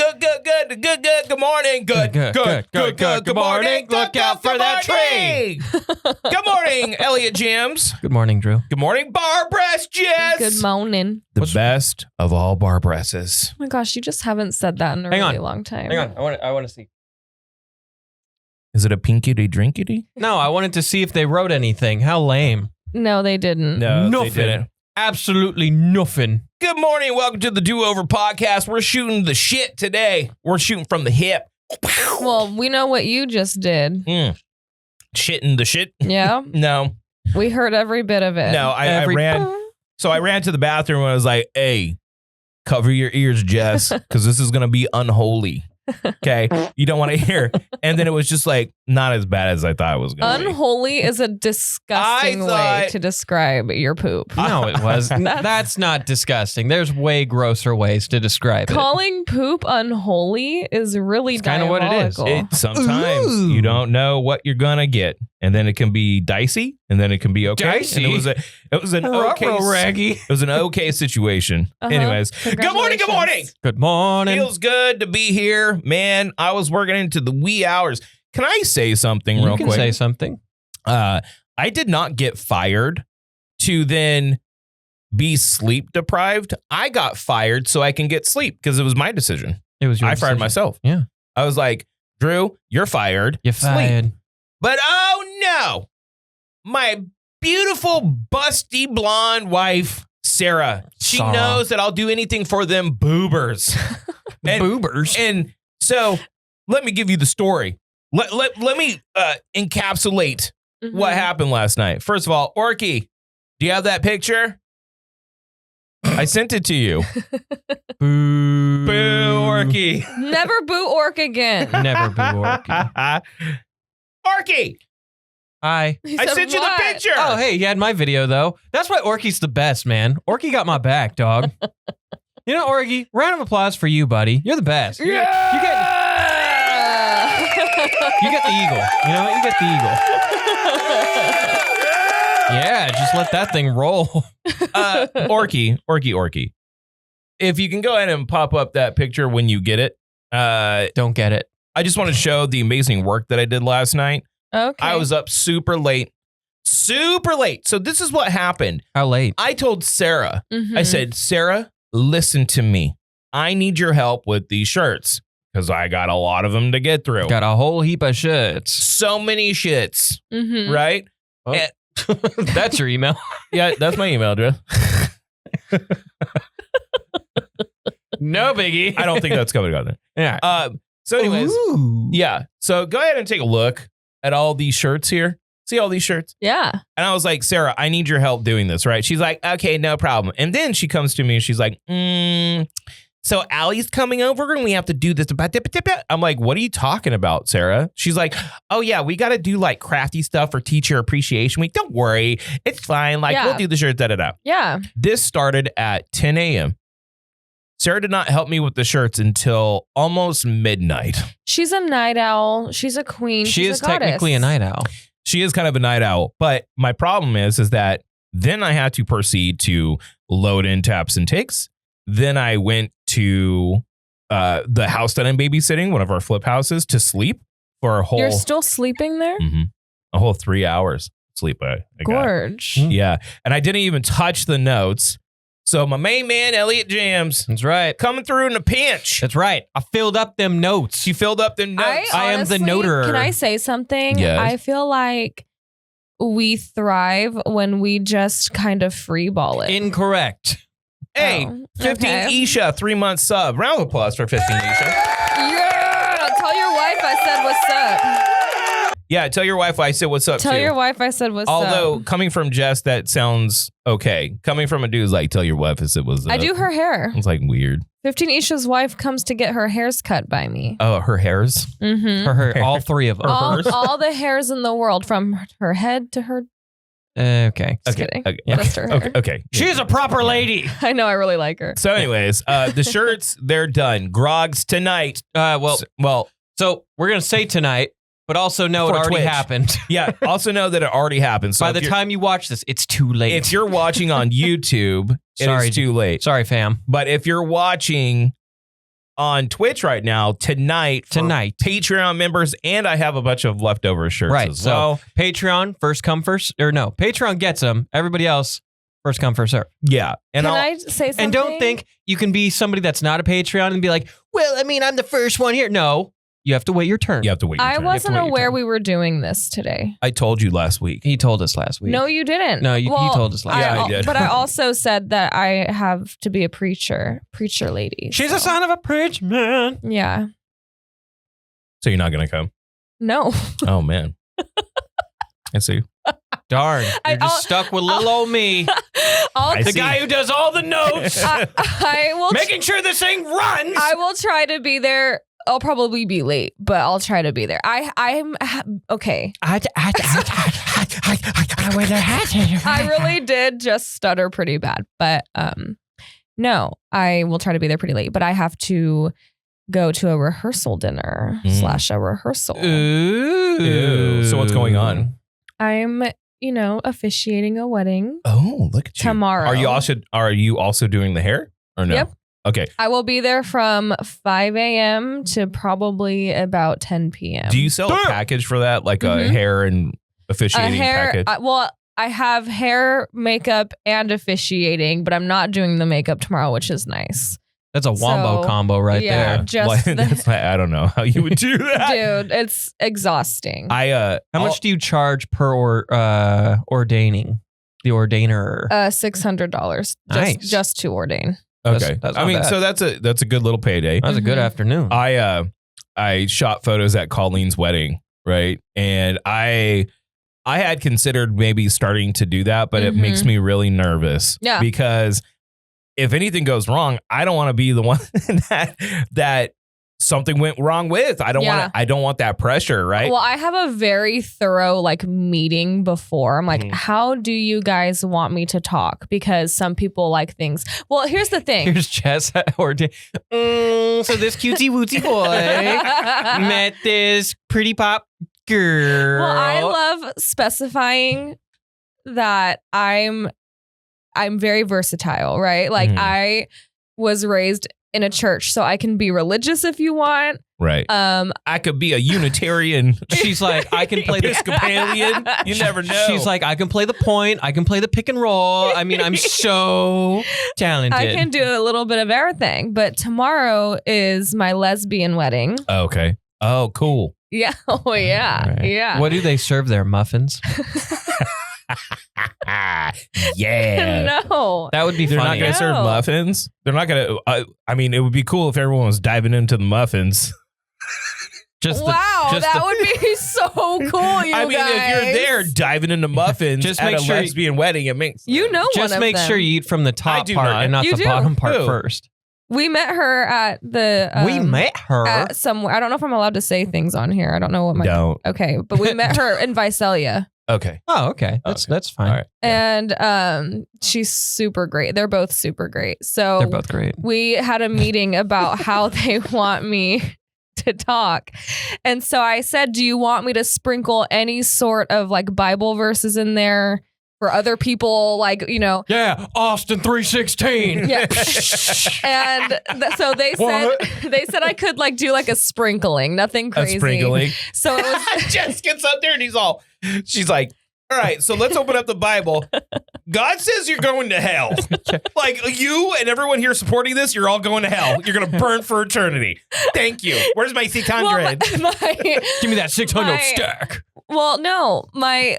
Good morning. Good morning. Look out for that tree. Good morning, Elliot Jams. Good morning, Drew. Good morning, bar breast Jess. Good morning. The best of all bar breasts. Oh my gosh, you just haven't said that in a really long time. Hang on, I want to see. Is it a pinkity drinkity? No, I wanted to see if they wrote anything. How lame. No, they didn't. No, nothing. they didn't. Absolutely nothing. Good morning. Welcome to the Do Over Podcast. We're shooting the shit today. We're shooting from the hip. Well, we know what you just did. Shitting the shit? Yeah. No. We heard every bit of it. No, I ran. So I ran to the bathroom and I was like, hey, cover your ears, Jess, because this is going to be unholy. Okay, you don't want to hear. And then it was just like not as bad as I thought it was going to be. Unholy is a disgusting way to describe your poop. No, it was. That's not disgusting. There's way grosser ways to describe it. Calling poop unholy is really kind of what it is. Sometimes Ooh. you don't know what you're gonna get, and then it can be dicey, and then it can be okay. Dicey? And it was an okay raggy. It was an okay situation. Anyways, good morning. Good morning. Good morning. Feels good to be here, man. I was working into the wee hours. Can I say something real quick? You can say something. I did not get fired to then be sleep deprived. I got fired so I can get sleep because it was my decision. It was your I decision. fired myself. Yeah. I was like, Drew, you're fired. You're fired. Sleep. But oh no, my beautiful busty blonde wife, Sarah, she knows that I'll do anything for them boobers. Boobers. And so let me give you the story. Let me encapsulate what happened last night. First of all, Orky, do you have that picture? I sent it to you. Boo. Boo, Orky. Never boo Orc again. Never boo Orky. Orky, Hi. I sent you the picture. Oh, hey, you had my video, though. That's why Orky's the best, man. Orky got my back, dog. You know, Orky, round of applause for you, buddy. You're the best. You get the eagle. You know what? You get the eagle. Yeah, just let that thing roll. Orky. If you can go ahead and pop up that picture when you get it. Don't get it. I just want to show the amazing work that I did last night. Okay. I was up super late. So this is what happened. How late? I told Sarah, I said, Sarah, listen to me. I need your help with these shirts because I got a lot of them to get through. Got a whole heap of shits. So many shits, right? Oh. And, that's your email. yeah, that's my email address. No biggie. I don't think that's coming out there. Yeah. So anyways, Ooh. yeah. So go ahead and take a look at all these shirts here. See all these shirts? Yeah. And I was like, Sarah, I need your help doing this, right? She's like, okay, no problem. And then she comes to me and she's like, so Allie's coming over and we have to do this. I'm like, what are you talking about, Sarah? She's like, oh yeah, we got to do like crafty stuff for Teacher Appreciation Week. Don't worry. It's fine. Like we'll do the shirt, da-da-da. Yeah. This started at 10 a.m. Sarah did not help me with the shirts until almost midnight. She's a night owl. She's a queen. She She's is a goddess. technically a night owl. She is kind of a night owl. But my problem is that then I had to proceed to load in taps and takes. Then I went to the house that I'm babysitting, one of our flip houses, to sleep for a whole... You're still sleeping there? A whole 3 hours sleep. I got. Gorge. Yeah. And I didn't even touch the notes. So my main man, Elliot Jams, That's right. coming through in a pinch. That's right. I filled up them notes. She filled up the notes. I am the noter. Can I say something? Yes. I feel like we thrive when we just kind of freeball it. Incorrect. Hey, 15 Isha, 3 month sub. Round of applause for 15 Isha. Yeah. Tell your wife I said what's up. Yeah, tell your wife I said what's up Tell too. your wife I said what's up. Although coming from Jess, that sounds okay. Coming from a dude is like, tell your wife I said what's up. I do her hair. It's like weird. 15 Isha's wife comes to get her hairs cut by me. Oh, her hairs? Mm-hmm. Her, all three of them. All the hairs in the world, from her head to her. Okay. Just kidding. Okay. Just her hair. Okay. She's a proper lady. I know. I really like her. So anyways, the shirts, they're done. Groggs tonight. So we're going to say tonight, but also know it For already Twitch. happened. Yeah, also know that it already happened. So By the time you watch this, it's too late. if you're watching on YouTube, it Sorry, is too late. Sorry, fam. But if you're watching on Twitch right now tonight. For Patreon members, and I have a bunch of leftover shirts as well. So Patreon, first come first, or no, Patreon gets them. Everybody else, first come first serve. Yeah. And I say something? And don't think you can be somebody that's not a Patreon and be like, well, I mean, I'm the first one here. No, you have to wait your turn. You have to wait your turn. I wasn't aware we were doing this today. I told you last week. He told us last week. No, you didn't. No, you told us last week. Yeah, I did. But I also said that I have to be a preacher lady. She's a son of a preacher man. Yeah. So you're not going to come? No. Oh, man. I see. Darn. You're just stuck with little old me. The guy who does all the notes. I will making sure this thing runs. I will try to be there. I'll probably be late, but I'll try to be there. I'm okay. I really did just stutter pretty bad, but no, I will try to be there pretty late. But I have to go to a rehearsal dinner / a rehearsal. Ooh. So what's going on? I'm, officiating a wedding. Oh, look at you. Tomorrow. Are you also doing the hair or no? Yep. Okay. I will be there from 5 a.m. to probably about 10 p.m. Do you sell a package for that? Like a hair and officiating package? I have hair, makeup, and officiating, but I'm not doing the makeup tomorrow, which is nice. That's a wombo combo right there. I don't know how you would do that. Dude, it's exhausting. How much do you charge per ordaining? The ordainer? $600 Nice. just to ordain. Okay. That's I mean, bad. so that's a good little payday. That was a good afternoon. I shot photos at Colleen's wedding, right? And I had considered maybe starting to do that, but it makes me really nervous. Yeah. Because if anything goes wrong, I don't want to be the one that something went wrong with. I don't want that pressure, right? Well, I have a very thorough meeting before. I'm like, how do you guys want me to talk? Because some people like things. Well, here's the thing. Here's Jess so this cutesy wootsy boy met this pretty pop girl. Well, I love specifying that I'm very versatile, right? Like I was raised in a church, so I can be religious if you want. Right. I could be a Unitarian. She's like, I can play the Episcopalian. You never know. She's like, I can play the point. I can play the pick and roll. I mean, I'm so talented. I can do a little bit of everything. But tomorrow is my lesbian wedding. Okay. Oh, cool. Yeah. Oh, yeah. Right. Yeah. What do they serve there? Muffins? Yeah. No. That would be They're funny. not going to serve muffins. They're not going to. I mean, it would be cool if everyone was diving into the muffins. That would be so cool, you guys. I mean, if you're there diving into muffins just at make a sure lesbian wedding, it makes just make sure you eat from the top part and not the bottom part first. We met her at the. We met her at somewhere. I don't know if I'm allowed to say things on here. I don't know what my. Don't. Okay, but we met her in Visalia. Okay. Oh, okay. That's fine. All right. And she's super great. They're both super great. So they're both great. We had a meeting about how they want me to talk. And so I said, do you want me to sprinkle any sort of Bible verses in there for other people? Yeah, Austin 3:16. Yeah. And so they said I could do a sprinkling, nothing crazy. A sprinkling. So it was Jess gets up there and she's like, all right, so let's open up the Bible. God says you're going to hell. You and everyone here supporting this, you're all going to hell. You're going to burn for eternity. Thank you. Where's my 600? Give me that 600 stack. Well, no, my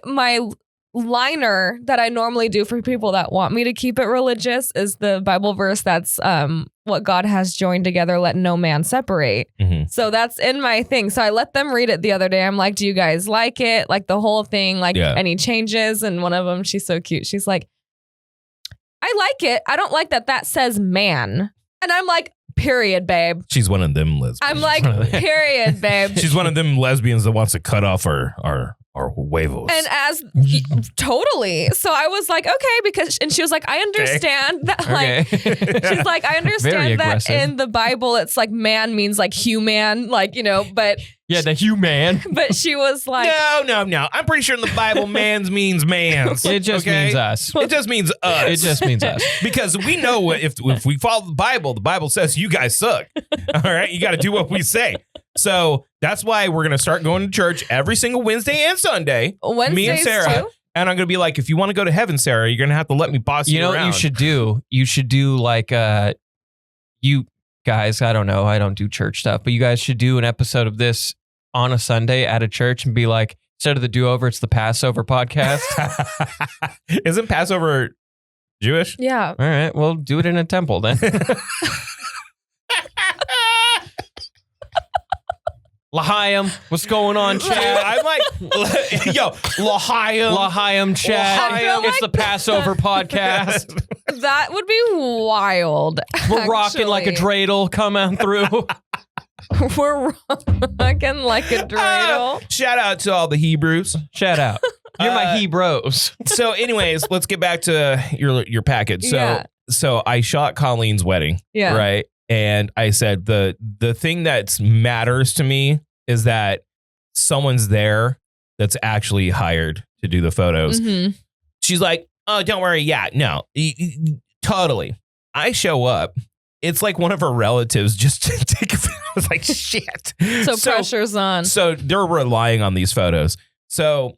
liner that I normally do for people that want me to keep it religious is the Bible verse that's what God has joined together, let no man separate. Mm-hmm. So that's in my thing. So I let them read it the other day. I'm like, do you guys like it? The whole thing, any changes? And one of them, she's so cute. She's like, I like it. I don't like that says man. And I'm like, period, babe. She's one of them lesbians. I'm like, period, babe. She's one of them lesbians that wants to cut off our or huevos. And totally. So I was like, okay, and she was like, I understand that, like, she's like, I understand that in the Bible, it's like man means like human, like, but. Yeah, the human. But she was like, no. I'm pretty sure in the Bible, mans means mans. It just means us. It just means us. It just means us. Because we know if we follow the Bible says you guys suck. All right, you got to do what we say. So that's why we're gonna start going to church every single Wednesday and Sunday. Wednesdays me and Sarah. Too? And I'm gonna be like, if you want to go to heaven, Sarah, you're gonna have to let me boss you around. You know what you should do? You should do like you guys. I don't know. I don't do church stuff, but you guys should do an episode of this on a Sunday at a church and be like, instead of the do-over, it's the Passover podcast. Isn't Passover Jewish? Yeah. All right. Well, do it in a temple then. L'chaim, what's going on, Chad? I'm like, yo, L'chaim, Chad. It's the Passover podcast. That would be wild. We're rocking like a dreidel coming through. We're rocking like a dreidel. Shout out to all the Hebrews. Shout out. You're my Hebrews. So anyways, let's get back to your package. So I shot Colleen's wedding. Yeah. Right. And I said the thing that matters to me is that someone's there that's actually hired to do the photos. Mm-hmm. She's like, oh, don't worry. Yeah, no, totally. I show up. It's like one of her relatives just to take a photo. I was like, shit. So pressure's on. So they're relying on these photos. So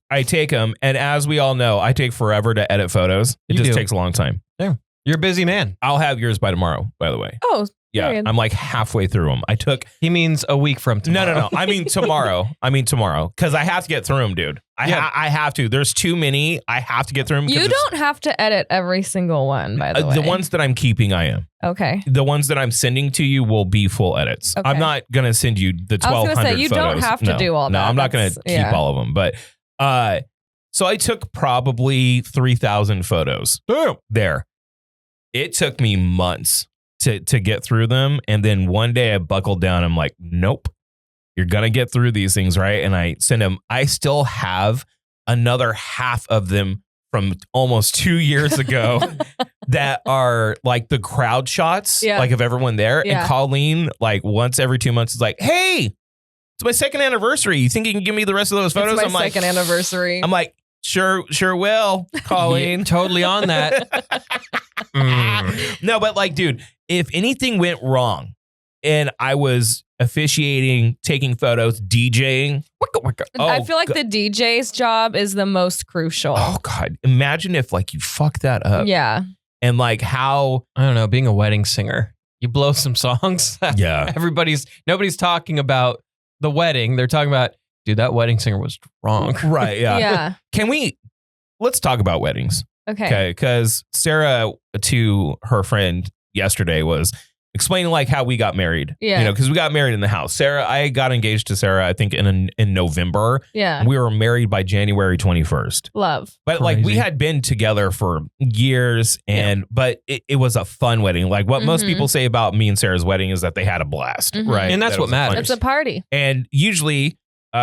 I take them. And as we all know, I take forever to edit photos. It just takes a long time. Yeah. You're a busy man. I'll have yours by tomorrow, by the way. Oh, yeah. period. I'm like halfway through them. He means a week from tomorrow. No. I mean tomorrow. Because I have to get through them, dude. I have to. There's too many. I have to get through them. You don't have to edit every single one, by the way. The ones that I'm keeping, I am. Okay. The ones that I'm sending to you will be full edits. Okay. I'm not going to send you the 1,200 photos. I was going to say, you don't have to do all that. No, I'm not going to keep all of them. But so I took probably 3,000 photos there. It took me months to get through them. And then one day I buckled down. I'm like, nope, you're going to get through these things, right? And I send them. I still have another half of them from almost 2 years ago that are like the crowd shots, like of everyone there. Yeah. And Colleen, like once every 2 months, is like, hey, it's my second anniversary. You think you can give me the rest of those photos? It's my second anniversary. I'm like, sure will, Colleen. Yeah, totally on that. No, but like, dude, if anything went wrong and I was officiating, taking photos, DJing. I feel like the DJ's job is the most crucial. Oh, God. Imagine if like you fuck that up. Yeah. And like how, I don't know, being a wedding singer, you blow some songs. Yeah. Nobody's talking about the wedding. They're talking about, dude, that wedding singer was wrong. Right. Yeah. Yeah. Let's talk about weddings. Okay. Because Sarah, to her friend yesterday, was explaining like how we got married. Yeah. Because we got married in the house. I got engaged to Sarah, I think in November. Yeah. And we were married by January 21st. Love. But like we had been together for years but it was a fun wedding. Like what most people say about me and Sarah's wedding is that they had a blast. Right. And that's what matters. It's a party. And usually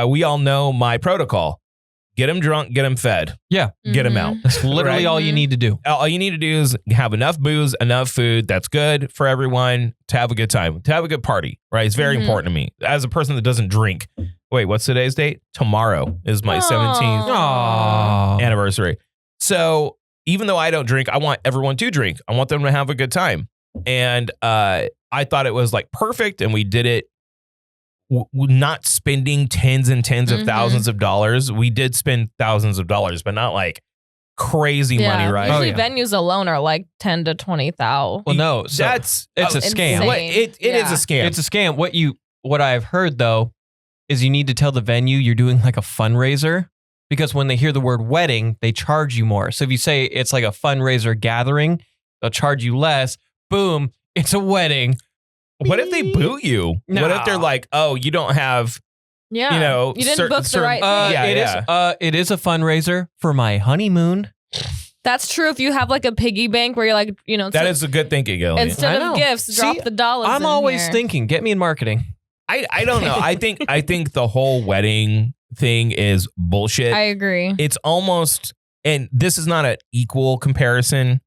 we all know my protocol. Get them drunk, get them fed. Yeah. Get them out. That's literally all you need to do. All you need to do is have enough booze, enough food that's good for everyone to have a good time, to have a good party, right? It's very important to me. As a person that doesn't drink. Wait, what's today's date? Tomorrow is my 17th anniversary. So even though I don't drink, I want everyone to drink. I want them to have a good time. And I thought it was like perfect. And we did it not spending tens and tens of thousands of dollars. We did spend thousands of dollars, but not like crazy money, right? Usually venues alone are like 10 to 20,000. Well, no, it's a scam. It is a scam. It's a scam. What I've heard though is you need to tell the venue you're doing like a fundraiser, because when they hear the word wedding, they charge you more. So if you say it's like a fundraiser gathering, they'll charge you less. Boom, it's a wedding. What if they boo you? No. What if they're like, oh, you don't have, you didn't book the right thing. It is a fundraiser for my honeymoon. That's true. If you have like a piggy bank where you're like, that is a good thinking, Gilly. Instead of gifts, drop the dollars. I'm always thinking, get me in marketing. I don't know. I think the whole wedding thing is bullshit. I agree. It's almost, and this is not an equal comparison.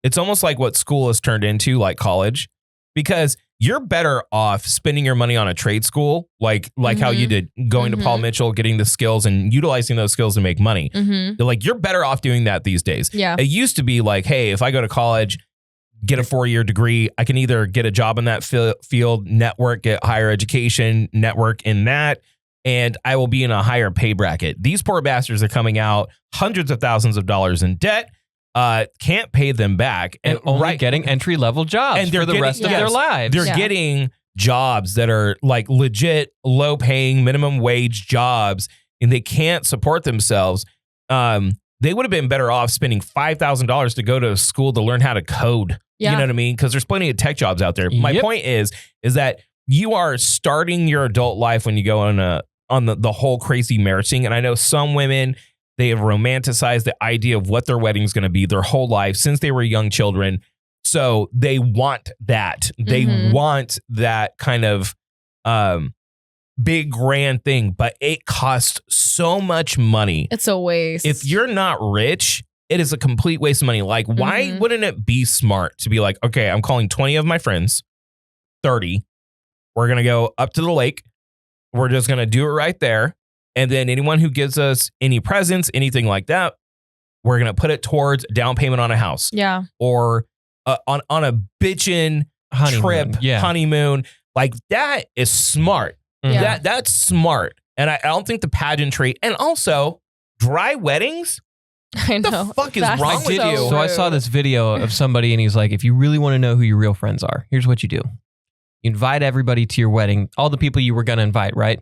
It's almost like what school has turned into, like college, because you're better off spending your money on a trade school, like how you did, going to Paul Mitchell, getting the skills and utilizing those skills to make money. Like, you're better off doing that these days. Yeah. It used to be like, hey, if I go to college, get a 4-year degree, I can either get a job in that field, network, get higher education, network in that, and I will be in a higher pay bracket. These poor bastards are coming out hundreds of thousands of dollars in debt. Can't pay them back, and only getting entry-level jobs and for the rest of their lives. They're getting jobs that are like legit low-paying minimum wage jobs, and they can't support themselves. They would have been better off spending $5,000 to go to school to learn how to code. You know what I mean? Because there's plenty of tech jobs out there. My point is that you are starting your adult life when you go on the whole crazy marriage thing. And I know some women, they have romanticized the idea of what their wedding is going to be their whole life since they were young children. So they want that. They want that kind of big grand thing, but it costs so much money. It's a waste. If you're not rich, it is a complete waste of money. Like, why wouldn't it be smart to be like, okay, I'm calling 20 of my friends, 30. We're going to go up to the lake. We're just going to do it right there. And then anyone who gives us any presents, anything like that, we're going to put it towards down payment on a house. Yeah. Or on a bitchin' trip, honeymoon. Like, that is smart. Yeah. That's smart. And I don't think the pageantry, and also dry weddings. I know. What the fuck is wrong with you? So I saw this video of somebody and he's like, if you really want to know who your real friends are, here's what you do. You invite everybody to your wedding, all the people you were going to invite, right?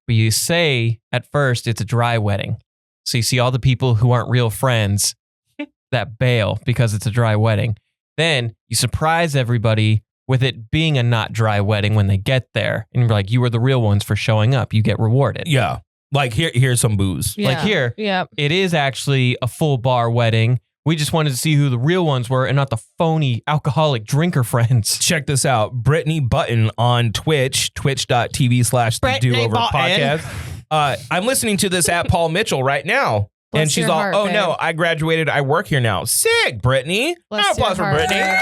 But you say at first it's a dry wedding. So you see all the people who aren't real friends that bail because it's a dry wedding. Then you surprise everybody with it being a not dry wedding when they get there. And you're like, you were the real ones for showing up. You get rewarded. Yeah. Like, here's some booze. Yeah. Like here, it is actually a full bar wedding. We just wanted to see who the real ones were and not the phony alcoholic drinker friends. Check this out. Brittany Button on Twitch, twitch.tv/the-do-over podcast. I'm listening to this at Paul Mitchell right now. Bless and she's your all, heart, oh babe. no, I graduated. I work here now. Sick, Brittany. Bless Applause your for heart, Brittany. babe.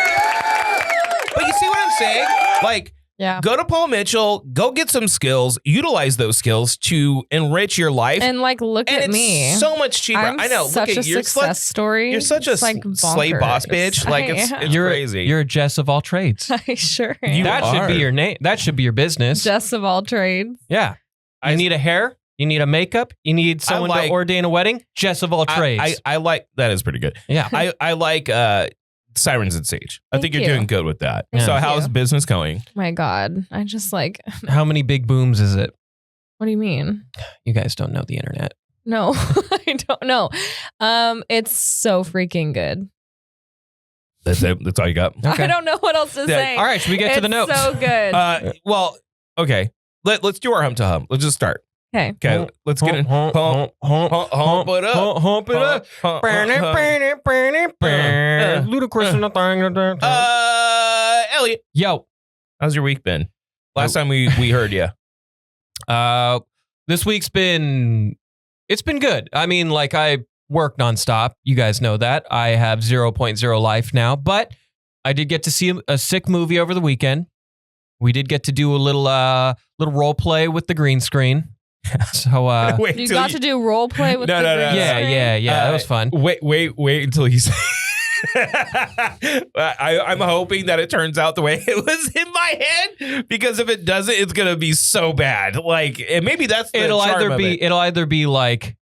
But you see what I'm saying? Like, go to Paul Mitchell, go get some skills, utilize those skills to enrich your life. And like, look and at me. So much cheaper. I'm I know. Such look at a your success story. You're such a like slave boss bitch. Like, it's crazy. You're a Jess of all trades. I sure am. That should be your name. That should be your business. Jess of all trades. Yeah. You need a hair. You need a makeup. You need someone to ordain a wedding. Jess of all trades. I like, that is pretty good. Yeah. I like Sirens and Sage. I think you're you. doing good with that. Thank So you. how's business going? My God. I just like, How many big booms is it? what do you mean? You guys don't know the internet. No, I don't know. It's so freaking good. That's it. That's all you got. Okay. I don't know what else to say. All right, should we get to the notes? So good. Well, okay. Let's do our hum to hum. Let's just start. Okay. Okay. Let's get in. Hump it up. Hump it up. Ludicrous in the thing. Elliot. Yo. How's your week been? Last time we heard you. This week's been good. I mean, like, I work nonstop. You guys know that. I have 0.0 life now, but I did get to see a sick movie over the weekend. We did get to do a little role play with the green screen. So you got to do role play with the green screen? Yeah. That was fun. Wait until you say. I'm hoping that it turns out the way it was in my head, because if it doesn't, it's gonna be so bad. Like, and maybe that's the it'll charm either be like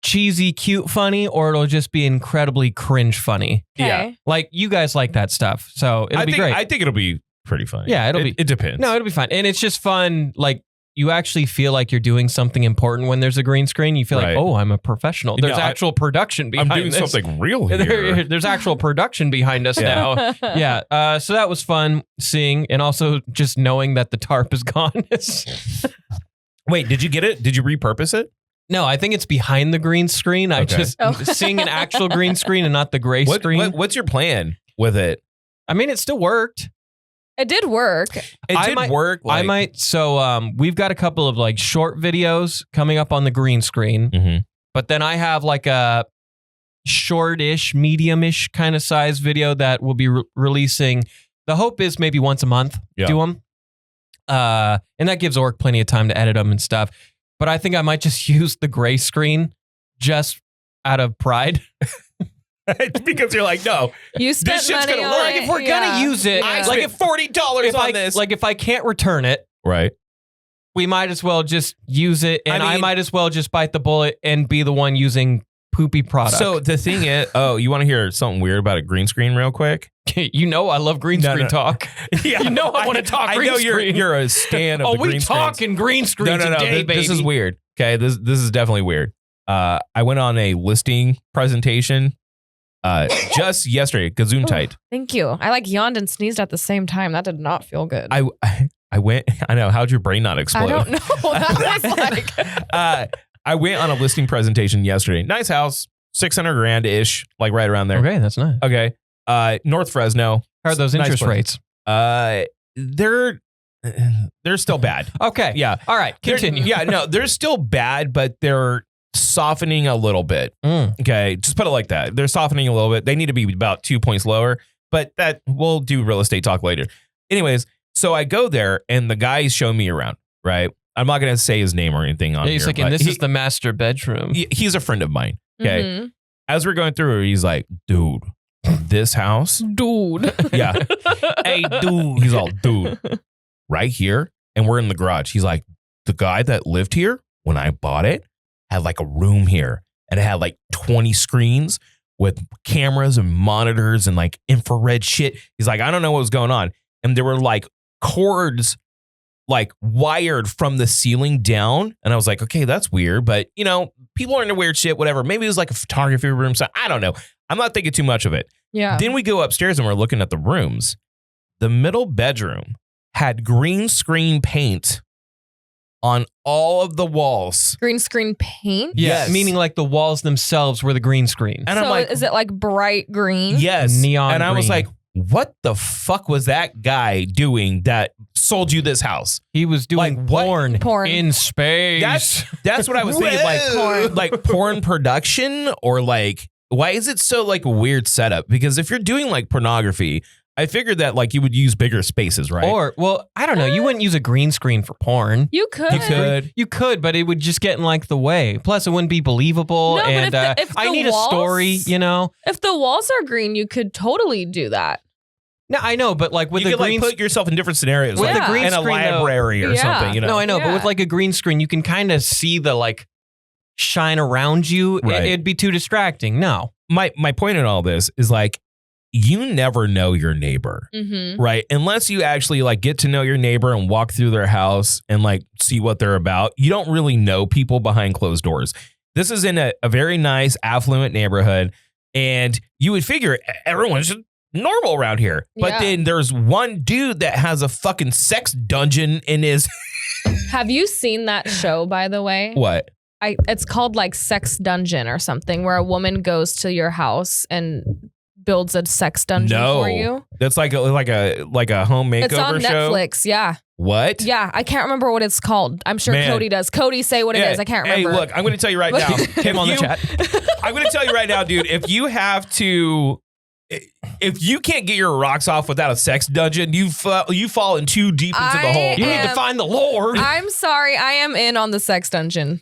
cheesy, cute, funny, or it'll just be incredibly cringe funny. Okay. Yeah, like, you guys like that stuff, so it'll be great. I think it'll be pretty funny. Yeah, it depends. No, it'll be fine, and it's just fun. Like, you actually feel like you're doing something important when there's a green screen. You feel like, oh, I'm a professional. There's actual production behind I'm doing this. something real here. There's actual production behind us now. Yeah. So that was fun seeing, and also just knowing that the tarp is gone. Wait, did you get it? Did you repurpose it? No, I think it's behind the green screen. I just seeing an actual green screen and not the gray screen. What's your plan with it? I mean, it still worked. It did work. It did work. I might. So we've got a couple of like short videos coming up on the green screen, Mhm. but then I have like a shortish, medium-ish kind of size video that we'll be releasing. The hope is maybe once a month, do them. And that gives Orc plenty of time to edit them and stuff. But I think I might just use the gray screen just out of pride. Because you're like, no, You spent this shit's money gonna on work. it. If we're gonna use it, I like spent $40 on this. Like if I can't return it, right. we might as well just use it, and I mean- might as well just bite the bullet and be the one using poopy product. So the thing is, you want to hear something weird about a green screen real quick? you know I love green screen talk. Yeah, You know I want to talk green I know screen. you're a stan of the green we screens. talking green screen No. today, baby. This is weird. Okay, this is definitely weird. I went on a listing presentation just yesterday, Gesundheit. Thank you. I like yawned and sneezed at the same time. That did not feel good. I went. I know. How'd your brain not explode? I don't know. That was like I went on a listing presentation yesterday. Nice house, $600,000 ish, like right around there. Okay, that's nice. Okay. North Fresno. How are those Nice interest place. rates? They're still bad. Okay. Yeah. All right. Continue. Yeah. No, they're still bad, but they're softening a little bit. Okay. Just put it like that. They're softening a little bit. They need to be about 2 points lower, but that we'll do real estate talk later. Anyways, so I go there and the guy's showing me around, right? I'm not going to say his name or anything on He's here. like, and this is the master bedroom. He's a friend of mine. Okay. Mhm. As we're going through, he's like, dude, this house. Dude. Yeah. Hey, dude. He's all, dude, right here. And we're in the garage. He's like, the guy that lived here when I bought it had like a room here and it had like 20 screens with cameras and monitors and like infrared shit. He's like, I don't know what was going on. And there were like cords like wired from the ceiling down. And I was like, okay, that's weird. But you know, people are into weird shit, whatever. Maybe it was like a photography room. So I don't know. I'm not thinking too much of it. Yeah. Then we go upstairs and we're looking at the rooms. The middle bedroom had green screen paint on all of the walls. Green screen paint. Yeah, Yes. meaning like the walls themselves were the green screen. And So I'm like, is it like bright green? yes. Neon And I was green. like, what the fuck was that guy doing that sold you this house? He was doing Like, what? Porn. in space. That's what I was thinking. Like Porn. like porn production, or like, why is it so like a weird setup? Because if you're doing like pornography, I figured that like you would use bigger spaces, right? Or, well, I don't know. You wouldn't use a green screen for porn. You could. you could. You could, but it would just get in like the way. Plus, it wouldn't be believable. No, but and if I the need walls- a story, you know? If the walls are green, you could totally do that. No, I know, but like with You the could green like put yourself in different scenarios, with like the green in a screen, though- library or Yeah. something. You know, No, I know, but Yeah. with like a green screen, you can kind of see the like shine around you. Right. It'd be too distracting. No. my point in all this is like, you never know your neighbor, Mm-hmm. right? Unless you actually like get to know your neighbor and walk through their house and like see what they're about. You don't really know people behind closed doors. This is in a very nice, affluent neighborhood, and you would figure everyone's just normal around here. But Yeah. then there's one dude that has a fucking sex dungeon in his Have you seen that show, by the way? what? It's called like Sex Dungeon or something, where a woman goes to your house and builds a sex dungeon No. for you. That's like a home makeover It's on show. Netflix. Yeah. What? Yeah. I can't remember what it's called. I'm sure Man. Cody does. Cody, say what it is. I can't remember. Hey, look, I'm going to tell you right now. Him on the chat. I'm going to tell you right now, dude, if you can't get your rocks off without a sex dungeon, you fall in too deep into the I hole. You need to find the Lord. I'm sorry. I am in on the sex dungeon.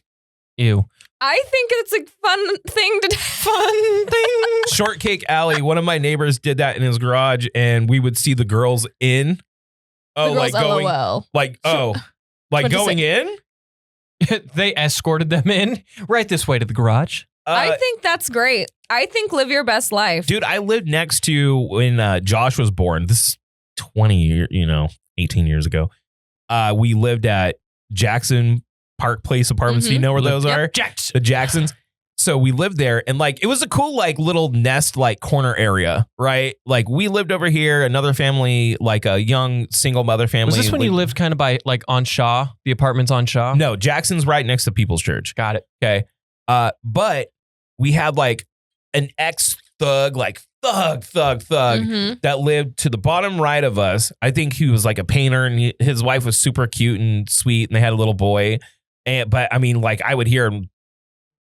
Ew. I think it's a fun thing to do. Fun thing. Shortcake Alley, one of my neighbors did that in his garage, and we would see the girls in. Oh, The girls like going, LOL. like like What'd you going say? in. They escorted them in right this way to the garage. I think that's great. I think live your best life. Dude, I lived next to when Josh was born. This is 18 years ago. We lived at Jackson Park Place Apartments. Do you know where those are? Jackson. The Jacksons. So we lived there, and like it was a cool like little nest like corner area, right? Like we lived over here, another family, like a young single mother family. Was this when you lived kind of by like on Shaw, the apartments on Shaw? No, Jackson's right next to People's Church. Got it. Okay. But we had like an thug, like thug that lived to the bottom right of us. I think he was like a painter, and his wife was super cute and sweet, and they had a little boy. But I mean, like, I would hear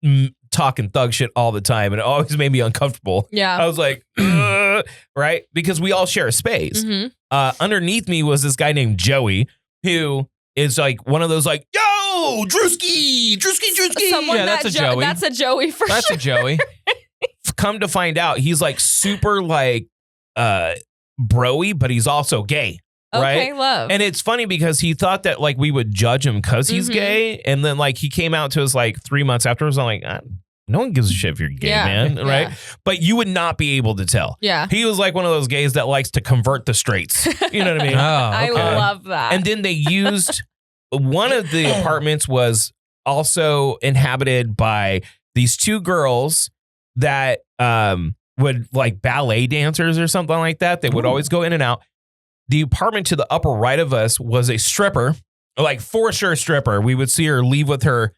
him talking thug shit all the time, and it always made me uncomfortable. Yeah. I was like, right? Because we all share a space. Underneath me was this guy named Joey, who is like one of those like, yo, Drewski. Someone that's a Joey. That's a Joey for That's sure. a Joey. Come to find out, he's like super like broy, but he's also gay. Okay, right? love. And it's funny because he thought that like we would judge him because he's gay. And then like he came out to us like 3 months afterwards. I'm like, no one gives a shit if you're gay, man. Right. But you would not be able to tell. Yeah. He was like one of those gays that likes to convert the straights. You know what I mean? I love that. And then they used one of the apartments was also inhabited by these two girls that would like ballet dancers or something like that. They would always go in and out. The apartment to the upper right of us was a stripper, like for sure stripper. We would see her leave with her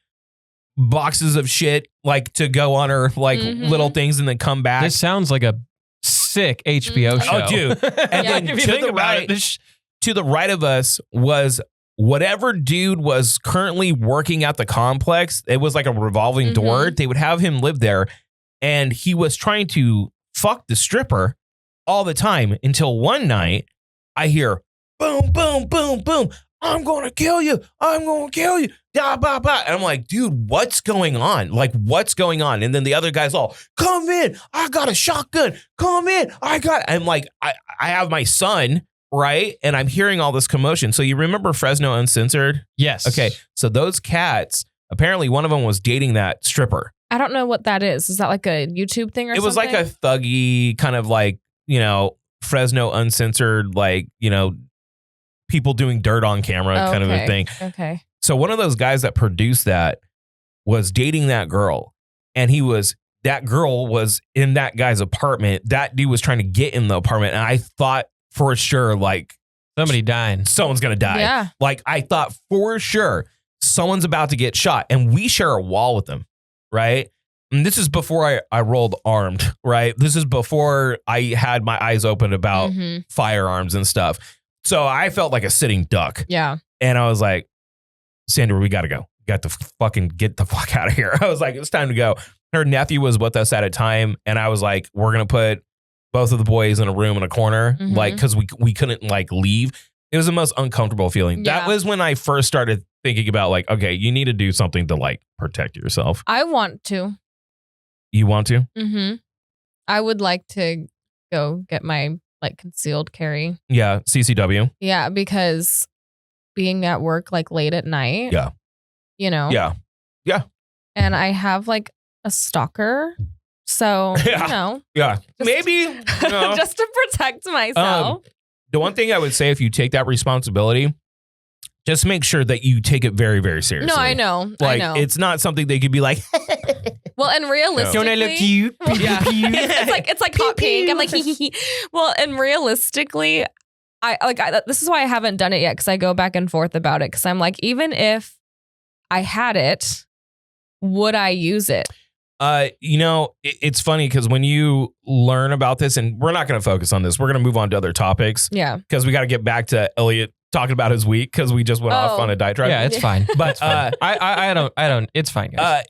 boxes of shit, like to go on her like little things and then come back. This sounds like a sick HBO show. Oh, dude. And then to the right of us was whatever dude was currently working at the complex. It was like a revolving door. They would have him live there. And he was trying to fuck the stripper all the time until one night I hear boom, boom, boom, boom. I'm going to kill you. I'm going to kill you. Da, ba, ba. And I'm like, dude, what's going on? Like, what's going on? And then the other guy's all, come in. I got a shotgun. Come in. I'm like, I have my son, right? And I'm hearing all this commotion. So you remember Fresno Uncensored? Yes. Okay. So those cats, apparently one of them was dating that stripper. I don't know what that is. Is that like a YouTube thing or something? It was like a thuggy kind of like, you know, Fresno Uncensored, like, you know, people doing dirt on camera kind of a thing. Okay. So one of those guys that produced that was dating that girl. And that girl was in that guy's apartment. That dude was trying to get in the apartment. And I thought for sure, like, somebody dying. Someone's going to die. Yeah. Like, I thought for sure someone's about to get shot. And we share a wall with them, right? And this is before I rolled armed, right? This is before I had my eyes open about firearms and stuff. So I felt like a sitting duck. Yeah. And I was like, Sandra, we got to go. Got to fucking get the fuck out of here. I was like, it's time to go. Her nephew was with us at a time. And I was like, we're going to put both of the boys in a room in a corner, like, because we couldn't like leave. It was the most uncomfortable feeling. Yeah. That was when I first started thinking about like, okay, you need to do something to like protect yourself. I want to. You want to? Mm-hmm. I would like to go get my like concealed carry. Yeah, CCW. Yeah, because being at work like late at night. Yeah. You know. Yeah. Yeah. And I have like a stalker. So, you know. Yeah. Maybe. No. Just to protect myself. The one thing I would say, if you take that responsibility, just make sure that you take it very, very seriously. No, I know. Like, I know. it's not something they could be like, well, and realistically, don't I look cute? Yeah. it's like hot pink. I'm like, hee. Well, and realistically, this is why I haven't done it yet, because I go back and forth about it. Because I'm like, even if I had it, would I use it? You know, it's funny because when you learn about this, and we're not going to focus on this, we're going to move on to other topics. Yeah. Because we got to get back to Elliot talking about his week, because we just went off on a diatribe. Yeah, it's fine. But I don't. It's fine, guys.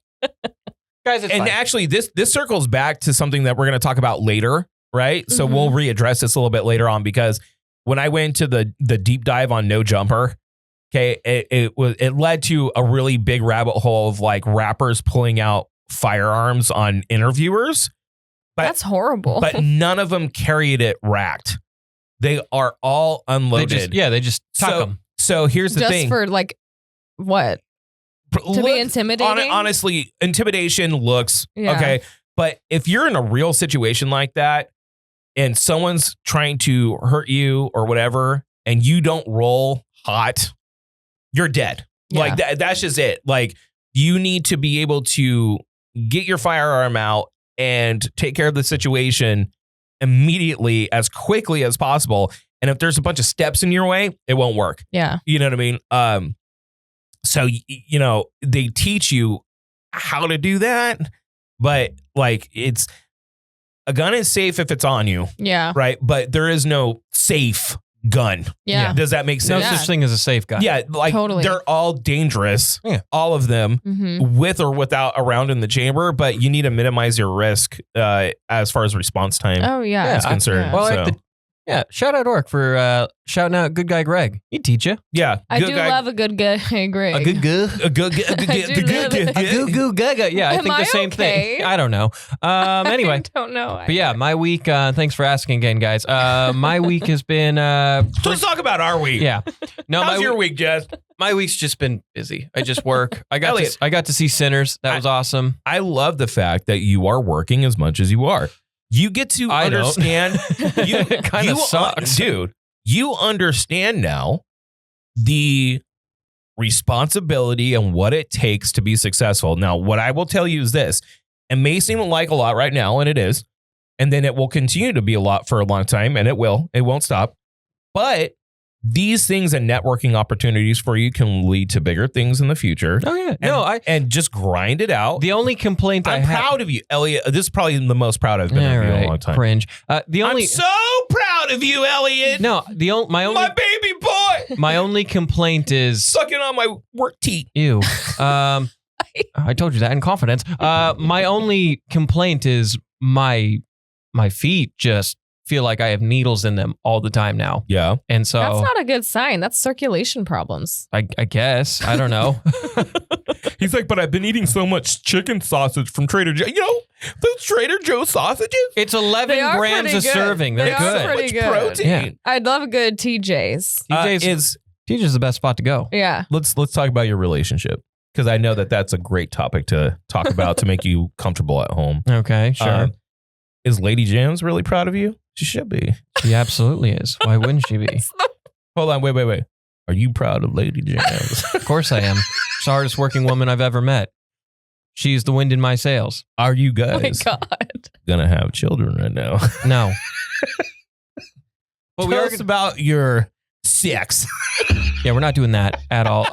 Guys, it's and fine. Actually, this circles back to something that we're going to talk about later, right? So we'll readdress this a little bit later on, because when I went to the deep dive on No Jumper, okay, it led to a really big rabbit hole of like rappers pulling out firearms on interviewers. But, that's horrible. But none of them carried it racked. They are all unloaded. They just tuck them. So here's the thing. Just for like what? To be intimidating? Honestly, intimidation looks Yeah. okay. But if you're in a real situation like that and someone's trying to hurt you or whatever, and you don't roll hot, you're dead. Yeah. Like that's just it. Like, you need to be able to get your firearm out and take care of the situation immediately, as quickly as possible. And if there's a bunch of steps in your way, it won't work. Yeah. You know what I mean? So, you know, they teach you how to do that, but like a gun is safe if it's on you, Yeah. right? But there is no safe gun. Yeah. Does that make No sense? such thing as a safe gun. Yeah, like Totally. they're all dangerous, all of them, with or without a round in the chamber, but you need to minimize your risk as far as response time Oh, yeah. is concerned. Well, So, shout out Orc for shouting out good guy Greg. He'd teach you. yeah, I good do guy- love a good guy, Greg. A good goo. a good I do love it. A goo goo gaga. Yeah, I Am think the I same okay? thing. I don't know. Anyway. I don't know. But yeah, my week, thanks for asking again, guys. My week has been... So let's talk about our week. yeah. No, How's my your week, Jess? My week's just been busy. I just work. I got Elliot. to see Sinners. That was awesome. I love the fact that you are working as much as you are. You get to I don't. understand. It kinda sucks. Dude. You understand now the responsibility and what it takes to be successful. Now, what I will tell you is this. It may seem like a lot right now, and it is. And then it will continue to be a lot for a long time, and it will. It won't stop. But these things and networking opportunities for you can lead to bigger things in the future. Oh, yeah. And just grind it out. The only complaint I'm proud of you, Elliot. This is probably the most proud I've been of you in a long time. Cringe. I'm so proud of you, Elliot. No, my baby boy. my only complaint is Sucking on my work teeth. ew. I told you that in confidence. My only complaint is my feet just feel like I have needles in them all the time now. Yeah. And so That's not a good sign. That's circulation problems. I guess. I don't know. He's like, but I've been eating so much chicken sausage from Trader Joe. You know, those Trader Joe sausages? It's 11 They are grams pretty a good. serving. They They're are good. pretty Much good. protein. Yeah. I'd love a good TJ's. TJ's the best spot to go. Yeah. Let's talk about your relationship, because I know that that's a great topic to talk about to make you comfortable at home. Okay, sure. Is Lady Jams really proud of you? She should be. She absolutely is. Why wouldn't she be? Hold on, wait. Are you proud of Lady Jams? Of course I am. She's the hardest working woman I've ever met. She's the wind in my sails. Are you Oh my guys God. gonna have children right now? No. But Tell us about your sex. Yeah, we're not doing that at all.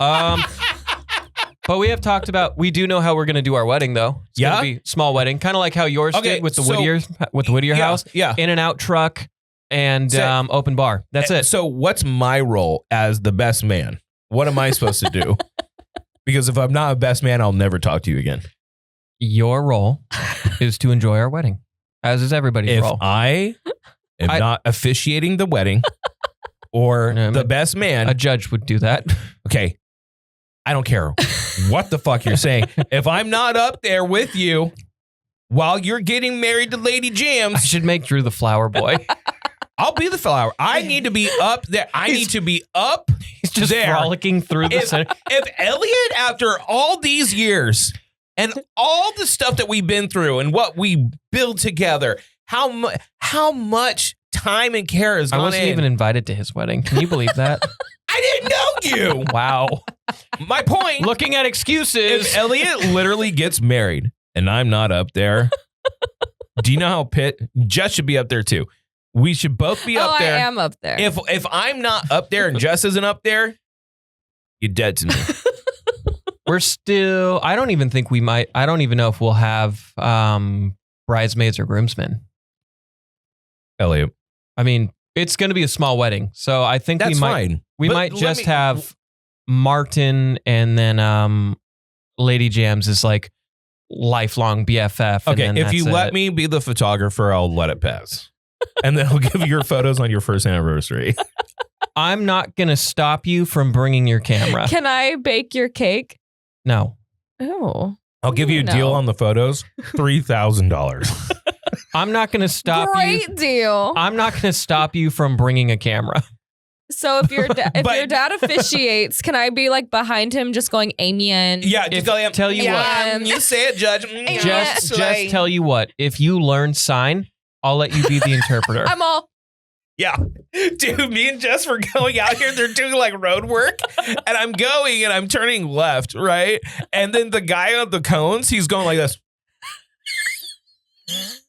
But we have talked about, we do know how we're going to do our wedding, though. It's Yeah? going to be small wedding, kind of like how yours did with the Whittier house. Yeah. In and out truck and So- open bar. That's it. So what's my role as the best man? What am I supposed to do? Because if I'm not a best man, I'll never talk to you again. Your role is to enjoy our wedding, as is everybody's If role. I am not officiating the wedding or No, the best man, A judge would do that. okay, I don't care what the fuck you're saying. If I'm not up there with you while you're getting married to Lady I Jams, should make Drew the flower boy. I'll be the flower. I need to be up there. I need to be up He's just there. frolicking through the If, center. if Elliot, after all these years and all the stuff that we've been through and what we build together, how much time and care is I gone wasn't in. even invited to his wedding. Can you believe that? I didn't know you. Wow. My point. Looking at excuses. If Elliot literally gets married and I'm not up there, do you know how Jess should be up there too? We should both be up there. I am up there. If I'm not up there and Jess isn't up there, you're dead to me. We're still, I don't even know if we'll have bridesmaids or groomsmen. Elliot, I mean, it's going to be a small wedding. So I think that's we might fine. we But might let just me- have Martin and then Lady Jams is like lifelong BFF. And Okay, then if you that's let it. me be the photographer, I'll let it pass. And then I'll give you your photos on your first anniversary. I'm not going to stop you from bringing your camera. Can I bake your cake? No. Oh. I'll give you a deal No. on the photos, $3,000. I'm not going to stop you. Great deal. I'm not going to stop you from bringing a camera. So if your But- your dad officiates, can I be like behind him just going amen? Yeah, If- just tell you what. You say it, Judge. Just tell you what, if you learn sign, I'll let you be the interpreter. I'm all Yeah. Dude, me and Jess were going out here. They're doing like road work. And I'm going and I'm turning left, right? And then the guy on the cones, he's going like this.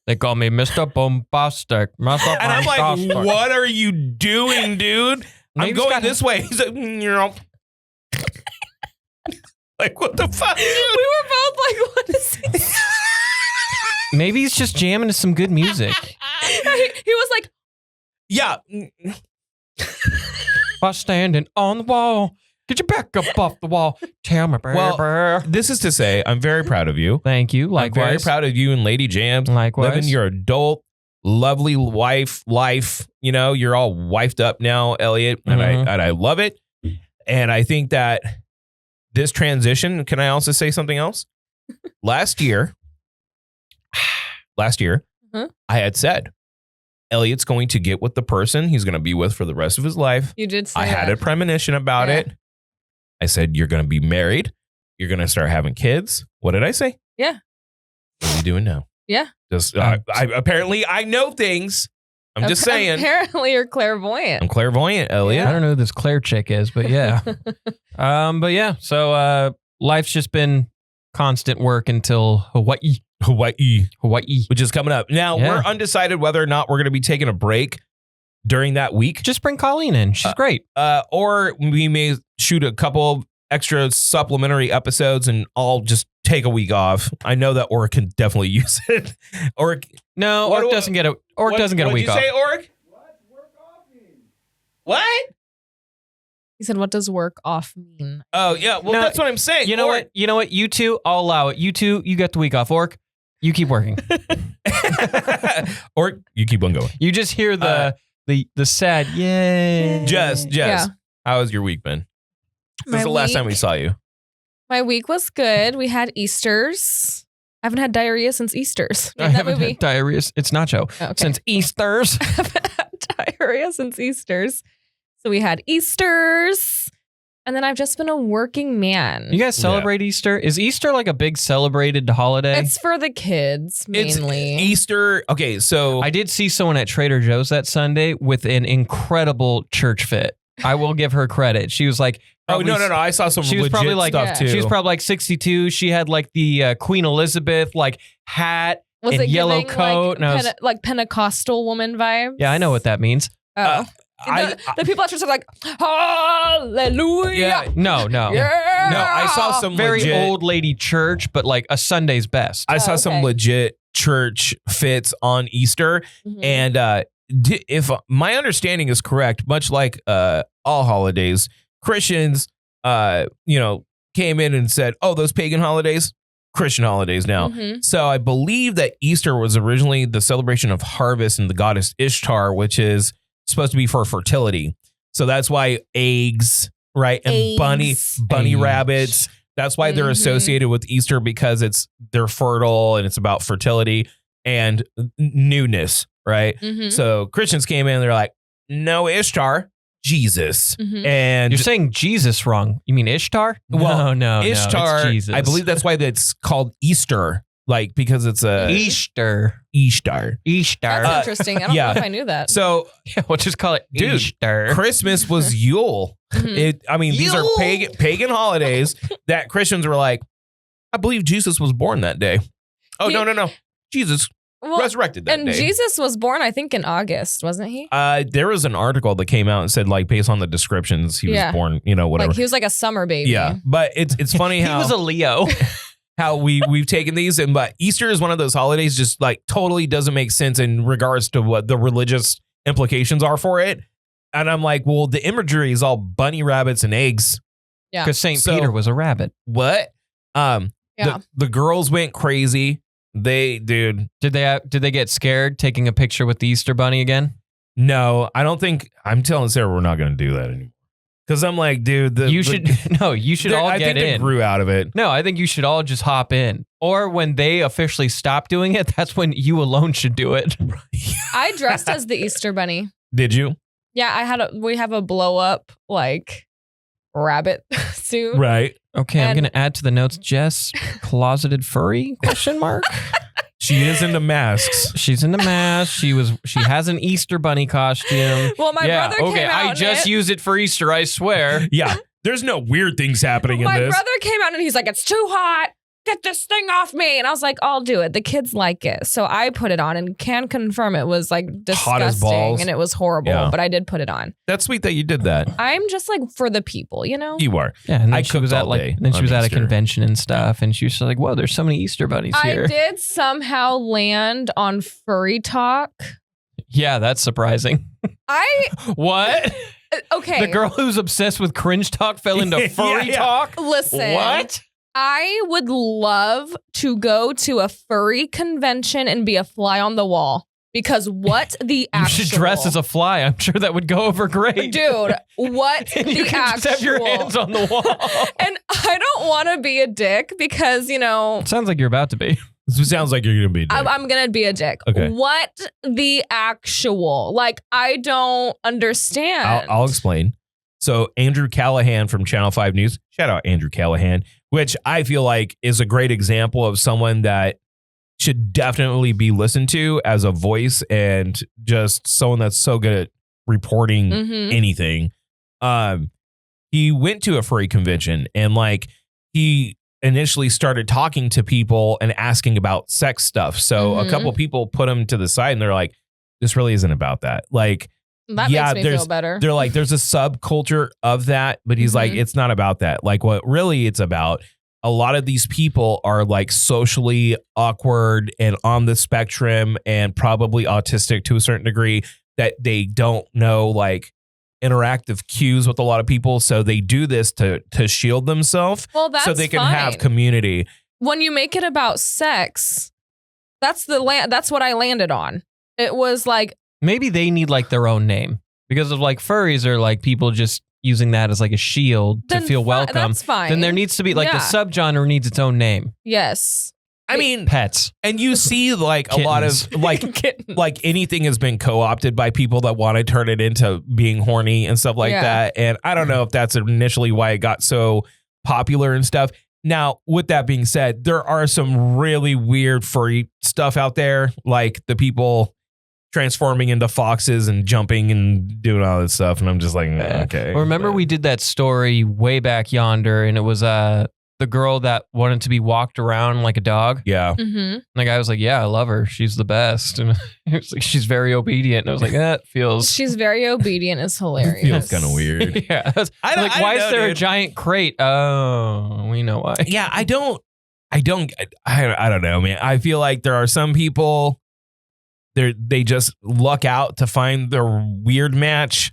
They call me Mr. Bombastic. Mr. And I'm like, Bombastic. what are you doing, dude? I'm Maybe going it's got- this way. He's like, you know. Like, what the fuck? we were both like, what is he? Maybe he's just jamming to some good music. He was like, yeah. While standing on the wall, get your back up off the wall. Tell me, Well, this is to say, I'm very proud of you. Thank you. I'm Likewise. very proud of you and Lady Jams. Likewise. Living your adult, lovely life. You know, you're all wifed up now, Elliot, and I love it. And I think that this transition, can I also say something else? Last year, I had said, Elliot's going to get with the person he's going to be with for the rest of his life. You did say I had a premonition about it. I said, you're going to be married. You're going to start having kids. What did I say? Yeah. What are you doing now? Yeah. Just apparently I know things. I'm just saying. Apparently you're clairvoyant. I'm clairvoyant, Elliot. I don't know who this Claire chick is, but yeah. So life's just been constant work until Hawaii, which is coming up. Now, we're undecided whether or not we're going to be taking a break during that week. Just bring Colleen in. She's great. Or we may shoot a couple extra supplementary episodes and I'll just take a week off. I know that Orc can definitely use it. Orc doesn't get a week off. What did you say, Orc? What? Work off mean? What? He said, what does work off mean? Oh, yeah. Well, that's what I'm saying. You know what? You know what? You two, I'll allow it. You two, you got the week off. Orc, you keep working. Orc, you keep on going. You just hear the sad yay. Jess, how has your week been? Since the last time we saw you. My week was good. We had Easters. I haven't had diarrhea since Easters. I haven't had diarrhea. It's nacho. Okay. Since Easters. I haven't had diarrhea since Easters. So we had Easters. And then I've just been a working man. You guys celebrate Easter? Is Easter like a big celebrated holiday? It's for the kids, mainly. It's Easter. Okay, so I did see someone at Trader Joe's that Sunday with an incredible church fit. I will give her credit. She was like, no. I saw some legit stuff too. She was probably like 62. She had like the Queen Elizabeth like hat and yellow coat. Like Pentecostal woman vibes? Yeah, I know what that means. Oh. The people at church are like, hallelujah. Yeah, no. Yeah. No, I saw some very legit, old lady church, but like a Sunday's best. I saw some legit church fits on Easter. Mm-hmm. And if my understanding is correct, much like all holidays, Christians, came in and said, oh, those pagan holidays, Christian holidays now. Mm-hmm. So I believe that Easter was originally the celebration of harvest and the goddess Ishtar, which is supposed to be for fertility. So that's why eggs, right? And bunny rabbits. That's why they're associated with Easter, because they're fertile and it's about fertility and newness, right? Mm-hmm. So Christians came in and they're like, no Ishtar, Jesus. Mm-hmm. And you're saying Jesus wrong. You mean Ishtar? Well, no, Ishtar, it's Jesus. I believe that's why it's called Easter. Like, because it's a Easter. That's interesting. I don't know if I knew that. So we'll just call it Easter. Christmas was Yule. Mm-hmm. These are pagan holidays that Christians were like, I believe Jesus was born that day. Oh, no. Jesus resurrected that day. And Jesus was born, I think, in August, wasn't he? There was an article that came out and said, like, based on the descriptions, he was born, whatever. Like, he was like a summer baby. Yeah. But it's funny how he was a Leo. How we've taken these, but Easter is one of those holidays just like totally doesn't make sense in regards to what the religious implications are for it. And I'm like, well, the imagery is all bunny rabbits and eggs. Yeah. Because St. Peter was a rabbit. What? The girls went crazy. Did they get scared taking a picture with the Easter bunny again? No, I don't think. I'm telling Sarah we're not going to do that anymore. Because I'm like, dude, you should all get in. I think they grew out of it. No, I think you should all just hop in. Or when they officially stop doing it, that's when you alone should do it. I dressed as the Easter bunny. Did you? Yeah, we have a blow up like rabbit suit. Right. Okay, I'm gonna add to the notes, Jess, closeted furry? ? She is into masks. She's into masks. She has an Easter bunny costume. Well, my brother came out I just use it for Easter, I swear. Yeah. There's no weird things happening in this. My brother came out and he's like, it's too hot. get this thing off me. And I was like, I'll do it. The kids like it. So I put it on and can confirm it was like Hot as balls. disgusting and it was horrible, Yeah. but I did put it on. That's sweet that you did that. I'm just like for the people, you know? You are. Yeah, and then I she was cooked at all like day then she on was at a Easter. convention and stuff, and she was just like, "Whoa, there's so many Easter bunnies here." I did somehow land on Furry Talk. Yeah, that's surprising. What? Okay. The girl who's obsessed with cringe talk fell into furry Yeah. talk? Listen. What? I would love to go to a furry convention and be a fly on the wall because what the You actual... should dress as a fly. I'm sure that would go over great. Dude, what And the you can actual... just have your hands on the wall. And I don't want to be a dick because, you know, Sounds like you're about to be. This sounds like you're going to be. I'm going to be a dick. Okay. What the actual... Like, I don't understand. I'll explain. So Andrew Callahan from Channel 5 News, shout out Andrew Callahan, which I feel like is a great example of someone that should definitely be listened to as a voice and just someone that's so good at reporting Mhm. anything. He went to a furry convention and like he initially started talking to people and asking about sex stuff. So a Mhm. couple people put him to the side and they're like, this really isn't about that. Like, That yeah, makes me feel better. they're like, there's a subculture of that, but he's like, Mhm. it's not about that. Like what really it's about, a lot of these people are like socially awkward and on the spectrum and probably autistic to a certain degree that they don't know like interactive cues with a lot of people. So they do this to shield themselves Well, that's so they can fine. have community. When you make it about sex, that's what I landed on. It was like, Maybe they need like their own name because of like furries are like people just using that as like a shield to then feel fi- welcome. That's fine. Then there needs to be like the Yeah. subgenre needs its own name. Yes. I mean, Pets. and you see like a lot of like Kittens. like anything has been co-opted by people that want to turn it into being horny and stuff like Yeah. that. And I don't know if that's initially why it got so popular and stuff. Now, with that being said, there are some really weird furry stuff out there, like the people transforming into foxes and jumping and doing all this stuff. And I'm just like, okay. Well, remember But- we did that story way back yonder, and it was the girl that wanted to be walked around like a dog. Yeah. Mm-hmm. And the guy was like, "Yeah, I love her. She's the best." And it was like, "She's very obedient." And I was like, "That feels." She's very obedient is hilarious. Feels kind of weird. Yeah. I was I don't- like, I why don't is know, there a dude. giant crate? Oh, we know why. Yeah, I don't know, man. I feel like there are some people they just luck out to find their weird match,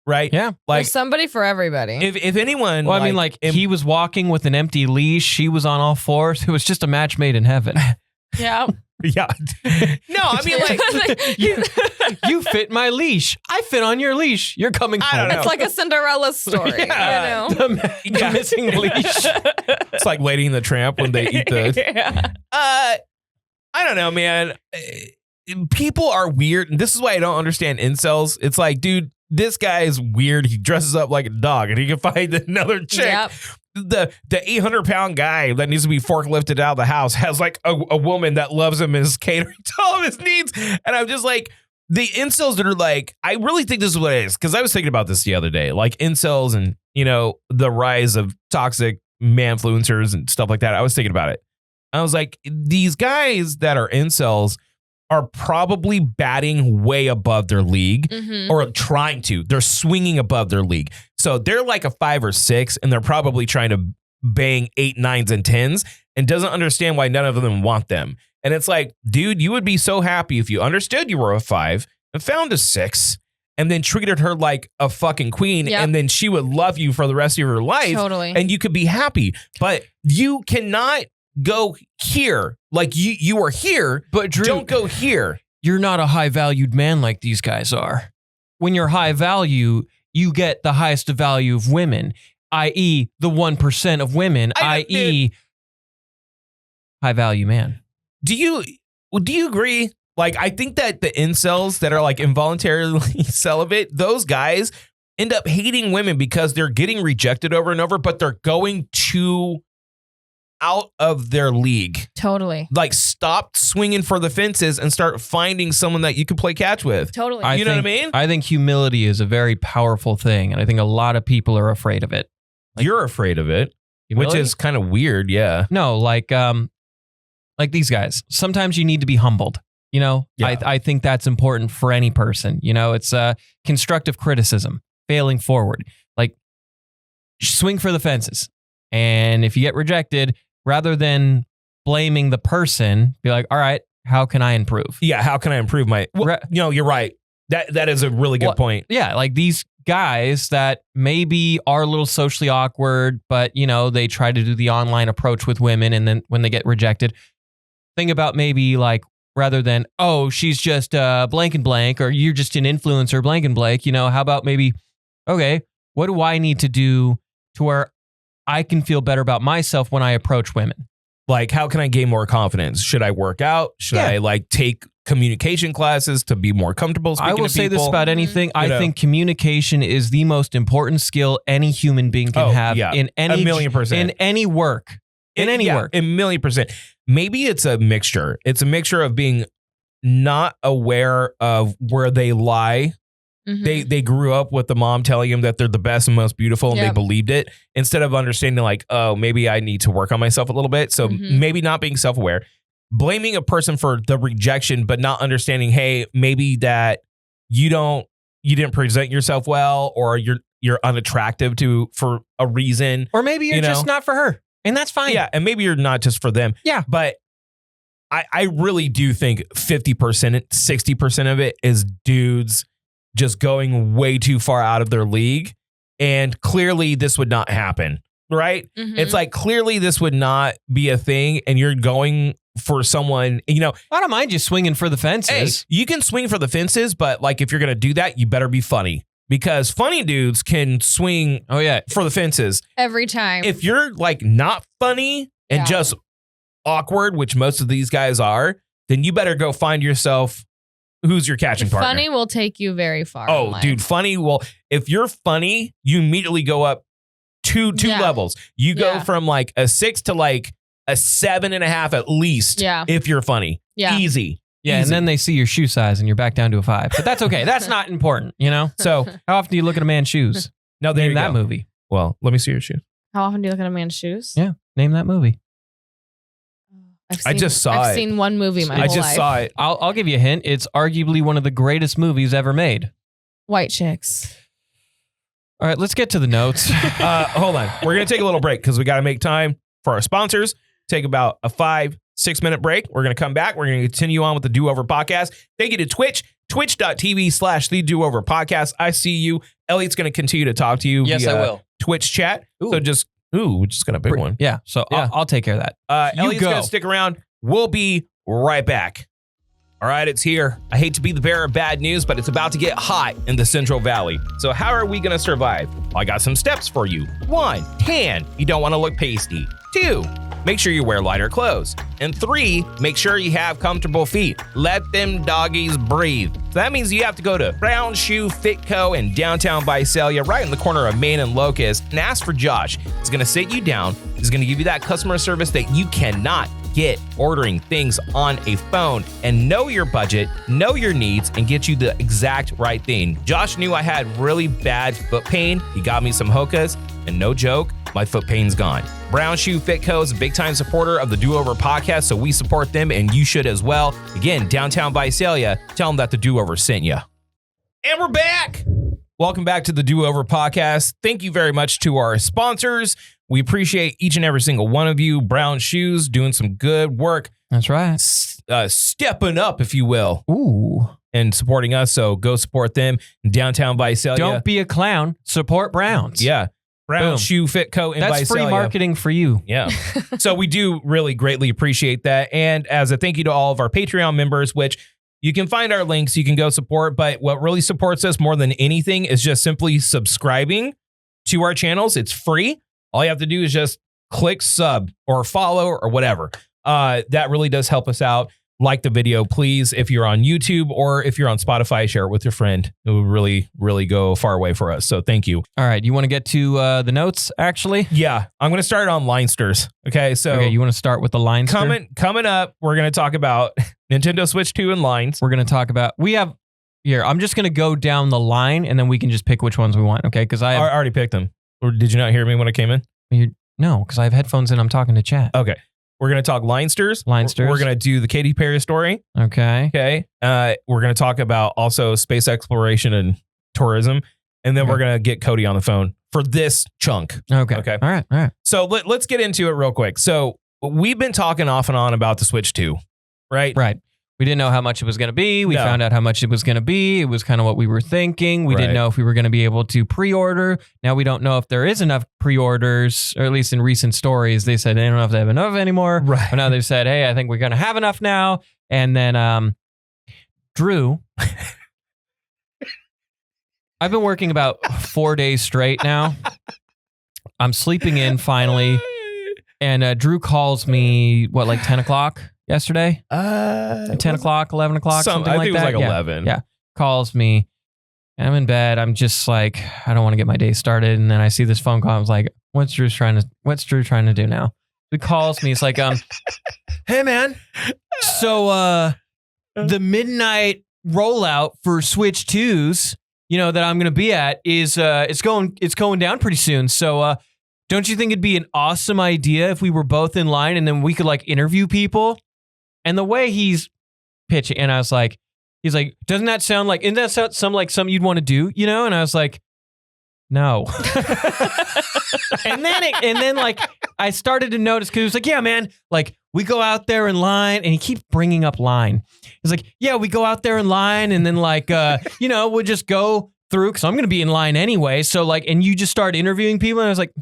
right? Yeah. Like There's somebody for everybody. if anyone Well, I mean, like he was walking with an empty leash. She was on all fours. It was just a match made in heaven. yeah. yeah. No, I mean like You fit my leash. I fit on your leash. You're coming I home. don't know. It's like a Cinderella story. Yeah. You know? The missing leash. it's like Lady and the Tramp when they eat the yeah. I don't know, man. People are weird, and this is why I don't understand incels. It's like, dude, this guy is weird. He dresses up like a dog, and he can find another chick. Yep. The 800-pound guy that needs to be forklifted out of the house has like a woman that loves him and is catering to all of his needs. And I'm just like, the incels that are like, I really think this is what it is, because I was thinking about this the other day, like incels and, you know, the rise of toxic manfluencers and stuff like that. I was thinking about it. I was like, these guys that are incels are probably batting way above their league Mhm. or trying to. They're swinging above their league. So they're like a 5 or 6 and they're probably trying to bang 8, 9s, and 10s and doesn't understand why none of them want them. And it's like, dude, you would be so happy if you understood you were a 5 and found a 6 and then treated her like a fucking queen. Yep. And then she would love you for the rest of your life. Totally. And you could be happy. But you cannot go here. Like you are here, But Drew, don't go here. you're not a high valued man like these guys are. When you're high value, you get the highest value of women, i.e., the 1% of women, I know, i.e., high value man. Do you agree? Like, I think that the incels that are like involuntarily celibate, those guys end up hating women because they're getting rejected over and over, but they're going too out of their league. Totally. Like, stop swinging for the fences and start finding someone that you can play catch with. Totally. You know what I mean? I think humility is a very powerful thing, and I think a lot of people are afraid of it. You're afraid of it. Humility? Which is kind of weird. Yeah. No, like these guys. Sometimes you need to be humbled. You know, Yeah. I think that's important for any person. You know, it's constructive criticism, failing forward. Like, swing for the fences. And if you get rejected, rather than blaming the person, be like, all right, how can I improve? Yeah. How can I improve my? Well, you're right. That is a really good point. Yeah, like these guys that maybe are a little socially awkward, but they try to do the online approach with women, and then when they get rejected, think about maybe like, rather than, oh, she's just blank and blank, or you're just an influencer blank and blank, how about maybe, okay, what do I need to do to where I can feel better about myself when I approach women? Like, how can I gain more confidence? Should I work out? Should I like take communication classes to be more comfortable speaking to people? I will say this about anything. I think communication is the most important skill any human being can have in any 1,000,000%. in any work. In any work. 1,000,000%. Maybe it's a mixture. It's a mixture of being not aware of where they lie. Mhm. They grew up with the mom telling them that they're the best and most beautiful, and they believed it, instead of understanding like, oh, maybe I need to work on myself a little bit. So maybe not being self-aware, blaming a person for the rejection, but not understanding, hey, maybe that you didn't present yourself well, or you're unattractive for a reason, or maybe you're just not for her, and that's fine. Yeah, and maybe you're not just for them. Yeah, but I really do think 50%, 60% of it is dudes just going way too far out of their league. And clearly this would not happen, right? It's like, clearly this would not be a thing, and you're going for someone, I don't mind you swinging for the fences. Hey, you can swing for the fences, but like, if you're going to do that, you better be funny, because funny dudes can swing for the fences. Every time. If you're like not funny and just awkward, which most of these guys are, then you better go find yourself who's your catching partner. Funny will take you very far. Oh, dude, funny will. If you're funny, you immediately go up two levels. You go from like a 6 to like a 7.5 at least. Yeah. If you're funny. Yeah. Easy. Yeah, Easy. and then they see your shoe size and you're back down to a 5. But that's okay. That's not important, So how often do you look at a man's shoes? No, there Name you that go. movie. Well, let me see your shoe. How often do you look at a man's shoes? Yeah, name that movie. I just saw it. I've seen one movie my whole life. I just saw it. I'll give you a hint. It's arguably one of the greatest movies ever made. White Chicks. All right, let's get to the notes. Hold on. We're going to take a little break because we got to make time for our sponsors. Take about a 5-6 minute break. We're going to come back. We're going to continue on with the Do Over podcast. Thank you to Twitch, twitch.tv/the Do Over podcast. I see you. Elliot's going to continue to talk to you Yes, via I will. Twitch chat. Ooh. So we just got a big one. Yeah, so Yeah. I'll take care of that. Elliot's going to stick around. We'll be right back. All right, it's here. I hate to be the bearer of bad news, but it's about to get hot in the Central Valley. So how are we going to survive? I got some steps for you. 1, tan. You don't want to look pasty. 2, make sure you wear lighter clothes. And 3, make sure you have comfortable feet. Let them doggies breathe. So that means you have to go to Brown Shoe Fit Co. in downtown Visalia, right in the corner of Main and Locust, and ask for Josh. He's going to sit you down. He's going to give you that customer service that you cannot get ordering things on a phone, and know your budget, know your needs, and get you the exact right thing. Josh knew I had really bad foot pain. He got me some Hokas, and no joke, my foot pain's gone. Brown Shoe Fit Co. is a big time supporter of the Do Over podcast, so we support them, and you should as well. Again, downtown Visalia, tell them that the Do Over sent you. And we're back. Welcome back to the Do Over podcast. Thank you very much to our sponsors. We appreciate each and every single one of you. Brown Shoes doing some good work. That's right. Stepping up, if you will. Ooh. And supporting us. So go support them in downtown Visalia. Don't be a clown. Support Browns. Yeah. Brown Boom. Shoe Fit Co. in That's Visalia. free marketing for you. Yeah. So we do really greatly appreciate that. And as a thank you to all of our Patreon members, which you can find our links, you can go support. But what really supports us more than anything is just simply subscribing to our channels. It's free. All you have to do is just click sub or follow or whatever. That really does help us out. Like the video, please. If you're on YouTube or if you're on Spotify, share it with your friend. It would really, really go a far way for us. So thank you. All right. You want to get to the notes, actually? Yeah. I'm going to start on Linesters. Okay. So Okay, you want to start with the lines? coming up, we're going to talk about Nintendo Switch 2 and lines. We're going to talk about, I'm just going to go down the line and then we can just pick which ones we want. Okay. Because I already picked them. Or did you not hear me when I came in? No, because I have headphones and I'm talking to chat. Okay. We're going to talk Linesters. Linesters. We're going to do the Katy Perry story. Okay. Okay. We're going to talk about also space exploration and tourism. And then we're going to get Cody on the phone for this chunk. Okay. Okay. All right. So let's get into it real quick. So we've been talking off and on about the Switch 2, right? Right. We didn't know how much it was going to be. We No. found out how much it was going to be. It was kind of what we were thinking. We didn't Right. know if we were going to be able to pre-order. Now we don't know if there is enough pre-orders, or at least in recent stories, they said they don't know if they have enough anymore. Right. But now they've said, hey, I think we're going to have enough now. And then Drew, I've been working about 4 days straight now. I'm sleeping in finally. And Drew calls me, like 10 o'clock yesterday? 10 o'clock, 11 o'clock, something I like think that. it was like 11. Yeah. Calls me. And I'm in bed. I'm just like, I don't want to get my day started. And then I see this phone call. I was like, what's Drew trying to do now? He calls me. It's like, hey man. So the midnight rollout for Switch 2s, that I'm gonna be at is it's going down pretty soon. So don't you think it'd be an awesome idea if we were both in line and then we could like interview people? And the way he's pitching, and I was like, he's like, isn't that sound like something you'd want to do, And I was like, no. and then like I started to notice, because he was like, yeah, man, like we go out there in line, and he keeps bringing up line. He's like, yeah, we go out there in line, and then like we'll just go through, because I'm gonna be in line anyway. So like, and you just start interviewing people, and I was like,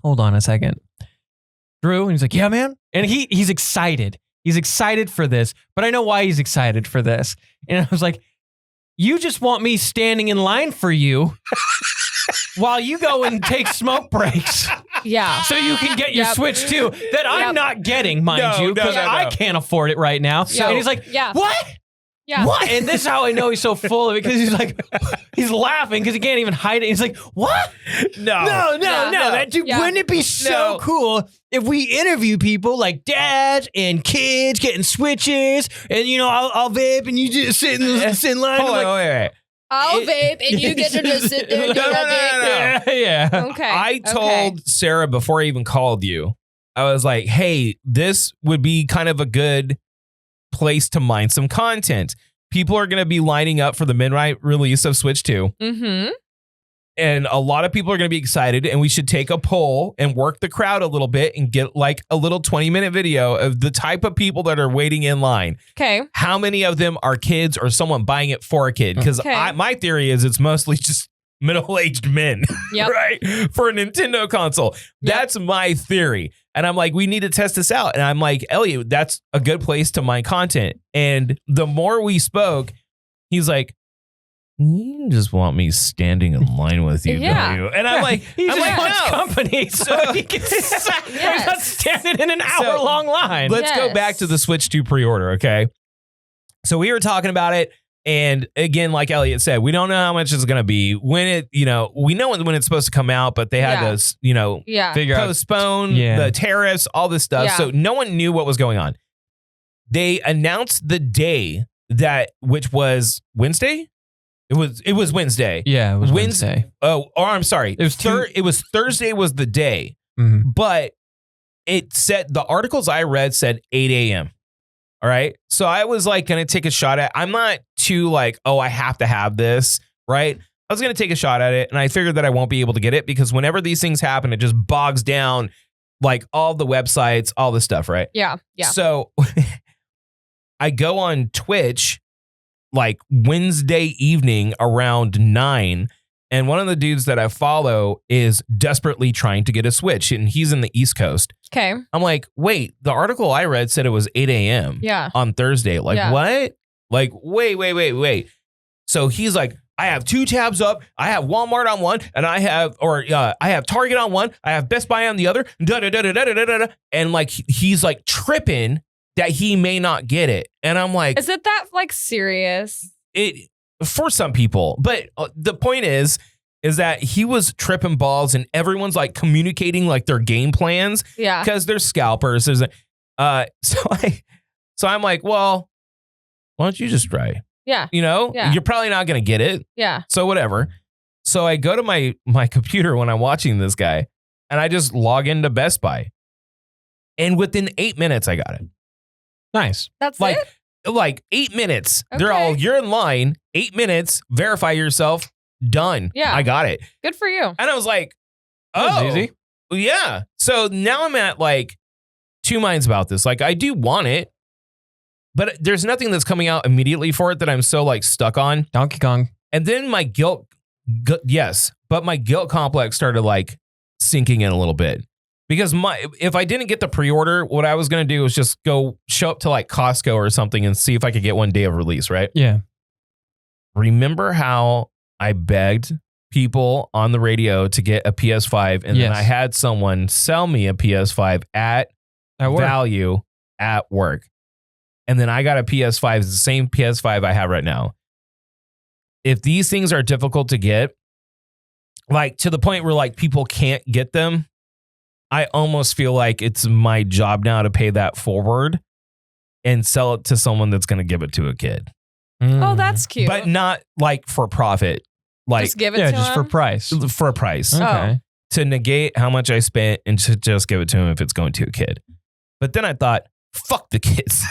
hold on a second, Drew. And he's like, yeah, man. And he's excited. He's excited for this, but I know why he's excited for this. And I was like, you just want me standing in line for you while you go and take smoke breaks. Yeah. So you can get your Switch 2 that I'm not getting, mind you, because I can't afford it right now. So, and he's like, what? Yeah. What? And this is how I know he's so full of it, because he's like, he's laughing because he can't even hide it. He's like, what? No. Wouldn't it be so cool if we interview people like dads and kids getting Switches, and I'll vape and you just sit in line. Hold on, wait. I'll vape and you get to just sit there and do nothing. Yeah. Okay. I told Sarah before I even called you, I was like, hey, this would be kind of a good place to mine some content. People are going to be lining up for the midnight release of Switch 2. Mm-hmm. And a lot of people are going to be excited, and we should take a poll and work the crowd a little bit and get like a little 20-minute video of the type of people that are waiting in line. Okay. How many of them are kids or someone buying it for a kid? Because my theory is it's mostly just middle-aged men, right? For a Nintendo console. That's my theory. And I'm like, we need to test this out. And I'm like, Elliot, that's a good place to mine content. And the more we spoke, he's like, you just want me standing in line with you, don't you? And I'm like, he just wants no. company, so he can he's not standing in an hour-long line. Let's go back to the Switch 2 pre-order, okay? So we were talking about it, and again, like Elliot said, we don't know how much it's going to be. When it, we know when it's supposed to come out, but they had to, figure postpone the tariffs, all this stuff. So no one knew what was going on. They announced the day which was Wednesday. It was Wednesday. Yeah, it was Wednesday. Oh, I'm sorry. It was Thursday was the day, but it said, the articles I read said 8 a.m. All right. So I was like going to take a shot at, I'm not too like, oh, I have to have this, right? I was going to take a shot at it, and I figured that I won't be able to get it because whenever these things happen, it just bogs down like all the websites, all this stuff, right? Yeah. Yeah. So I go on Twitch like Wednesday evening around 9, and one of the dudes that I follow is desperately trying to get a Switch, and he's in the East Coast. Okay. I'm like, wait, the article I read said it was 8 a.m. On Thursday. Like, what? Like, wait. So he's like, I have 2 tabs up. I have Walmart on one, and I have Target on one. I have Best Buy on the other. And like, he's like tripping that he may not get it. And I'm like, is it that like serious? It for some people, but the point is that he was tripping balls, and everyone's like communicating like their game plans. Yeah. Because they're scalpers. So I'm like, well, why don't you just try? Yeah. You're probably not going to get it. Yeah. So whatever. So I go to my computer when I'm watching this guy, and I just log into Best Buy. And within 8 minutes, I got it. Nice. That's Like, it? like 8 minutes. Okay. They're all, you're in line, 8 minutes, verify yourself, done. Yeah. I got it. Good for you. And I was like, That was oh, easy. yeah. So now I'm at like two minds about this. Like, I do want it, but there's nothing that's coming out immediately for it that I'm so like stuck on. Donkey Kong. And then my guilt, yes, but my guilt complex started like sinking in a little bit. Because if I didn't get the pre-order, what I was going to do was just go show up to like Costco or something and see if I could get one day of release, right? Yeah. Remember how I begged people on the radio to get a PS5 and then Yes. I had someone sell me a PS5 at That value at work. And then I got a PS5, it's the same PS5 I have right now. If these things are difficult to get, like to the point where like people can't get them, I almost feel like it's my job now to pay that forward and sell it to someone that's going to give it to a kid. Oh, that's cute. But not like for profit, like just give it yeah, to just him. for price. for a price. Okay. To negate how much I spent and to just give it to him if it's going to a kid. But then I thought, fuck the kids.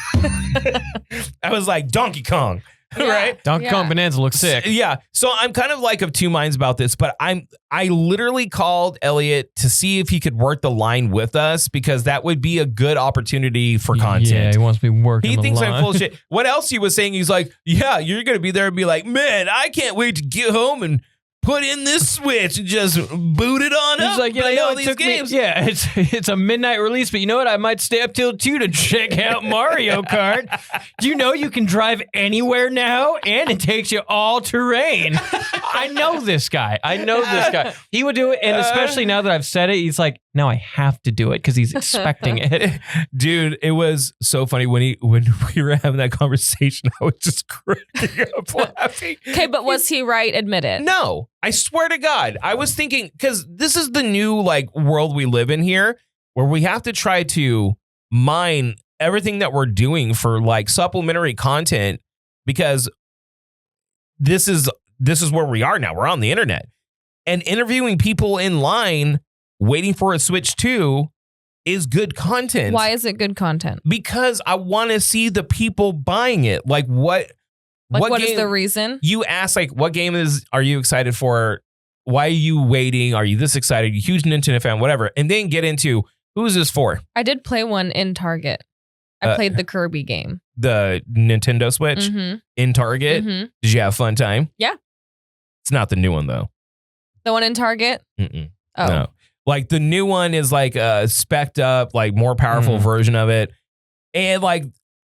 I was like, Donkey Kong, Yeah. right? Donkey Kong Bonanza looks sick. Yeah. So I'm kind of like of two minds about this, but I literally called Elliot to see if he could work the line with us because that would be a good opportunity for content. Yeah, he wants me working. He the thinks I'm line. full of shit. What else he was saying? He's like, yeah, you're going to be there and be like, man, I can't wait to get home and put in this Switch and just boot it on up. He's like, play all these it took games. me. Yeah, it's a midnight release, but you know what? I might stay up till 2 to check out Mario Kart. Do you know you can drive anywhere now, and it takes you all terrain? I know this guy. He would do it, and especially now that I've said it, he's like, now I have to do it because he's expecting it. Dude, it was so funny when we were having that conversation. I was just cracking up laughing. Okay, but was he right? Admit it. No, I swear to God, I was thinking because this is the new like world we live in here, where we have to try to mine everything that we're doing for like supplementary content because this is where we are now. We're on the internet and interviewing people in line waiting for a Switch 2 is good content. Why is it good content? Because I want to see the people buying it. Like what What is game, the reason? you ask like what game are you excited for? Why are you waiting? Are you this excited? Are you a huge Nintendo fan? Whatever. And then get into who is this for? I did play one in Target. I played the Kirby game. The Nintendo Switch Mm-hmm. in Target. Mm-hmm. Did you have a fun time? Yeah. It's not the new one though. The one in Target? Mm-mm. Oh. No. Like the new one is like a spec'd up, like more powerful version of it. And like,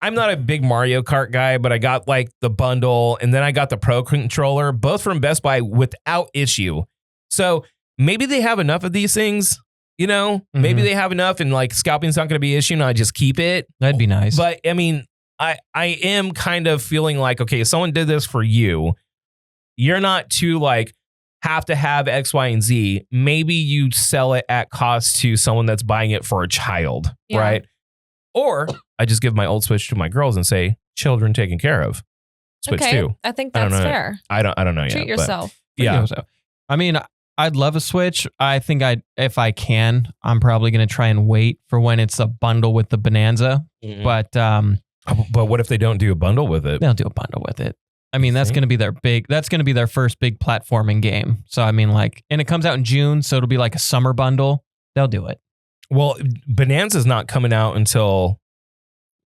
I'm not a big Mario Kart guy, but I got like the bundle and then I got the Pro controller, both from Best Buy without issue. So maybe they have enough of these things, you know, maybe they have enough and like scalping's not going to be an issue and I just keep it. That'd be nice. But I mean, I am kind of feeling like, okay, if someone did this for you, you're not too like, have to have X, Y, and Z. Maybe you sell it at cost to someone that's buying it for a child, Yeah. right? Or I just give my old Switch to my girls and say, children taken care of. Switch okay. 2. I think I don't that's know. fair. I don't know yet. Treat but yourself. yeah. So, I mean, I'd love a Switch. I think if I can, I'm probably going to try and wait for when it's a bundle with the Bonanza. But But what if they don't do a bundle with it? they'll do a bundle with it. I mean, that's think? going to be their first big platforming game. So, I mean, like, and it comes out in June. So it'll be like a summer bundle. They'll do it. Well, Bonanza's not coming out until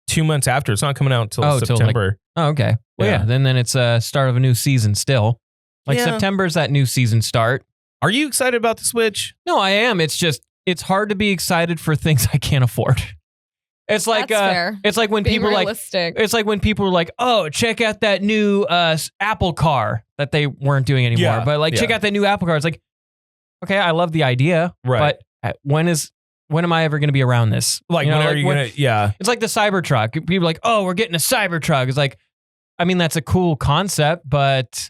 2 months after. It's not coming out until till, September. Oh, okay. Well, Yeah. yeah. Then it's a start of a new season still. Like Yeah. September's that new season start. Are you excited about the Switch? No, I am. It's just, it's hard to be excited for things I can't afford. It's like, That's fair. it's like when Being people are like, realistic. it's like when people are like, oh, check out that new Apple car that they weren't doing anymore. Yeah, But like, check yeah. out that new Apple car. It's like, okay, I love the idea. Right. But when am I ever going to be around this? Like, You know, when are like, you going to, yeah. It's like the Cybertruck. People are like, oh, we're getting a Cybertruck. It's like, I mean, that's a cool concept, but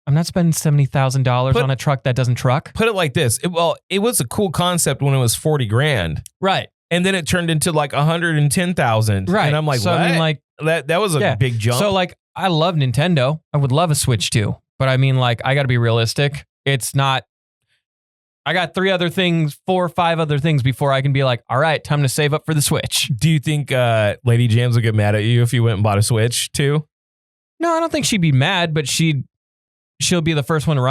I'm not spending $70,000 on a truck that doesn't truck. Put it like this. It was a cool concept when it was 40 grand. Right. And then it turned into like 110,000. Right. And I'm like, so what? I mean, like, that was a yeah. big jump. So like, I love Nintendo. I would love a Switch too. But I mean, like, I got to be realistic. It's not, I got 4 or 5 other things before I can be like, all right, time to save up for the Switch. Do you think Lady Jams will get mad at you if you went and bought a Switch too? No, I don't think she'd be mad, but she'll be the first one to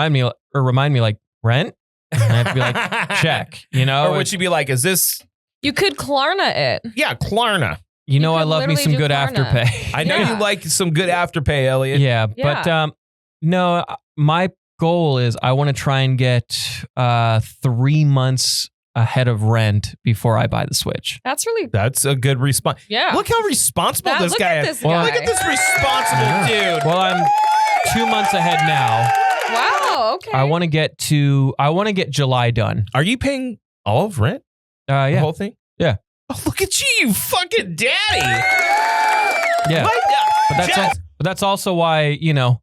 remind me like, rent? And I have to be like, check, you know? Or would she be like, is this? You could Klarna it. Yeah, Klarna. You know, could I love me literally some do good Klarna. Afterpay. I know Yeah. you like some good Afterpay, Elliot. Yeah, but no, my goal is I want to try and get 3 months ahead of rent before I buy the Switch. That's really That's a good response. yeah. Look how responsible this look guy at is. this guy. Look at this responsible dude. Well, I'm 2 months ahead now. Wow. Okay. I want to get July done. Are you paying all of rent? The Yeah, whole thing? Yeah. Oh, look at you fucking daddy. yeah. What? But that's also why, you know,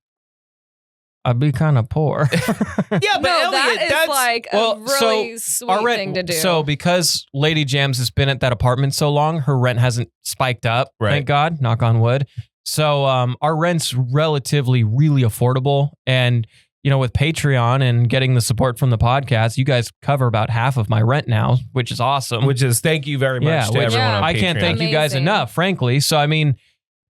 I'd be kind of poor. Yeah, but no, Elliot, that is that's like well, a really sweet thing to do. So because Lady Jams has been at that apartment so long, her rent hasn't spiked up. Right. Thank God, knock on wood. So our rent's relatively really affordable. And, you know, with Patreon and getting the support from the podcast, you guys cover about half of my rent now, which is awesome. which is thank you very much Yeah, to which everyone on I can't Patreon. thank you guys Amazing. enough, frankly. So, I mean,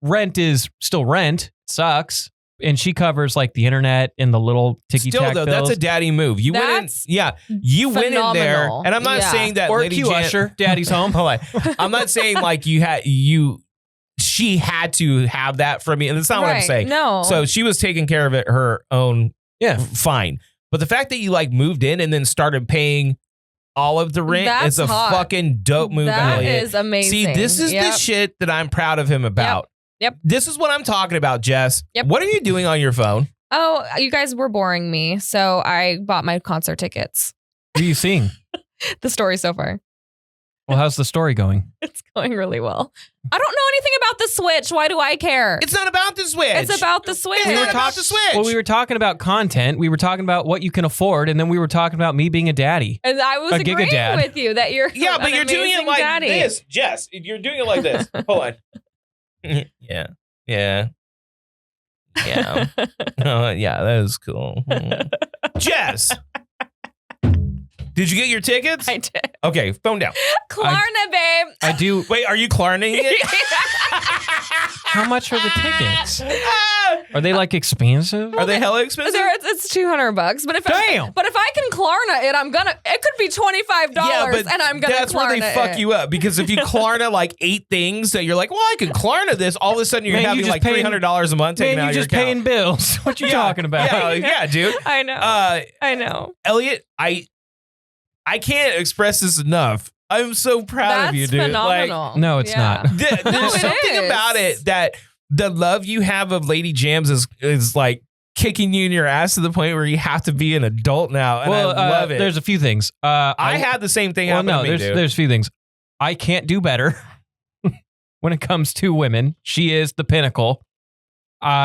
rent is still rent. It sucks. And she covers like the internet and the little ticky Still tack though, bills. that's a daddy move. You went in, That's you went in there, phenomenal. and I'm not Yeah. saying that or Lady Q Jam- Usher, Daddy's home. Hold on. I'm not saying like she had to have that from me, and that's not what I'm Right. saying. No. So she was taking care of it her own. Yeah. Fine. But the fact that you like moved in and then started paying all of the rent That's is a hot. fucking dope move, That Elliot. is amazing. See, this is the Yep. shit that I'm proud of him about. Yep. This is what I'm talking about, Jess. Yep. What are you doing on your phone? Oh, you guys were boring me, so I bought my concert tickets. Who are you seeing? The story so far. Well, how's the story going? It's going really well. I don't know anything about the Switch. Why do I care? It's not about the Switch. It's about the Switch. It's We not were about the Switch. Well, we were talking about content. We were talking about what you can afford, and then we were talking about me being a daddy. And I was A agreeing giga-dad. with you that you're Yeah, but an you're doing it amazing like daddy. this, Jess. You're doing it like this. Hold on. Yeah. Yeah. Yeah. Oh, yeah, that is cool. Jess, did you get your tickets? I did. Okay, phone down. Klarna, babe. I do. Wait, are you Klarning it? How much are the tickets? Are they like expensive? Are they hella expensive? It's $200, but if Damn. but if I can Klarna it, it could be $25, and I'm gonna that's where Klarna they fuck it. you up, because if you Klarna like 8 things that you're like, well, I can Klarna this, all of a sudden you're Man, you having just like paying- $300 a month taken Man, out you of just your paying account. bills. What you Yeah. talking about? Yeah, dude. I know. I know. Elliot, I can't express this enough. I'm so proud of you, That's dude. phenomenal. No, it's not. Like, there's No, it something is. about it that the love you have of Lady Jams is like kicking you in your ass to the point where you have to be an adult now, and Well, I love it. There's a few things. I had the same thing happen to me, dude. there's a few things. I can't do better when it comes to women. She is the pinnacle.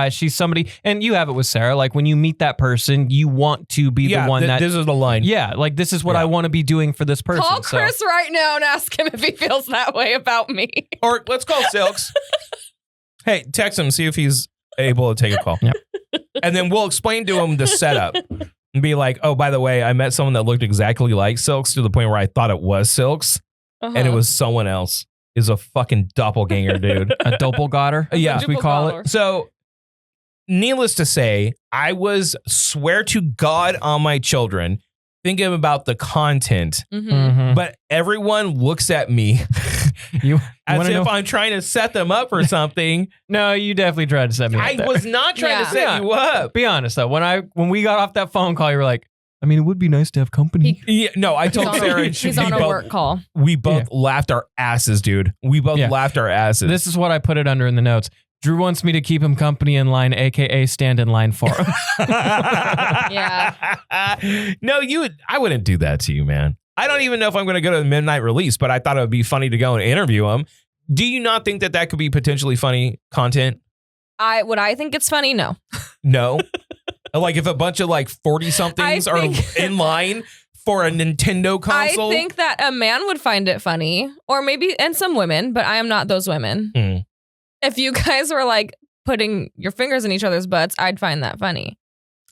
She's somebody, and you have it with Sarah. Like when you meet that person, you want to be the one that. this is the line. Yeah, like this is what Yeah. I want to be doing for this person. Call so- Chris right now and ask him if he feels that way about me. Or let's call Silks. Hey, text him, see if he's able to take a call. Yep. And then we'll explain to him the setup and be like, oh, by the way, I met someone that looked exactly like Silks to the point where I thought it was Silks and it was someone else. Is a fucking doppelganger, dude. a doppelganger. Yeah. as we call it. So, needless to say, I was, swear to God on my children, thinking about the content, Mhm. Mhm. but everyone looks at me You as wanna if know? I'm trying to set them up for something. No, you definitely tried to set me up. I there. was not trying to Yeah. set Yeah. you up. Be honest though, when we got off that phone call, you were like, I mean, it would be nice to have company. Yeah, no, I He's told on, Sarah a, and he's on a work call. we both laughed our asses, dude. We both Yeah. laughed our asses. This is what I put it under in the notes. Drew wants me to keep him company in line, aka stand in line for him. Yeah. No, I wouldn't do that to you, man. I don't even know if I'm going to go to the midnight release, but I thought it would be funny to go and interview him. Do you not think that could be potentially funny content? Would I think it's funny? No. No. Like if a bunch of like 40 somethings are think- in line for a Nintendo console. I think that a man would find it funny, or maybe, and some women, but I am not those women. Hmm. If you guys were like putting your fingers in each other's butts, I'd find that funny.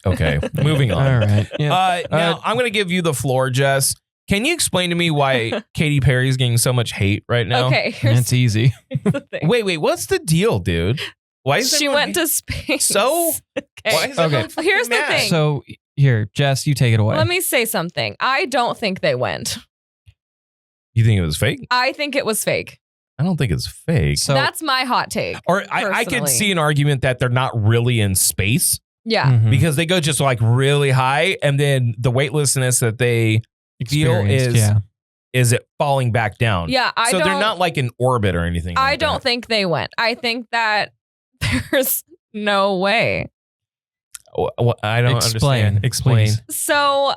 Okay, moving on. All right. Yeah. Now, I'm going to give you the floor, Jess. Can you explain to me why Katy Perry is getting so much hate right now? Okay, here's It's easy. the thing. Wait, what's the deal, dude? Why is She everyone went to space. So? Okay. Why is Okay. everyone fucking Here's the mad? thing. So here, Jess, you take it away. Let me say something. I don't think they went. You think it was fake? I think it was fake. I don't think it's fake. So That's my hot take. Or I could personally. see an argument that they're not really in space Yeah. Mhm. because they go just like really high, and then the weightlessness that they feel Experienced, is it falling back down. Yeah. So they're not like in orbit or anything. I like don't that. think they went. I think that there's no way. I don't Explain, understand. Explain. please. So,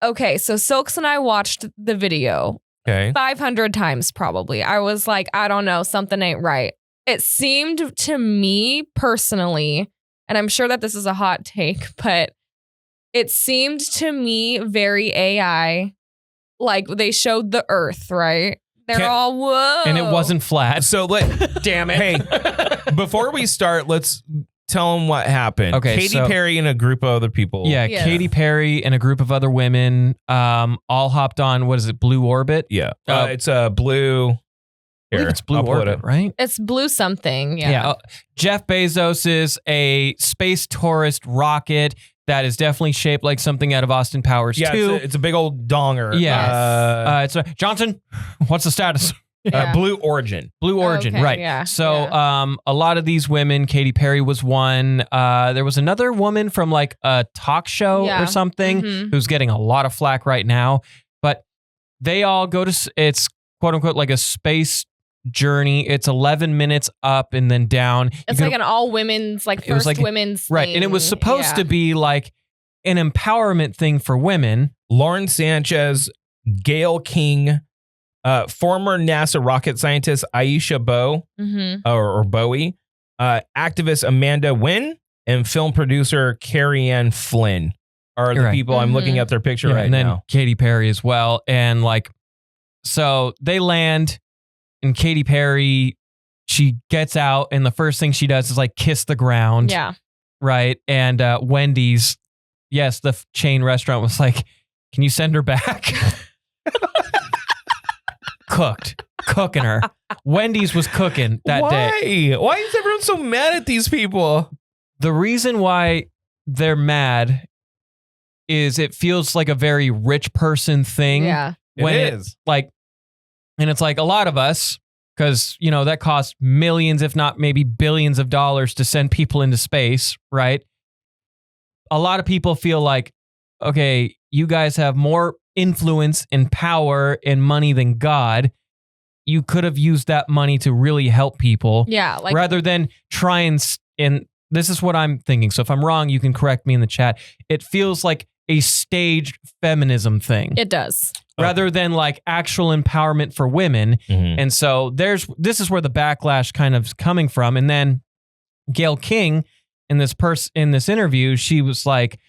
okay. So Silks and I watched the video Okay. 500 times probably. I was like, I don't know, something ain't right. It seemed to me personally, and I'm sure that this is a hot take, but it seemed to me very AI. Like they showed the Earth, right? They're Can- all whoa, And it wasn't flat. So damn it. Hey, before we start, let's tell them what happened. Okay, Katy so- Perry and a group of other people. Yeah, Yeah. Katy Perry and a group of other women all hopped on, what is it, Blue Orbit? Yeah. It's a blue. I believe it's Blue I'll pull it Orbit, up. right? It's blue something. Yeah. Jeff Bezos is a space tourist rocket that is definitely shaped like something out of Austin Powers Yeah, 2. it's a big old donger. Yeah. It's Johnson, what's the status? Yeah. Blue Origin. Blue Origin, Okay, right. yeah, So yeah. a lot of these women, Katy Perry was one. There was another woman from like a talk show Yeah. or something Mhm. who's getting a lot of flack right now. But they all go to, it's quote unquote like a space journey. It's 11 minutes up and then down. It's like an all women's, like It was first like- women's right. thing. And it was supposed Yeah. to be like an empowerment thing for women. Lauren Sanchez, Gail King, former NASA rocket scientist Aisha Bowe Mhm. or Bowie, activist Amanda Wynn, and film producer Carrie Ann Flynn are the Right. people. I'm looking Mhm. at their picture Yeah, right and then now. Katy Perry as well. And like, so they land and Katy Perry, she gets out and the first thing she does is like kiss the ground. Yeah. Right. And Wendy's, yes, the chain restaurant was like, can you send her back? Cooking her. Wendy's was cooking that day. Why is everyone so mad at these people? The reason why they're mad is it feels like a very rich person thing. Yeah. When it is. Like, and it's like a lot of us, because, you know, that costs millions, if not maybe billions of dollars to send people into space, right? A lot of people feel like, okay, you guys have more influence and power and money than God. You could have used that money to really help people Yeah. Like, rather than try and this is what I'm thinking. So if I'm wrong, you can correct me in the chat. It feels like a staged feminism thing it does. rather than like actual empowerment for women. Mhm. And so this is where the backlash kind of is coming from. And then Gail King in this interview, she was like,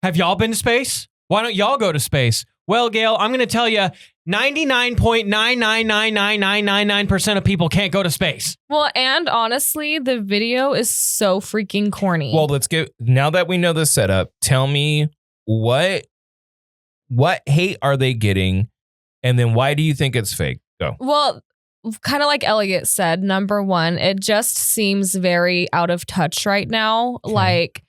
have y'all been to space? Why don't y'all go to space? Well, Gail, I'm going to tell you 99.9999999% of people can't go to space. Well, and honestly, the video is so freaking corny. Well, let's get, now that we know the setup, tell me what hate are they getting? And then why do you think it's fake? Go. Well, kind of like Elliot said, number one, it just seems very out of touch right now. Okay. Like,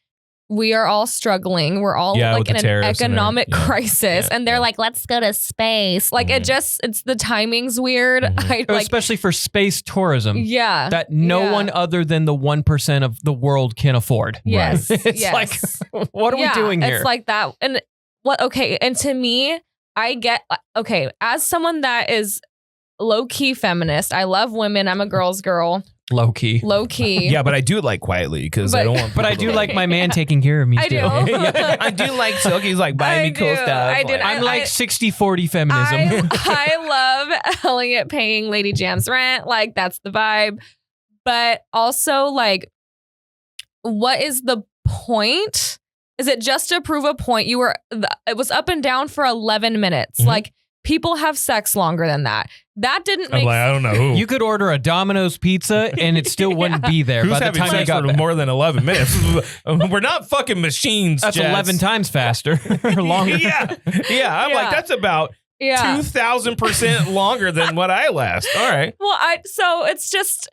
we are all struggling. We're all Yeah, like with in the an tariffs and economic everything. Yeah. crisis. Yeah, And they're yeah. like, let's go to space. Like, Mhm. it's the timing's weird. Mhm. I like, Especially for space tourism yeah. that no yeah. one other than the 1% of the world can afford. Yes. It's yes. like, what are we doing here? It's like that. And what, okay. And to me, I get, okay, as someone that is low key feminist, I love women. I'm a girl's girl. Low key. Low key. Yeah, but I do it like quietly because I But- don't want. But I people do to- like my man taking care of me I too. do. Yeah, I do like Silky's like buying I me cool do. stuff. I do. Like, I'm like 60-40 feminism. I love Elliot paying Lady Jam's rent. Like, that's the vibe. But also, like, what is the point? Is it just to prove a point? It was up and down for 11 minutes. Mhm. Like, People have sex longer than that. That didn't make I'm like, I don't know who. You could order a Domino's pizza and it still wouldn't be there Who's by the having time you sex got for back. more than 11 minutes? We're not fucking machines, That's Jess. 11 times faster or longer. Yeah. I'm like, that's about 2,000% longer than what I last. All right. Well, so it's just,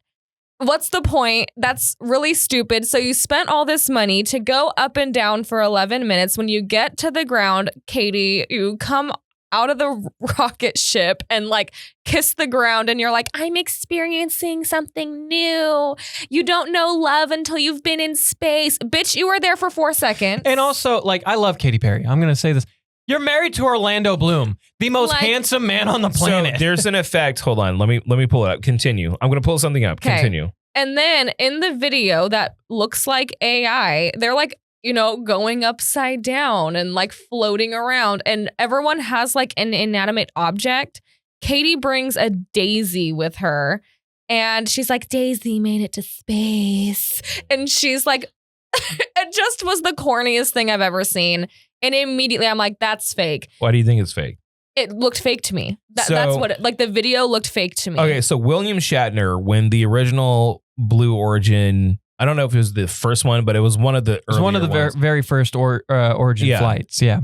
what's the point? That's really stupid. So you spent all this money to go up and down for 11 minutes. When you get to the ground, Katy, you come out of the rocket ship and like kiss the ground and you're like, I'm experiencing something new. You don't know love until you've been in space. Bitch, you were there for 4 seconds. And also, like, I love Katy Perry. I'm going to say this. You're married to Orlando Bloom, the most handsome man on the planet. So there's an effect. Hold on. Let me pull it up. Continue. I'm going to pull something up. Okay. Continue. And then in the video that looks like AI, they're like, going upside down and like floating around, and everyone has like an inanimate object. Katy brings a daisy with her and she's like, Daisy made it to space. And she's like, it just was the corniest thing I've ever seen. And immediately I'm like, that's fake. Why do you think it's fake? It looked fake to me. That's what the video looked fake to me. Okay, so William Shatner, when the original Blue Origin, I don't know if it was the first one, but it was one of the very first Origin flights. Yeah.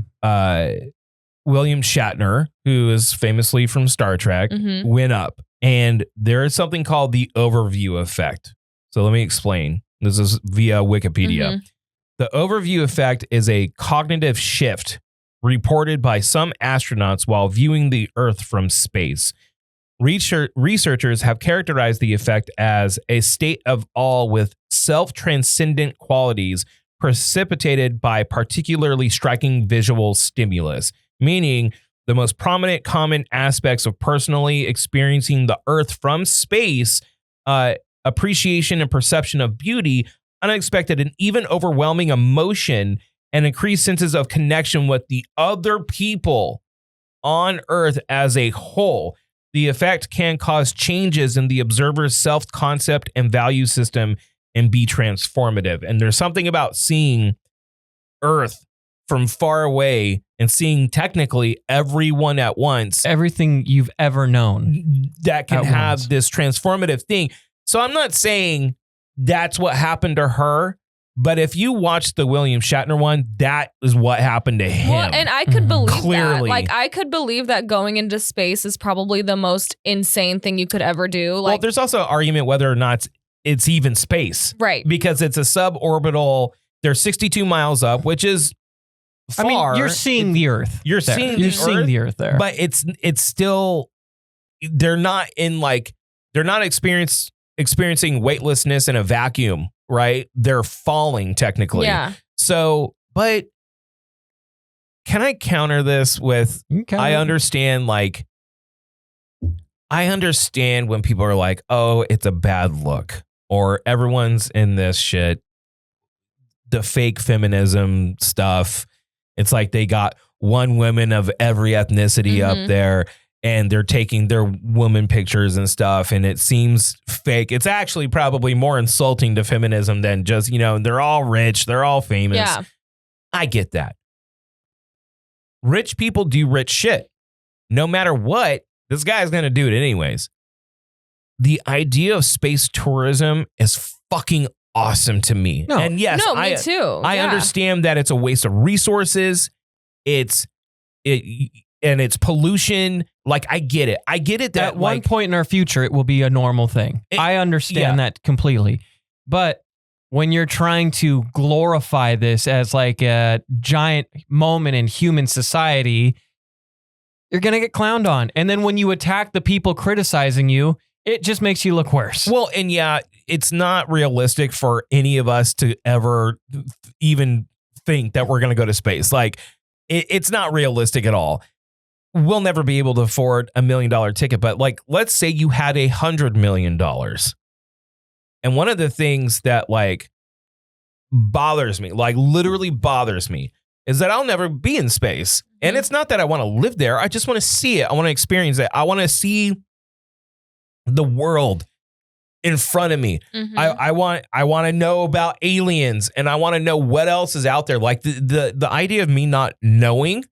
William Shatner, who is famously from Star Trek, went up. And there is something called the overview effect. So let me explain. This is via Wikipedia. The overview effect is a cognitive shift reported by some astronauts while viewing the Earth from space. Researchers have characterized the effect as a state of awe with self-transcendent qualities precipitated by particularly striking visual stimulus, meaning the most prominent common aspects of personally experiencing the Earth from space, appreciation and perception of beauty, unexpected and even overwhelming emotion, and increased senses of connection with the other people on Earth as a whole. The effect can cause changes in the observer's self-concept and value system and be transformative. And there's something about seeing Earth from far away and seeing technically everyone at once. Everything you've ever known. That can have this transformative thing. So I'm not saying that's what happened to her. But if you watch the William Shatner one, that is what happened to him. Well, and I could believe Clearly. that. Like, I could believe that going into space is probably the most insane thing you could ever do. Like, well, there's also an argument whether or not it's even space. Right. Because it's a suborbital, they're 62 miles up, which is far. I mean, you're seeing the Earth. You're seeing the Earth there. But it's still, they're not experiencing weightlessness in a vacuum. Right? They're falling technically. Yeah. So, but can I counter this with, I understand when people are like, oh, it's a bad look, or everyone's in this shit, the fake feminism stuff. It's like they got one woman of every ethnicity up there. And they're taking their woman pictures and stuff, and it seems fake. It's actually probably more insulting to feminism than just, they're all rich, they're all famous. Yeah. I get that. Rich people do rich shit. No matter what, this guy's going to do it anyways. The idea of space tourism is fucking awesome to me. No. And yes, me too. I understand that it's a waste of resources. And it's pollution. Like, I get it. I get it that at one point in our future, it will be a normal thing. I understand that completely. But when you're trying to glorify this as like a giant moment in human society, you're going to get clowned on. And then when you attack the people criticizing you, it just makes you look worse. Well, and it's not realistic for any of us to ever even think that we're going to go to space. Like, it's not realistic at all. We'll never be able to afford $1 million ticket, but like, let's say you had $100 million. And one of the things that like bothers me, like literally bothers me, is that I'll never be in space. And it's not that I want to live there. I just want to see it. I want to experience it. I want to see the world in front of me. I want to know about aliens, and I want to know what else is out there. Like the idea of me not knowing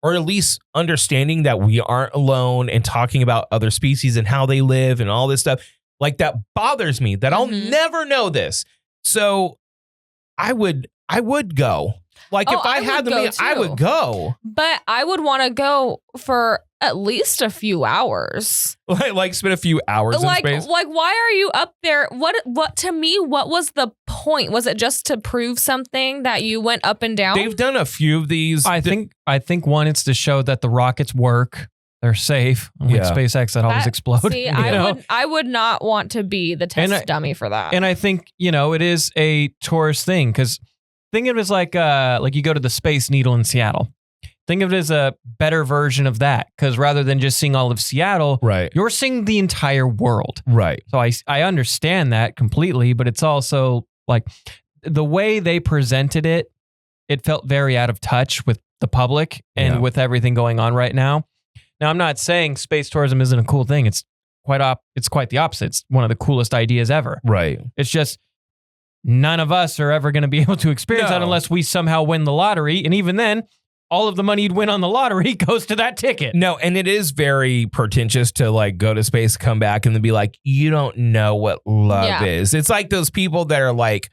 or at least understanding that we aren't alone and talking about other species and how they live and all this stuff. Like that bothers me that I'll never know this. So I would go. Like if I had the means, I would go. But I would want to go for at least a few hours. Like spend a few hours in space. Like why are you up there? What to me, what was the point? Was it just to prove something that you went up and down? They've done a few of these. I think one, it's to show that the rockets work. They're safe. Unlike SpaceX that always explode. See, I would not want to be the test dummy for that. And I think, it is a tourist thing because think of it as like you go to the Space Needle in Seattle. Think of it as a better version of that because rather than just seeing all of Seattle, you're seeing the entire world. Right. So I understand that completely, but it's also like the way they presented it, it felt very out of touch with the public and with everything going on right now. Now, I'm not saying space tourism isn't a cool thing. It's quite the opposite. It's one of the coolest ideas ever. Right. It's just none of us are ever going to be able to experience that unless we somehow win the lottery. And even then, all of the money you'd win on the lottery goes to that ticket. No, and it is very pretentious to like go to space, come back, and then be like, you don't know what love is. It's like those people that are like,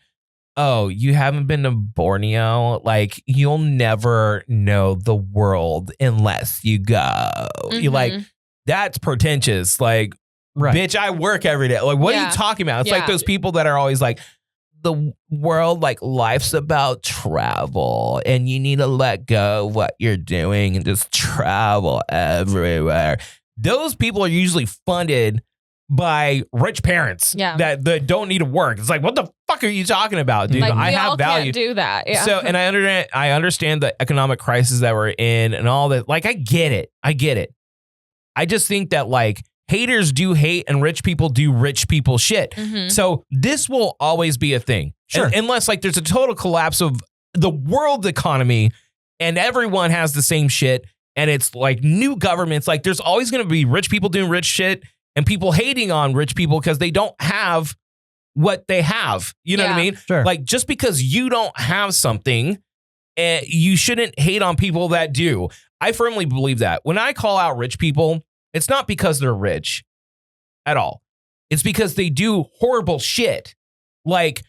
oh, you haven't been to Borneo? Like, you'll never know the world unless you go. You're like, that's pretentious. Like, bitch, I work every day. Like, what are you talking about? It's like those people that are always like, the world, like life's about travel and you need to let go of what you're doing and just travel everywhere. Those people are usually funded by rich parents that don't need to work. It's like, what the fuck are you talking about, dude? Like, I have value. Can't do that. Yeah. So, and I understand the economic crisis that we're in and all that. Like, I get it. I just think that like haters do hate and rich people do rich people shit. So this will always be a thing. Sure. Unless like there's a total collapse of the world economy and everyone has the same shit and it's like new governments. Like there's always going to be rich people doing rich shit and people hating on rich people because they don't have what they have. You know what I mean? Sure. Like just because you don't have something, you shouldn't hate on people that do. I firmly believe that. When I call out rich people, it's not because they're rich at all. It's because they do horrible shit. Like,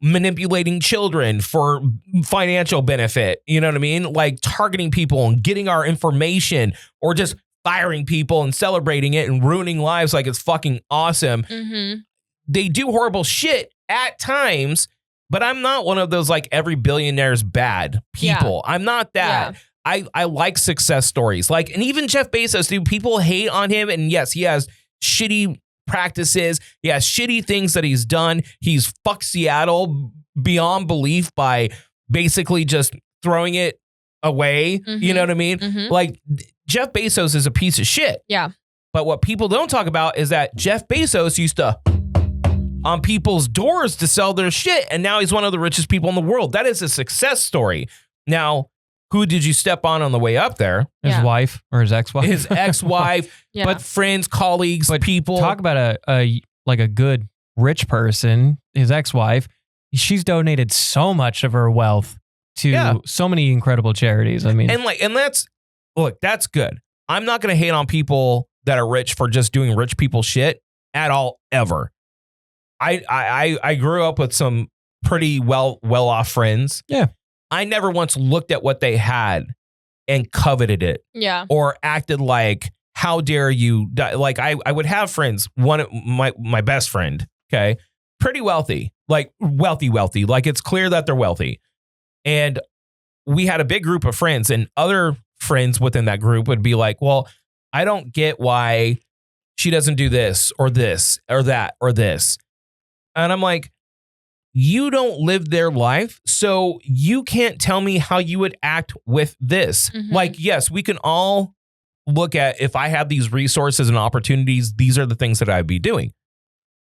manipulating children for financial benefit. You know what I mean? Like targeting people and getting our information or just firing people and celebrating it and ruining lives like it's fucking awesome. They do horrible shit at times, but I'm not one of those like every billionaire's bad people. I'm not that. Yeah. I like success stories. Like, and even Jeff Bezos, dude, people hate on him. And yes, he has shitty practices. He has shitty things that he's done. He's fucked Seattle beyond belief by basically just throwing it away. You know what I mean? Like, Jeff Bezos is a piece of shit. Yeah. But what people don't talk about is that Jeff Bezos used to on people's doors to sell their shit. And now he's one of the richest people in the world. That is a success story. Now, who did you step on the way up there? His wife or his ex-wife? His ex-wife, but friends, colleagues, people. Talk about a good rich person, his ex-wife. She's donated so much of her wealth to so many incredible charities. I mean, and that's good. I'm not going to hate on people that are rich for just doing rich people shit at all, ever. I grew up with some pretty well-off friends. Yeah. I never once looked at what they had and coveted it. Yeah. Or acted like, how dare you? Like I would have friends, my best friend, okay, pretty wealthy, like wealthy. Like it's clear that they're wealthy. And we had a big group of friends and other friends within that group would be like, well, I don't get why she doesn't do this or that or this. And I'm like, you don't live their life, so you can't tell me how you would act with this. Like, yes, we can all look at if I have these resources and opportunities, these are the things that I'd be doing.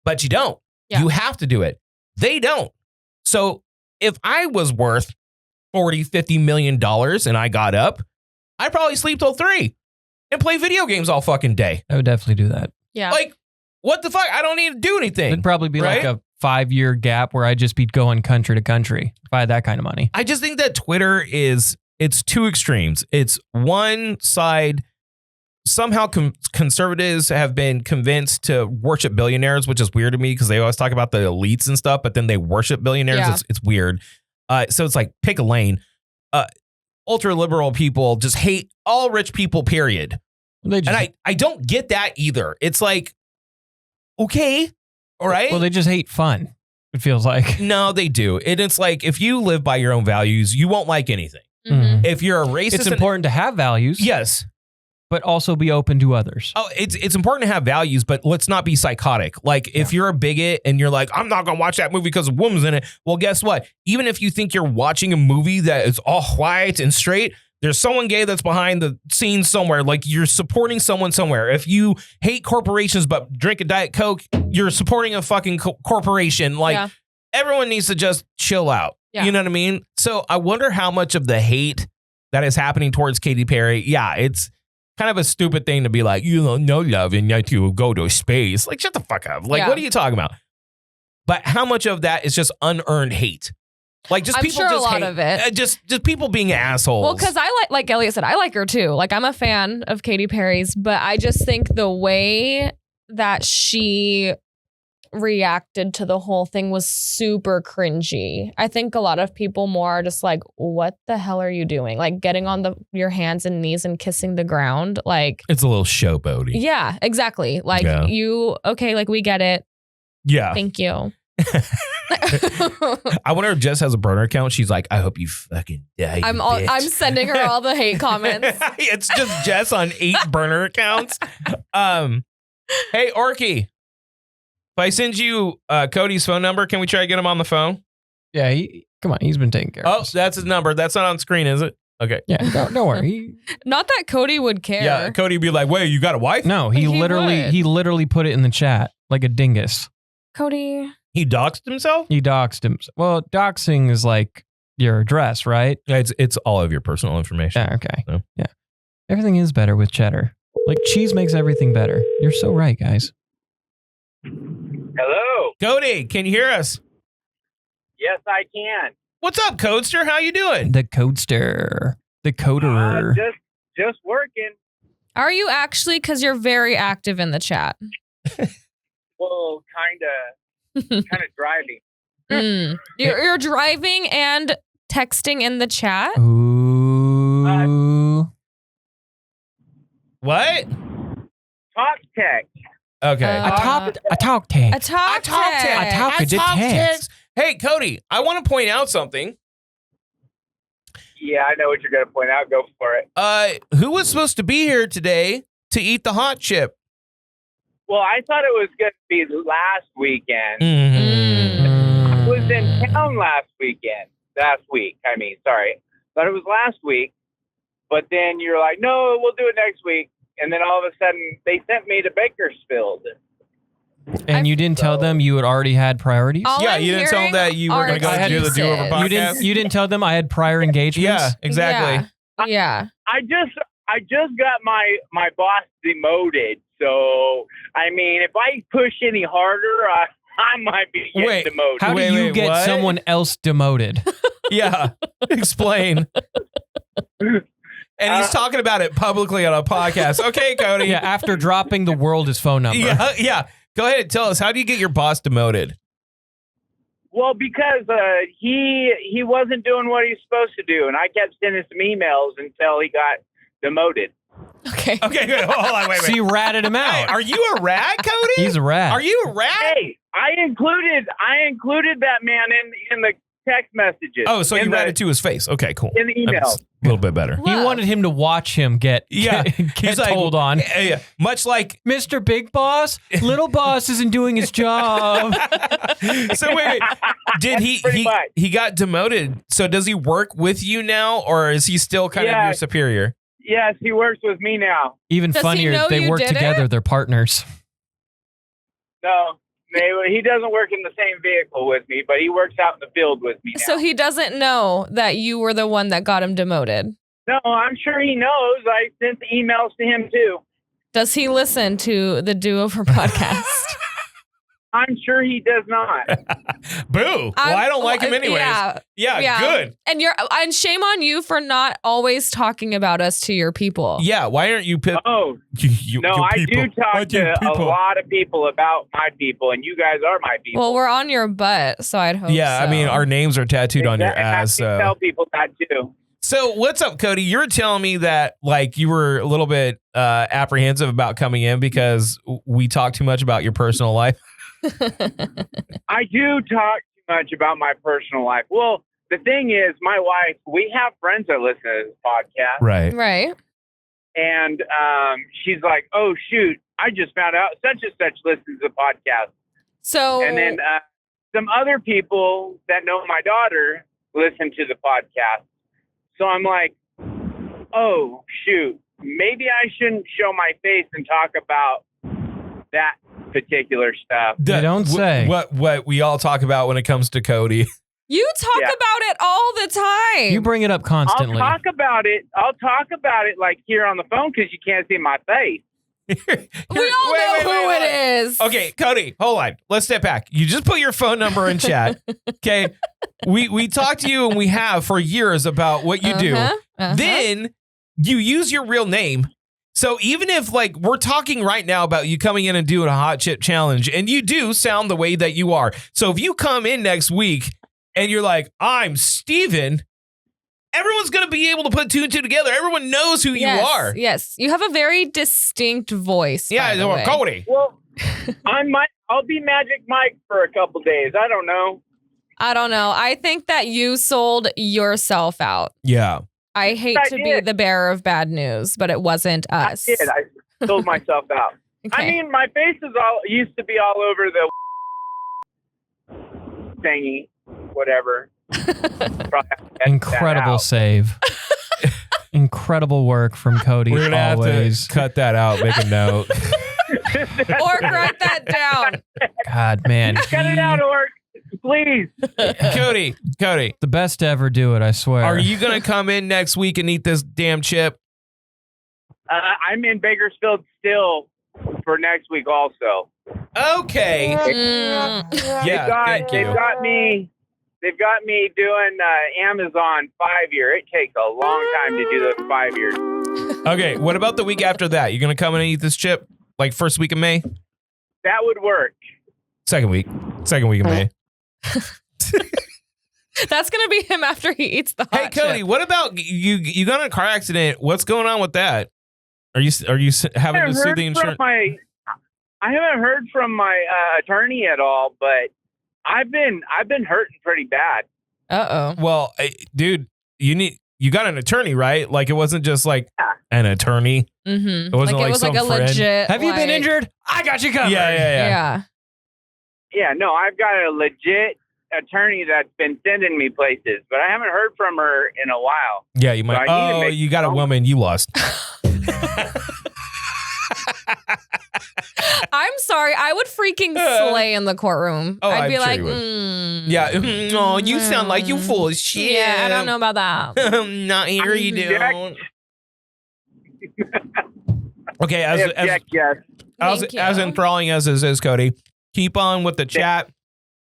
But you don't. Yeah. You have to do it. They don't. So if I was worth $40, $50 million and I got up, I'd probably sleep till 3 and play video games all fucking day. I would definitely do that. Yeah. Like, what the fuck? I don't need to do anything. It'd probably be like a 5-year gap where I'd just be going country to country if I had that kind of money. I just think that Twitter is it's two extremes. It's one side. Somehow conservatives have been convinced to worship billionaires, which is weird to me because they always talk about the elites and stuff, but then they worship billionaires. Yeah. It's weird. So it's like pick a lane. Ultra liberal people just hate all rich people, period. And I don't get that either. It's like, okay, all right. Well, they just hate fun, it feels like. No, they do. And it's like, if you live by your own values, you won't like anything. Mhm. If you're a racist. It's important to have values. Yes. But also be open to others. Oh, it's important to have values, but let's not be psychotic. Like, if you're a bigot and you're like, I'm not going to watch that movie because a woman's in it. Well, guess what? Even if you think you're watching a movie that is all white and straight, there's someone gay that's behind the scenes somewhere. Like, you're supporting someone somewhere. If you hate corporations but drink a Diet Coke, you're supporting a fucking corporation. Like, everyone needs to just chill out. Yeah. You know what I mean? So I wonder how much of the hate that is happening towards Katy Perry. Yeah, it's kind of a stupid thing to be like, you know, no love and yet you go to space. Like, shut the fuck up. Like, what are you talking about? But how much of that is just unearned hate? Like, just I'm people sure just a lot hate, of it. just people being assholes. Well, because I like Elliot said, I like her too. Like, I'm a fan of Katy Perry's, but I just think the way that she reacted to the whole thing was super cringy. I think a lot of people more are just like, what the hell are you doing? Like, getting on your hands and knees and kissing the ground. Like, it's a little showboaty. Yeah, exactly. Like, okay, like, we get it. Yeah. Thank you. I wonder if Jess has a burner account. She's like, I hope you fucking die. I'm sending her all the hate comments. It's just Jess on 8 burner accounts. Hey, Orky, if I send you Cody's phone number, can we try to get him on the phone? Yeah, come on. He's been taking care of Oh, that's his number. That's not on screen, is it? Okay. Yeah, don't worry. Not that Cody would care. Yeah, Cody would be like, wait, you got a wife? No, he literally put it in the chat like a dingus. Cody. He doxed himself? He doxed him. Well, doxing is like your address, right? Yeah, it's all of your personal information. Yeah, okay. So. Yeah. Everything is better with cheddar. Like, cheese makes everything better. You're so right, guys. Hello. Cody, can you hear us? Yes, I can. What's up, Codester? How you doing? The Codester. The Coderer. Just working. Are you actually? Because you're very active in the chat. Well, kind of driving. You're driving and texting in the chat? Ooh. What? Talk tech. Okay. I talk text. A talk text. Hey, Cody, I want to point out something. Yeah, I know what you're going to point out. Go for it. Who was supposed to be here today to eat the hot chip? Well, I thought it was going to be last weekend. Mm-hmm. I was in town last week. Sorry. Thought it was last week. But then you're like, no, we'll do it next week. And then all of a sudden, they sent me to Bakersfield. And you didn't tell them you had already had priorities? Yeah, you didn't tell them that you were going to go do the Do-Over podcast? You didn't tell them I had prior engagements? Yeah, exactly. Yeah. I just got my boss demoted. So, I mean, if I push any harder, I might be getting demoted. How do you get someone else demoted? Yeah, explain. And he's talking about it publicly on a podcast. Okay, Cody. Yeah, after dropping the world his phone number. Yeah. Go ahead and tell us, how do you get your boss demoted? Well, because he wasn't doing what he was supposed to do, and I kept sending some emails until he got demoted. Okay. Okay, good. Hold on, wait. So you ratted him out. Hey, are you a rat, Cody? He's a rat. Are you a rat? Hey, I included that man in the text messages. Oh, so you ratted to his face. Okay, cool. In the email. A little bit better. He wanted him to watch him get told on. Yeah, much like Mr. Big Boss, Little Boss isn't doing his job. So wait, did he got demoted? So does he work with you now, or is he still kind of your superior? Yes, he works with me now. Even funnier, they work together. They're partners. No, he doesn't work in the same vehicle with me, but he works out in the field with me now. So he doesn't know that you were the one that got him demoted? No, I'm sure he knows. I sent the emails to him, too. Does he listen to the Do-Over podcast? I'm sure he does not. Boo. Well, I don't like him anyways. Yeah, good. And shame on you for not always talking about us to your people. Yeah, why aren't you no, I do talk to a lot of people about my people, and you guys are my people. Well, we're on your butt, so I'd hope so. I mean, our names are tattooed on your ass. So tell people that too. So what's up, Cody? You're telling me that like you were a little bit apprehensive about coming in because we talk too much about your personal life. I do talk too much about my personal life. Well, the thing is, my wife, we have friends that listen to this podcast. Right. And she's like, oh, shoot, I just found out such and such listens to the podcast. So, and then some other people that know my daughter listen to the podcast. So I'm like, oh, shoot, maybe I shouldn't show my face and talk about that particular stuff. You don't say. What we all talk about when it comes to Cody. You talk about it all the time. You bring it up constantly. I'll talk about it like here on the phone because you can't see my face. We all know who it is. Okay, Cody, hold on. Let's step back. You just put your phone number in chat. Okay. We talked to you and we have for years about what you do. Then you use your real name. So even if like we're talking right now about you coming in and doing a hot chip challenge, and you do sound the way that you are. So if you come in next week and you're like, I'm Steven, everyone's going to be able to put two and two together. Everyone knows who you are. Yes. You have a very distinct voice. Yeah, Cody. Well, I'll be Magic Mike for a couple days. I don't know. I think that you sold yourself out. Yeah. I hate to be the bearer of bad news, but it wasn't us. I did. I sold myself out. Okay. I mean, my face used to be all over the thingy, whatever. Incredible save. Incredible work from Cody. We're gonna have to cut that out, make a note. Orc, write that down. God, man. Cut it out, Orc. Please. Cody. The best to ever do it, I swear. Are you going to come in next week and eat this damn chip? I'm in Bakersfield still for next week also. Okay. Yeah, thank you. They've got me doing Amazon 5-year. It takes a long time to do those 5 years. Okay, what about the week after that? You going to come in and eat this chip? Like first week of May? That would work. Second week of May. That's gonna be him after he eats the hot Hey Cody, chip. what about you got in a car accident? What's going on with that? Are you having to sue the insurance? I haven't heard from my attorney at all, but I've been hurting pretty bad. Well, dude, you got an attorney, right? Like it wasn't just like an attorney. Mm-hmm. It wasn't like it was some like a friend. legit. Have you been injured? I got you covered. Yeah. Yeah, no, I've got a legit attorney that's been sending me places, but I haven't heard from her in a while. Yeah, you might. So you got a woman. You lost. I'm sorry. I would freaking slay in the courtroom. I'd be like, yeah. You sound like you full of shit. Yeah, I don't know about that. Not here, you don't. Okay, as enthralling as this is, Cody, keep on with the chat.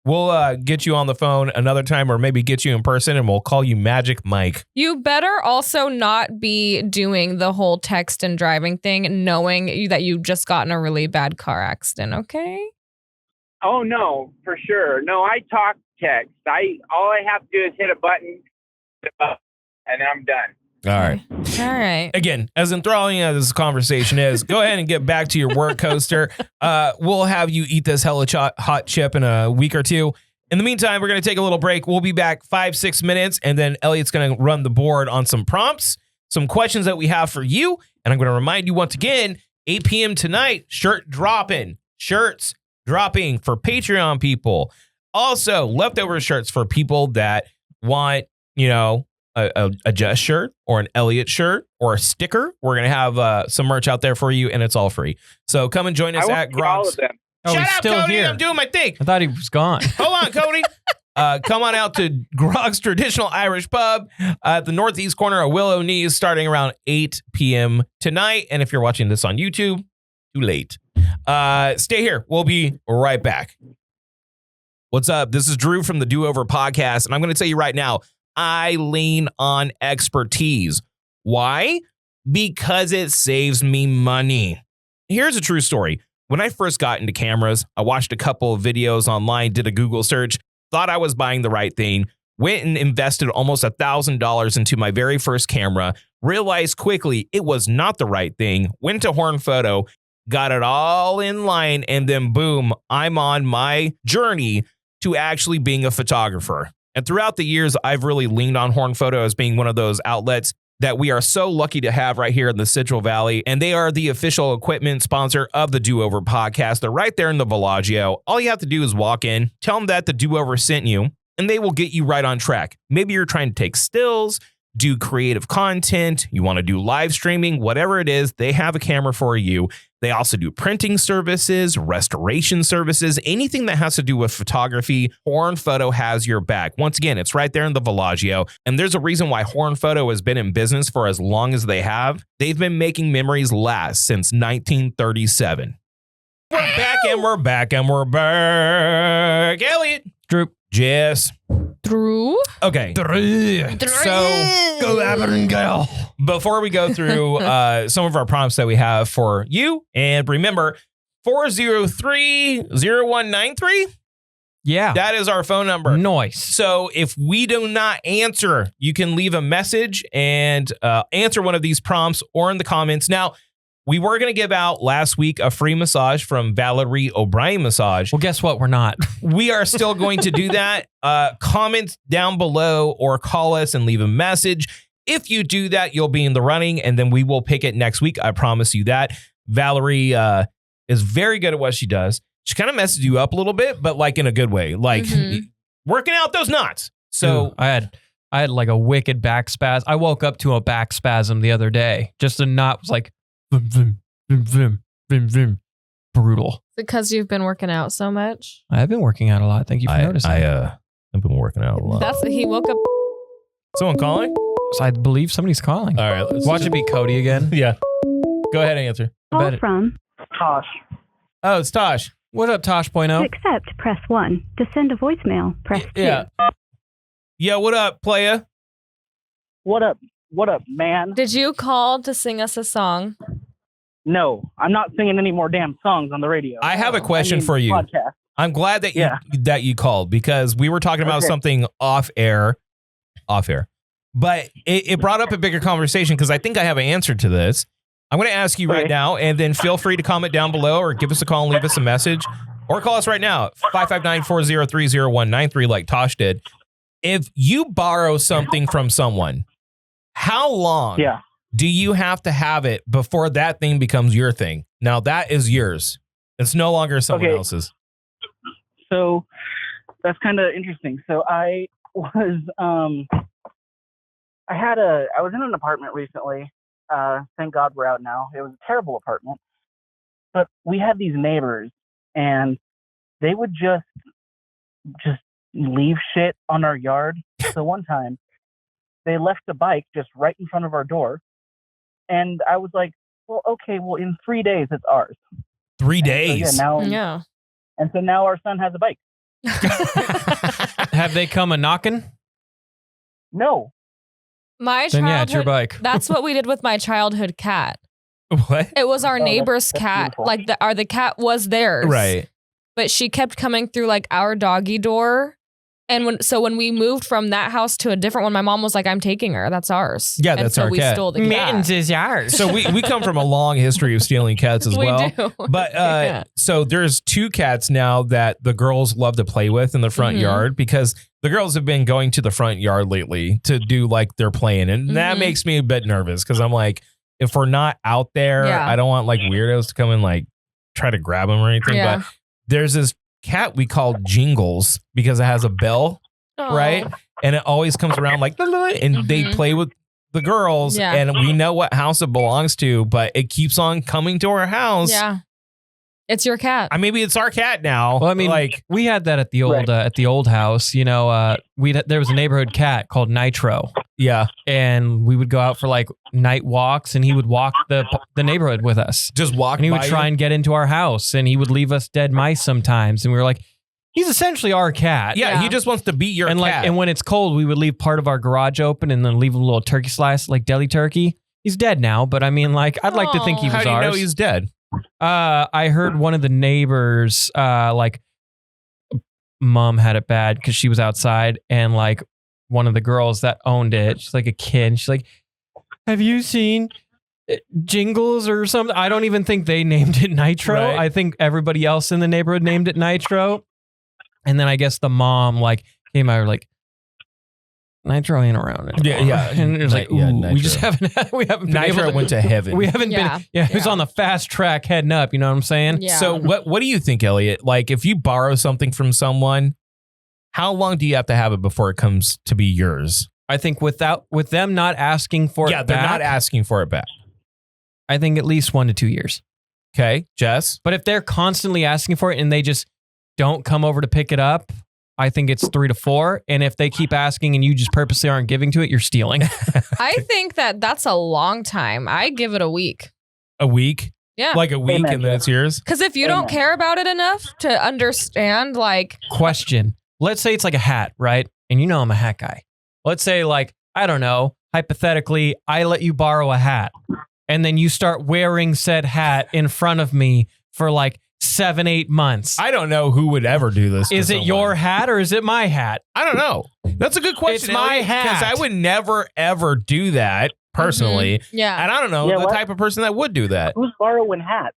We'll get you on the phone another time, or maybe get you in person, and we'll call you Magic Mike. You better also not be doing the whole text and driving thing, knowing that you just got in a really bad car accident, okay? Oh, no, for sure. No, I talk text. All I have to do is hit a button, and then I'm done. All right. Again, as enthralling as this conversation is, go ahead and get back to your work, Coaster. We'll have you eat this hella hot chip in a week or two. In the meantime, we're going to take a little break. We'll be back 5-6 minutes, and then Elliot's going to run the board on some prompts, some questions that we have for you. And I'm going to remind you once again, 8 p.m. tonight, shirts dropping for Patreon people. Also, leftover shirts for people that want, a Jess shirt or an Elliot shirt or a sticker. We're going to have some merch out there for you, and it's all free. So come and join us at Groggs. Shut up, still Cody. Here. I'm doing my thing. I thought he was gone. Hold on, Cody. Come on out to Groggs Traditional Irish Pub at the northeast corner of Willow Knees, starting around 8 p.m. tonight. And if you're watching this on YouTube, too late. Stay here. We'll be right back. What's up? This is Drew from the Do Over Podcast, and I'm going to tell you right now, I lean on expertise. Why? Because it saves me money. Here's a true story. When I first got into cameras, I watched a couple of videos online, did a Google search, thought I was buying the right thing, went and invested almost $1,000 into my very first camera, realized quickly it was not the right thing, went to Horn Photo, got it all in line, and then boom, I'm on my journey to actually being a photographer. And throughout the years, I've really leaned on Horn Photo as being one of those outlets that we are so lucky to have right here in the Central Valley. And they are the official equipment sponsor of the Do Over Podcast. They're right there in the Bellagio. All you have to do is walk in, tell them that the Do Over sent you, and they will get you right on track. Maybe you're trying to take stills, do creative content, you want to do live streaming, whatever it is, they have a camera for you. They also do printing services, restoration services, anything that has to do with photography. Horn Photo has your back. Once again, it's right there in the Bellagio. And there's a reason why Horn Photo has been in business for as long as they have. They've been making memories last since 1937. We're back and we're back and we're back. Elliot. Drew. Jess. Drew. Okay. So go Abigail. before we go through some of our prompts that we have for you, and remember 403-0193. Yeah. That is our phone number. Nice. So if we do not answer, you can leave a message and answer one of these prompts or in the comments. Now, we were going to give out last week a free massage from Valerie O'Brien Massage. Well, guess what? We're not. We are still going to do that. Comment down below or call us and leave a message. If you do that, you'll be in the running, and then we will pick it next week. I promise you that. Valerie is very good at what she does. She kind of messes you up a little bit, but like in a good way, like working out those knots. So I had like a wicked back spasm. I woke up to a back spasm the other day. Just a knot was like vim, vim, vim, vim, vim, vim. Brutal. Because you've been working out so much. I've been working out a lot. Thank you for noticing. I've been working out a lot. He woke up. Someone calling? So I believe somebody's calling. All right, let's Watch it be Cody again. Yeah. Go ahead and answer. Call from Tosh. Oh, it's Tosh. What up, Tosh to Point-oh? accept, press 1. To send a voicemail, press 2. Yeah. Yeah, what up, playa? What up? What up, man? Did you call to sing us a song? No, I'm not singing any more damn songs on the radio. I have a question for you. Podcast. I'm glad that you called, because we were talking about something off air, but it brought up a bigger conversation, because I think I have an answer to this. I'm going to ask you right now, and then feel free to comment down below or give us a call and leave us a message, or call us right now, 559-403-0193 like Tosh did. If you borrow something from someone, how long do you have to have it before that thing becomes your thing? Now that is yours. It's no longer someone else's. So that's kind of interesting. So I was in an apartment recently. Thank God we're out now. It was a terrible apartment, but we had these neighbors, and they would just leave shit on our yard. So one time they left a bike just right in front of our door, and I was like, well, okay, well, in 3 days it's ours. 3 days? Yeah. And so now our son has a bike. Have they come a knocking? No. My Then yeah, it's your childhood, bike. that's what we did with my childhood cat. What? It was our neighbor's that's cat. beautiful. Like the cat was theirs. Right. But she kept coming through like our doggy door. And when we moved from that house to a different one, my mom was like, I'm taking her. That's ours. Yeah, and that's so our we cat. stole the cat. Mittens is yours. So we come from a long history of stealing cats as well. We do. But so there's 2 cats now that the girls love to play with in the front yard, because the girls have been going to the front yard lately to do like their playing. And that makes me a bit nervous, because I'm like, if we're not out there, I don't want like weirdos to come and like try to grab them or anything. Yeah. But there's this cat we call Jingles, because it has a bell. Right? And it always comes around like, and they play with the girls, and we know what house it belongs to, but it keeps on coming to our house. Yeah. It's your cat. Maybe it's our cat now. Well, I mean, like we had that at the old house. You know, there was a neighborhood cat called Nitro. Yeah, and we would go out for like night walks, and he would walk the neighborhood with us. Just walk. And he would try and get into our house, and he would leave us dead mice sometimes. And we were like, He's essentially our cat. Yeah, he just wants to be your cat. And when it's cold, we would leave part of our garage open and then leave a little turkey slice, like deli turkey. He's dead now, but I mean, like, I'd like to think he was ours. How do you know he's dead? I heard one of the neighbors, like, mom had it bad because she was outside, and like one of the girls that owned it, she's like a kid, and she's like, have you seen Jingles or something? I don't even think they named it Nitro. Right. I think everybody else in the neighborhood named it Nitro. And then I guess the mom like came out like, Nitro ain't around anymore. Yeah. And it was like, ooh, we just haven't been Nitro able to, went to heaven. We haven't been. Yeah, it was on the fast track heading up. You know what I'm saying? Yeah. So what do you think, Elliot? Like, if you borrow something from someone, how long do you have to have it before it comes to be yours? I think with them not asking for it back. Yeah, they're not asking for it back. I think at least 1 to 2 years. Okay, Jess? But if they're constantly asking for it and they just don't come over to pick it up, I think it's 3 to 4. And if they keep asking and you just purposely aren't giving to it, you're stealing. I think that's a long time. I give it a week. A week? Yeah. Like a week Amen. and then it's yours? Because if you don't care about it enough to understand, like, Question. Let's say it's like a hat, right? And you know I'm a hat guy. Let's say like, I don't know, hypothetically, I let you borrow a hat. And then you start wearing said hat in front of me for like 7-8 months. I don't know who would ever do this. Is it your hat or is it my hat? I don't know. That's a good question. It's my hat. Because I would never, ever do that personally. yeah. And I don't know the type of person that would do that. Who's borrowing hats?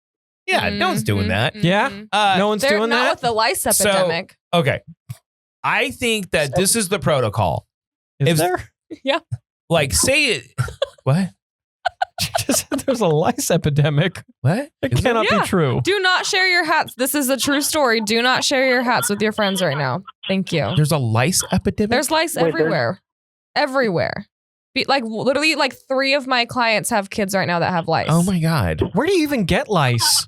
Yeah, no one's doing that. Yeah? No one's They're doing not that? with the lice So- epidemic. Okay. I think that this is the protocol. Is there? Like, say it. What? Just said there's a lice epidemic. What? It cannot Yeah. be true. Do not share your hats. This is a true story. Do not share your hats with your friends right now. Thank you. There's a lice epidemic? There's lice Wait, everywhere. Everywhere. Like, literally, like 3 of my clients have kids right now that have lice. Oh my God. Where do you even get lice?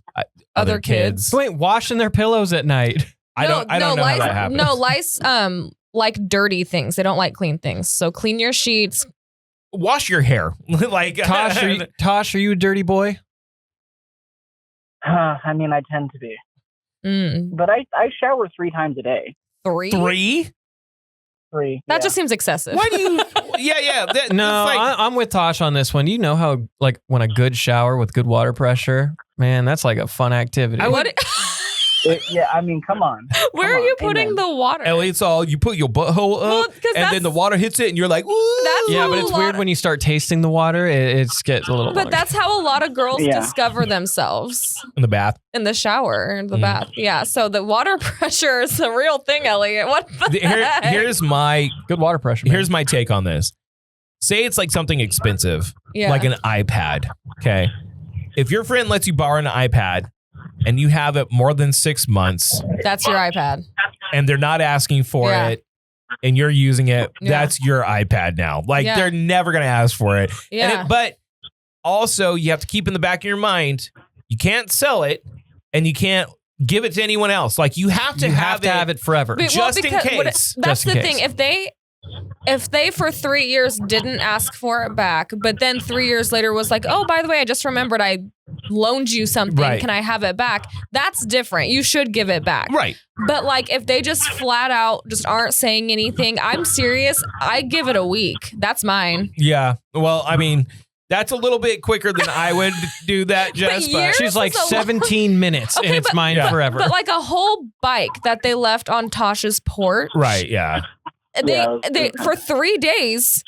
Other kids. Who ain't washing their pillows at night? I don't know lice, how that happens. No, lice like dirty things. They don't like clean things. So clean your sheets. Wash your hair. Like Tosh, are you a dirty boy? I mean, I tend to be. But I shower 3 times a day. 3? 3? 3. That yeah. just seems excessive. Why do you? Yeah. No, it's like, I'm with Tosh on this one. You know how, like, when a good shower with good water pressure, man, that's like a fun activity. Yeah, I mean, come on. Where are you putting the water? Elliot's all, you put your butthole up, Well, 'cause and then that's- the water hits it, and you're like, ooh. That's Yeah, how but a it's lot weird when you start tasting the water. It gets a little. But that's how a lot of girls Yeah. discover themselves In the bath. in the shower, the bath. Yeah. So the water pressure is a real thing, Elliot. What the heck? Here's my good water pressure. Man. Here's my take on this. Say it's like something expensive, Yeah. like an iPad. Okay. If your friend lets you borrow an iPad and you have it more than 6 months That's your iPad. and they're not asking for Yeah. it and you're using it, Yeah. that's your iPad now. Like Yeah. they're never going to ask for it. Yeah. But also you have to keep in the back of your mind, you can't sell it and you can't give it to anyone else. Like you have to have it forever. But- just in because- case. That's Just in the case. thing. If they for 3 years didn't ask for it back, but then 3 years later was like, oh, by the way, I just remembered I loaned you something. Right. Can I have it back? That's different. You should give it back. Right. But like if they just flat out just aren't saying anything, I'm serious. I give it a week. That's mine. Yeah. Well, I mean, that's a little bit quicker than I would do that, Jess. years She's like is a lot. 17 minutes Okay, and it's but- mine Yeah. forever. But like a whole bike that they left on Tasha's porch. Right. Yeah. They for 3 days.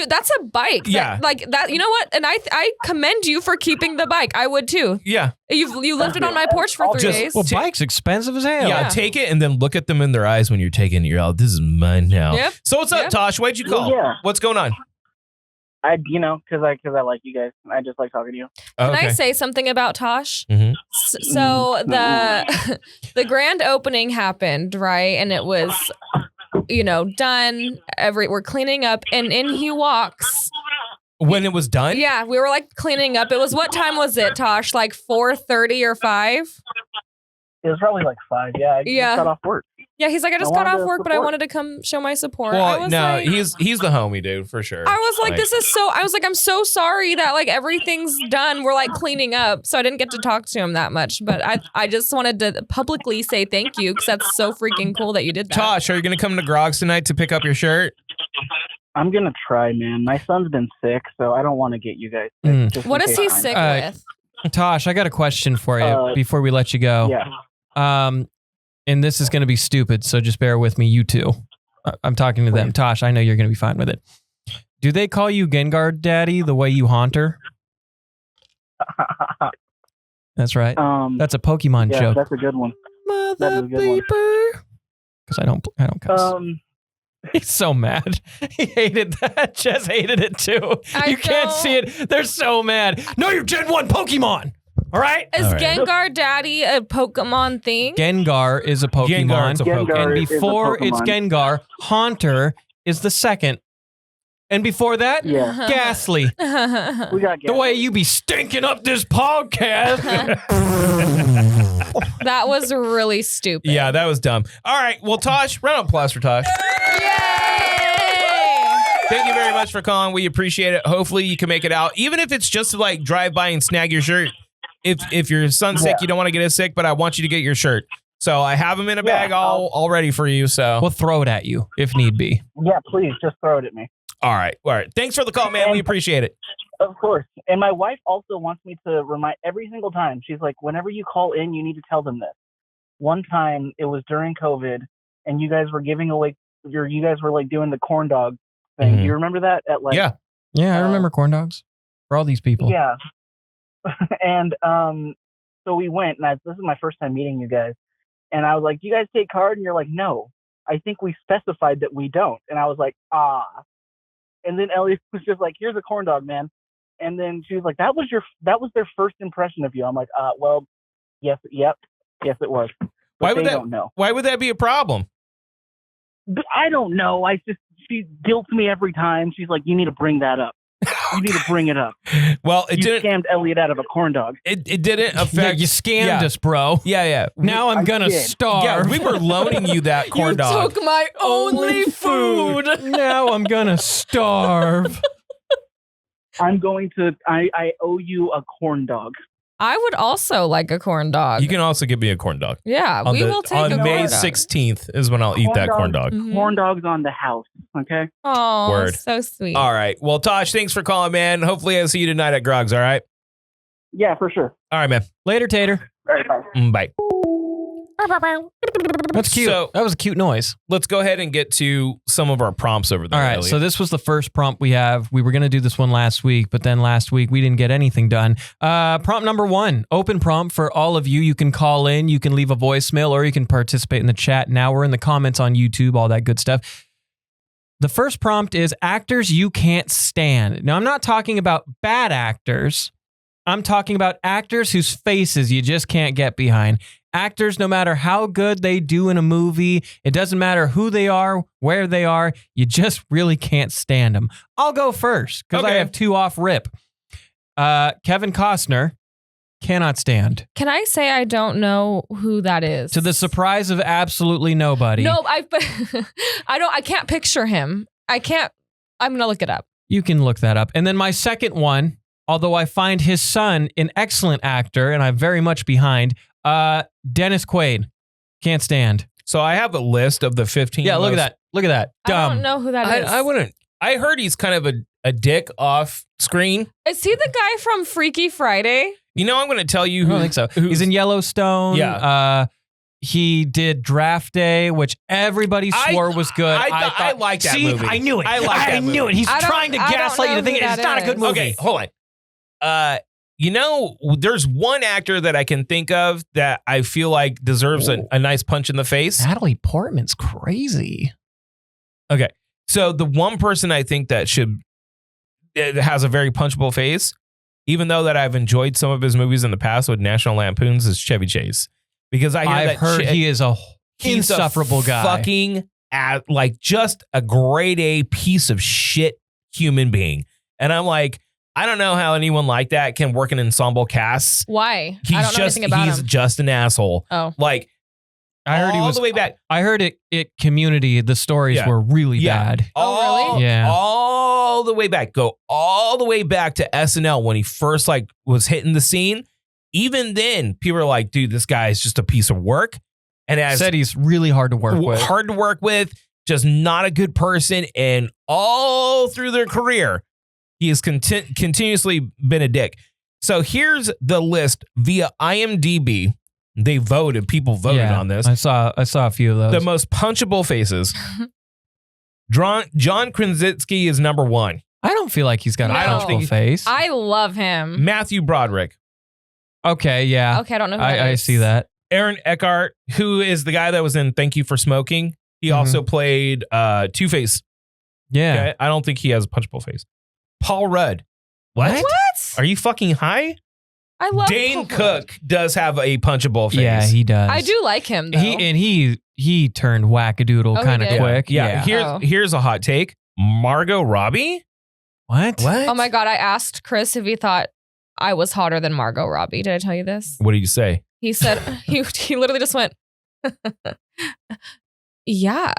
That's a bike. Yeah. Like that. You know what? And I commend you for keeping the bike. I would too. Yeah. You left it on my porch for 3 Just- days. well, bike's expensive as hell. Yeah, Yeah. take it and then look at them in their eyes when you're taking it. You're all, this is mine now. Yep. So what's up, Yep. Tosh? Why'd you call? Yeah. What's going on? Because I like you guys. I just like talking to you. Oh, Can okay. I say something about Tosh? Mhm. So the grand opening happened, right? And it was, done. We're cleaning up, and in he walks. When it was done? Yeah, we were like cleaning up. It was, what time was it, Tosh? Like 4:30 or 5? It was probably like 5. Yeah, I just Yeah. got off work. Yeah, he's like, I just got off work, but I wanted to come show my support. Well, no, he's the homie, dude, for sure. I was like, I'm so sorry that like everything's done. We're like cleaning up. So I didn't get to talk to him that much, but I just wanted to publicly say thank you because that's so freaking cool that you did that. Tosh, are you going to come to Groggs tonight to pick up your shirt? I'm going to try, man. My son's been sick, so I don't want to get you guys sick. What is he sick with? Tosh, I got a question for you before we let you go. Yeah. And this is going to be stupid, so just bear with me, you two. I'm talking to them. Tosh, I know you're going to be fine with it. Do they call you Gengar Daddy the way you haunt her? That's right. That's a Pokemon joke. That's a good one. Mother beeper. Because I don't cuss. He's so mad. He hated that. Jess hated it too. You can't see it. They're so mad. No, you're Gen 1 Pokemon. All right? Is Gengar Daddy a Pokemon thing? Gengar is a Pokemon. Gengar and before it's Gengar, Haunter is the second. And before that, Ghastly. We got Ghastly. The way you be stinking up this podcast. That was really stupid. Yeah, that was dumb. All right. Well, Tosh, round of applause for Tosh. Thank you very much for calling. We appreciate it. Hopefully you can make it out. Even if it's just to like drive by and snag your shirt. If your son's sick, you don't want to get us sick, but I want you to get your shirt. So I have them in a bag all ready for you. So we'll throw it at you if need be. Yeah, please just throw it at me. All right. Thanks for the call, man. We appreciate it. Of course. And my wife also wants me to remind every single time. She's like, whenever you call in, you need to tell them this. One time it was during COVID and you guys were giving away, you guys were like doing the corn dog thing. Mm-hmm. Do you remember that? Yeah, I remember corn dogs for all these people. Yeah. And so we went, and this is my first time meeting you guys. And I was like, do you guys take card? And you're like, no, I think we specified that we don't. And I was like, And then Ellie was just like, here's a corn dog, man. And then she was like, that was their first impression of you. I'm like, well, yes, it was. But why would don't know. Why would that be a problem? I don't know. She guilts me every time. She's like, you need to bring that up. You need to bring it up. Well, you scammed Elliot out of a corn dog. It didn't affect. Yeah, you scammed us, bro. Yeah. Now I'm gonna starve. Yeah, we were loaning you that corn dog. You took my only food. Now I'm gonna starve. I'm going to. I owe you a corn dog. I would also like a corn dog. You can also give me a corn dog. Yeah, we will take a corn dog. On May 16th is when I'll eat that corn dog. Mm-hmm. Corn dog's on the house, okay? Oh, Word. So sweet. All right. Well, Tosh, thanks for calling, man. Hopefully I'll see you tonight at Groggs, all right? Yeah, for sure. All right, man. Later, Tater. All right, bye. Bye. That's cute. So, that was a cute noise. Let's go ahead and get to some of our prompts over there. All right, Elliot. so this was the first prompt we have. We were going to do this one last week, but then last week we didn't get anything done. Prompt number 1, open prompt for all of you. You can call in, you can leave a voicemail, or you can participate in the chat. Now we're in the comments on YouTube, all that good stuff. The first prompt is actors you can't stand. Now, I'm not talking about bad actors. I'm talking about actors whose faces you just can't get behind. Actors, no matter how good they do in a movie, it doesn't matter who they are, where they are, you just really can't stand them. I'll go first because I have 2 off rip. Kevin Costner, cannot stand. Can I say I don't know who that is? To the surprise of absolutely nobody. No, I can't picture him. I'm going to look it up. You can look that up. And then my second one, although I find his son an excellent actor and I'm very much behind, Dennis Quaid, can't stand. So I have a list of the 15. Yeah, look at that. Look at that. Dumb. I don't know who that is. I wouldn't. I heard he's kind of a dick off screen. Is he the guy from Freaky Friday? You know, I'm going to tell you I don't think so. He's in Yellowstone. Yeah. He did Draft Day, which everybody swore was good. I like that movie. I knew it. I knew it. He's trying to gaslight you to think it's not a good movie. Okay, hold on. You know, there's one actor that I can think of that I feel like deserves a nice punch in the face. Natalie Portman's crazy. Okay. So the one person I think that has a very punchable face, even though that I've enjoyed some of his movies in the past with National Lampoons, is Chevy Chase. Because I've heard he is he's insufferable guy. Fucking like just a grade A piece of shit human being. And I'm like, I don't know how anyone like that can work an ensemble cast. Why? I don't know anything about him. He's just an asshole. Oh. Like, I heard he was all the way back. I heard it Community. The stories were really bad. Oh, really? Yeah. All the way back. Go all the way back to SNL when he first like was hitting the scene. Even then, people are like, dude, this guy is just a piece of work. And as Said he's really hard to work with. Hard to work with, just not a good person. And all through their career, he has continuously been a dick. So here's the list via IMDb. They voted. People voted on this. I saw a few of those. The most punchable faces. John Krasinski is number 1. I don't feel like he's got a punchable face. I love him. Matthew Broderick. Okay, yeah. Okay, I don't know who that I is. see that. Aaron Eckhart, who is the guy that was in Thank You for Smoking. He also played Two-Face. Yeah. Okay? I don't think he has a punchable face. Paul Rudd. What? Are you fucking high? I love Dane Paul Cook does have a punchable face. Yeah, he does. I do like him, though. He turned wackadoodle Oh, kind he of did? quick. Yeah. Here's a hot take. Margot Robbie? What? Oh my God, I asked Chris if he thought I was hotter than Margot Robbie. Did I tell you this? What did you say? He said, he literally just went, yeah.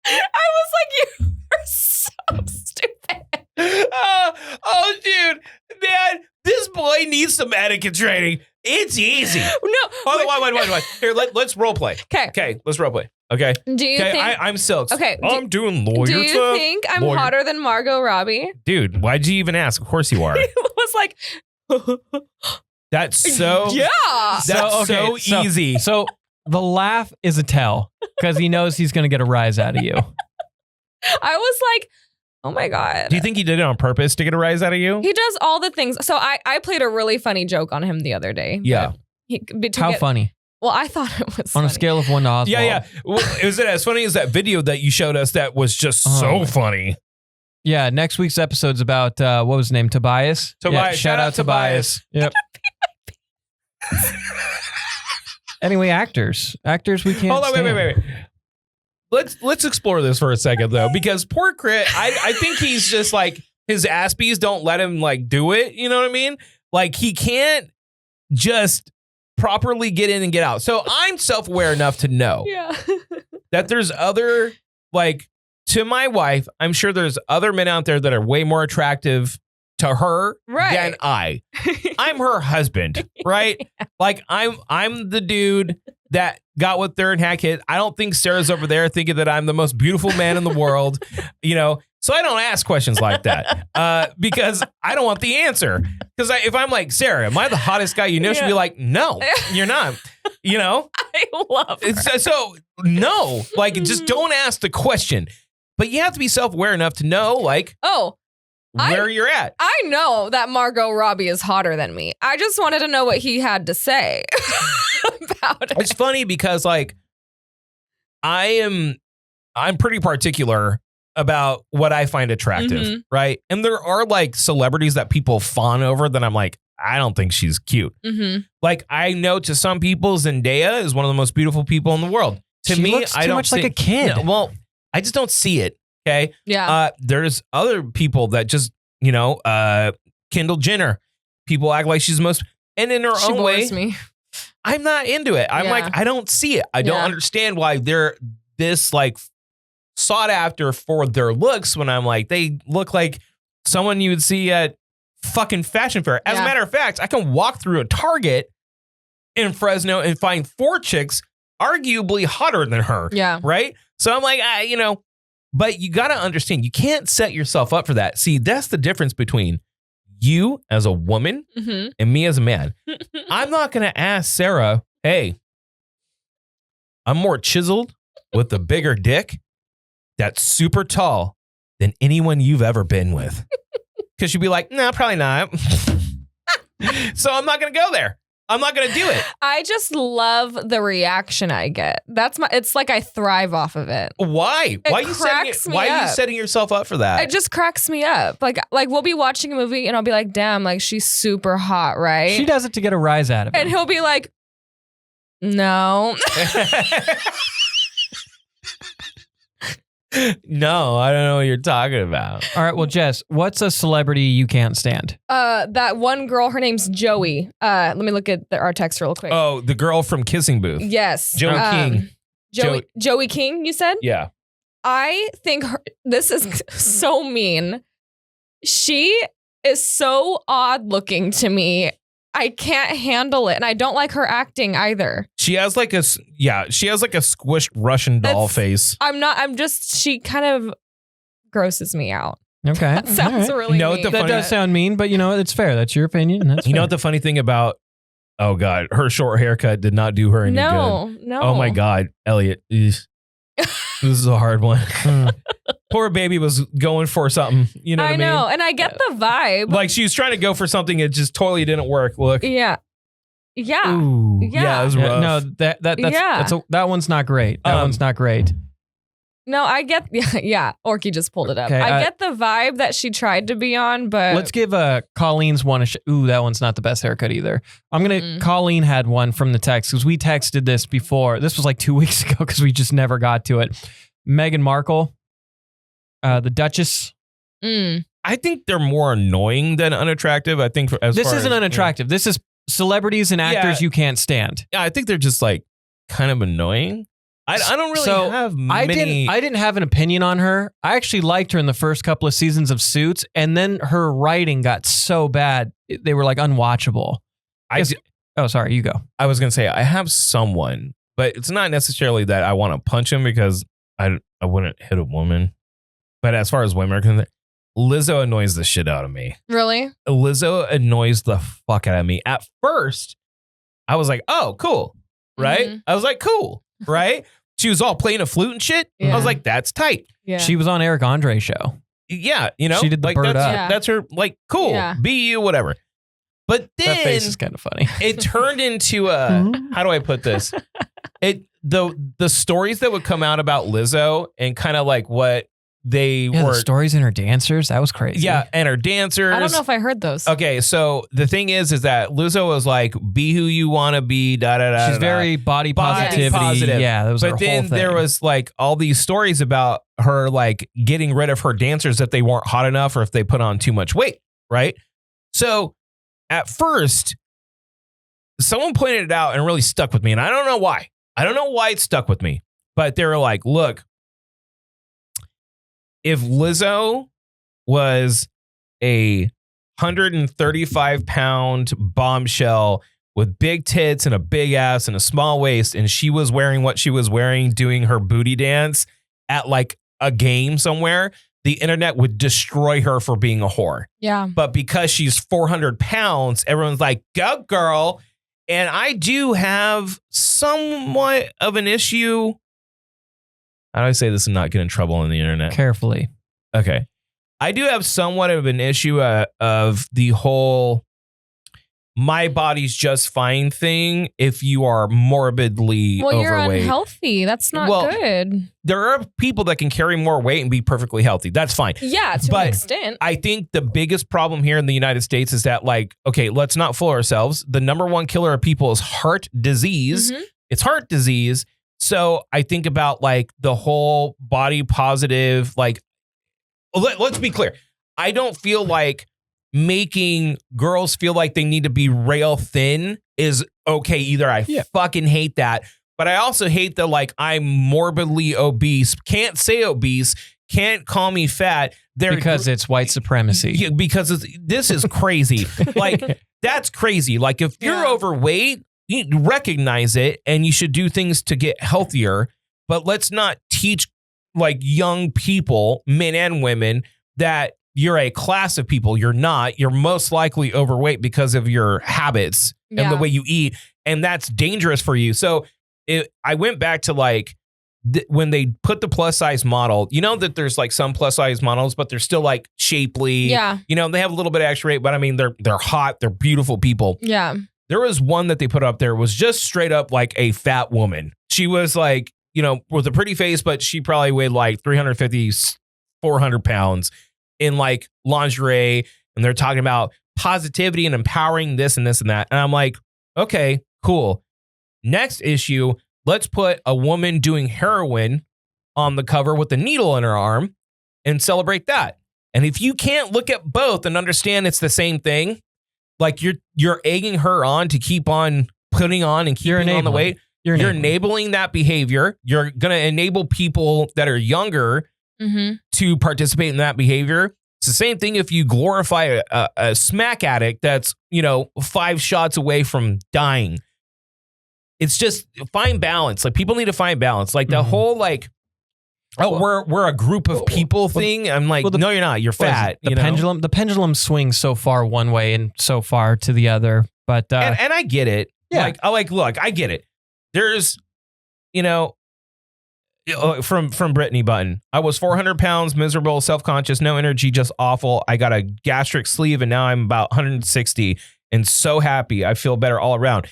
I was like, you are so stupid. Oh, dude. Man, this boy needs some etiquette training. It's easy. No. Wait. Here, let's role play. Okay, let's role play. Okay. Do you think I'm Silks. Okay, I'm doing lawyer do you stuff. think I'm Lawyer. hotter than Margot Robbie? Dude, why'd you even ask? Of course you are. He was like, That's so yeah. That's so easy. So the laugh is a tell because he knows he's going to get a rise out of you. I was like, oh my God. Do you think he did it on purpose to get a rise out of you? He does all the things. So I played a really funny joke on him the other day. Yeah. How funny? Well, I thought it was On funny. a scale of 1 to Oswald. Yeah. Well, is it as funny as that video that you showed us that was just so funny? Yeah, next week's episode's about, what was his name? Tobias? Tobias. Yeah, shout out Tobias. Yep. Anyway, actors. Actors we can't Hold on, stand. wait. Let's explore this for a second though, because poor Crit, I think he's just like his Aspies don't let him like do it. You know what I mean? Like he can't just properly get in and get out. So I'm self-aware enough to know that there's other, like, to my wife, I'm sure there's other men out there that are way more attractive to her than I. I'm her husband, right? Like I'm the dude that got with her and had kids. I don't think Sarah's over there thinking that I'm the most beautiful man in the world, you know? So I don't ask questions like that because I don't want the answer. Because if I'm like, Sarah, am I the hottest guy you know? She'd be like, no, you're not. You know? I love her. So no, like just don't ask the question. But you have to be self-aware enough to know, like, where you're at. I know that Margot Robbie is hotter than me. I just wanted to know what he had to say about it. It's funny because, like, I'm pretty particular about what I find attractive, right? And there are like celebrities that people fawn over that I'm like, I don't think she's cute. Like, I know to some people, Zendaya is one of the most beautiful people in the world. To She me, looks I too don't much like a kid. No, well, I just don't see it. Okay. Yeah. There's other people that just, you know, Kendall Jenner. People act like she's the most, and in her She own way, bores me. I'm not into it. I'm Yeah. like, I don't see it. I don't understand why they're this like sought after for their looks when I'm like, they look like someone you would see at fucking fashion fair. As a matter of fact, I can walk through a Target in Fresno and find 4 chicks arguably hotter than her. Yeah. Right? So I'm like, you know, but you got to understand, you can't set yourself up for that. See, that's the difference between you as a woman and me as a man. I'm not going to ask Sarah, hey, I'm more chiseled with a bigger dick that's super tall than anyone you've ever been with. Because she'd be like, no, probably not. So I'm not going to go there. I'm not going to do it. I just love the reaction I get. It's like I thrive off of it. Why? Why are you setting yourself up for that? It just cracks me up. Like we'll be watching a movie and I'll be like, damn, like she's super hot, right? She does it to get a rise out of it. And he'll be like, no. No, I don't know what you're talking about. All right, well, Jess, what's a celebrity you can't stand? That one girl, her name's Joey. Let me look at our text real quick. Oh, the girl from Kissing Booth. Yes. Joey King. Joey King, you said? Yeah. I think this is so mean. She is so odd looking to me. I can't handle it, and I don't like her acting either. She has like a squished Russian doll face. She kind of grosses me out. Okay. That sounds really mean. That does sound mean, but it's fair. That's your opinion. That's you know fair. what the funny thing about, oh God, her short haircut did not do her any good. No. Oh my God, Elliot. This is a hard one. Poor baby was going for something. You know what I mean? I know, and I get the vibe. Like she was trying to go for something, it just totally didn't work. Look. Yeah. Ooh. Yeah, it was rough. No, that one's not great. That one's not great. No, I get, yeah. Orky just pulled it up. Okay, I get the vibe that she tried to be on, but let's give Colleen's one a ooh, that one's not the best haircut either. I'm gonna. Colleen had one from the text because we texted this before. This was like 2 weeks ago because we just never got to it. Meghan Markle, the Duchess. I think they're more annoying than unattractive. I think this isn't unattractive. This is celebrities and actors you can't stand. Yeah, I think they're just like kind of annoying. I don't really have many. I didn't have an opinion on her. I actually liked her in the first couple of seasons of Suits, and then her writing got so bad they were like unwatchable. Oh, sorry, you go. I was gonna say I have someone, but it's not necessarily that I want to punch him because I wouldn't hit a woman. But as far as women are concerned, Lizzo annoys the shit out of me. Really? Lizzo annoys the fuck out of me. At first, I was like, oh, cool. Right? Mhm. I was like, cool. Right? She was all playing a flute and shit. Yeah. I was like, that's tight. Yeah. She was on Eric Andre's show. Yeah, she did the like bird that's, up. Yeah. That's her, like, cool. Yeah. Be you, whatever. But then That face is kind of funny. it turned into a, how do I put this? The stories that would come out about Lizzo and kind of like what they were. The stories in her dancers, that was crazy. Yeah, and her dancers. I don't know if I heard those. Okay, so the thing is that Lizzo was like, be who you want to be, da da da. She's very body positivity. positive. Yeah, that was her But whole then thing. there was like all these stories about her like getting rid of her dancers if they weren't hot enough or if they put on too much weight, right? So at first, someone pointed it out and really stuck with me, and I don't know why. I don't know why it stuck with me, but they were like, look, if Lizzo was a 135-pound bombshell with big tits and a big ass and a small waist, and she was wearing what she was wearing, doing her booty dance at like a game somewhere, the internet would destroy her for being a whore. Yeah. But because she's 400 pounds, everyone's like, go girl. And I do have somewhat of an issue. How do I say this and not get in trouble on the internet? Carefully. Okay. I do have somewhat of an issue of the whole my body's just fine thing if you are morbidly Well, you're overweight. unhealthy. That's not good. There are people that can carry more weight and be perfectly healthy. That's fine. Yeah, to an extent. I think the biggest problem here in the United States is that, like, okay, let's not fool ourselves. The number one killer of people is heart disease. Mhm. It's heart disease. So I think about like the whole body positive, like, let's be clear. I don't feel like making girls feel like they need to be rail thin is okay either. I fucking hate that. But I also hate that, like, I'm morbidly obese. Can't say obese. Can't call me fat. Because it's white supremacy. Yeah, because this is crazy. Like, that's crazy. Like, if you're overweight, you recognize it and you should do things to get healthier. But let's not teach, like, young people, men and women, that you're a class of people. You're not. You're most likely overweight because of your habits and the way you eat. And that's dangerous for you. So I went back to like when they put the plus size model, you know that there's like some plus size models, but they're still like shapely. Yeah. You know, they have a little bit of extra weight, but I mean, they're hot. They're beautiful people. Yeah. There was one that they put up there was just straight up like a fat woman. She was like, you know, with a pretty face, but she probably weighed like 350, 400 pounds in like lingerie. And they're talking about positivity and empowering this and this and that. And I'm like, okay, cool. Next issue, let's put a woman doing heroin on the cover with a needle in her arm and celebrate that. And if you can't look at both and understand it's the same thing, like you're egging her on to keep on putting on and keeping on the weight. You're enabling that behavior. You're going to enable people that are younger to participate in that behavior. It's the same thing if you glorify a smack addict that's, 5 shots away from dying. It's just find balance. Like people need to find balance. Like the whole we're a group of people thing. I'm like, no, you're not. You're fat. The pendulum swings so far one way and so far to the other. But and I get it. Yeah. Look, I get it. There's, from Brittany Button. I was 400 pounds, miserable, self-conscious, no energy, just awful. I got a gastric sleeve and now I'm about 160 and so happy. I feel better all around.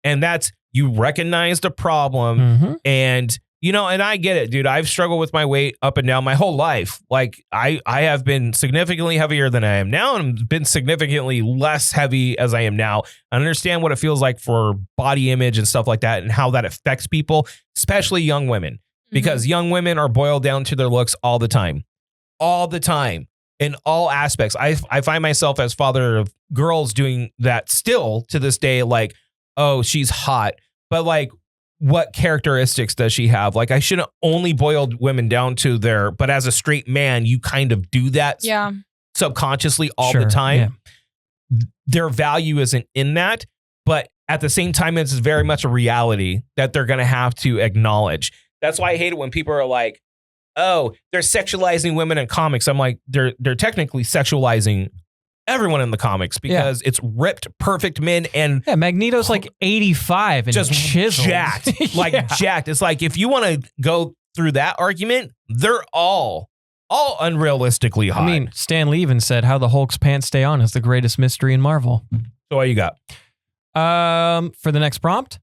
And that's, you recognize the problem and, and I get it, dude. I've struggled with my weight up and down my whole life. Like I have been significantly heavier than I am now and been significantly less heavy as I am now. I understand what it feels like for body image and stuff like that and how that affects people, especially young women, because young women are boiled down to their looks all the time in all aspects. I find myself as father of girls doing that still to this day. Like, oh, she's hot, but like, what characteristics does she have? Like, I shouldn't only boil women down to their, but as a straight man, you kind of do that subconsciously all the time. Yeah. Their value isn't in that, but at the same time, it's very much a reality that they're going to have to acknowledge. That's why I hate it when people are like, oh, they're sexualizing women in comics. I'm like, they're technically sexualizing everyone in the comics because it's ripped, perfect men and Magneto's like 85 and just chiseled. Jacked, jacked. It's like if you want to go through that argument, they're all unrealistically hot. I mean, Stan Lee even said how the Hulk's pants stay on is the greatest mystery in Marvel. So what you got? For the next prompt.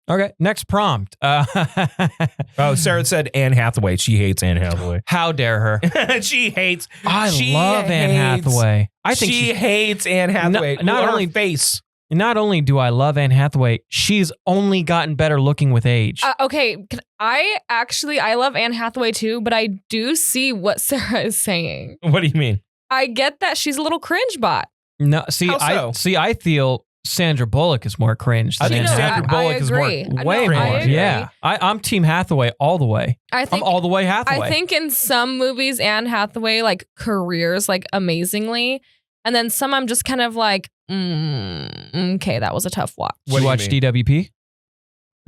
Okay, next prompt. Sarah said Anne Hathaway. She hates Anne Hathaway. How dare her? She hates. I love Anne Hathaway. I think she hates Anne Hathaway. Not only face. Not only do I love Anne Hathaway, she's only gotten better looking with age. Okay, I love Anne Hathaway too, but I do see what Sarah is saying. What do you mean? I get that she's a little cringe bot. No, I feel Sandra Bullock is more cringe. I think Sandra Bullock is way more. Yeah, I'm Team Hathaway all the way. I'm all the way Hathaway. I think in some movies, Anne Hathaway like careers like amazingly, and then some I'm just kind of like, okay, that was a tough watch. Did you watch DWP?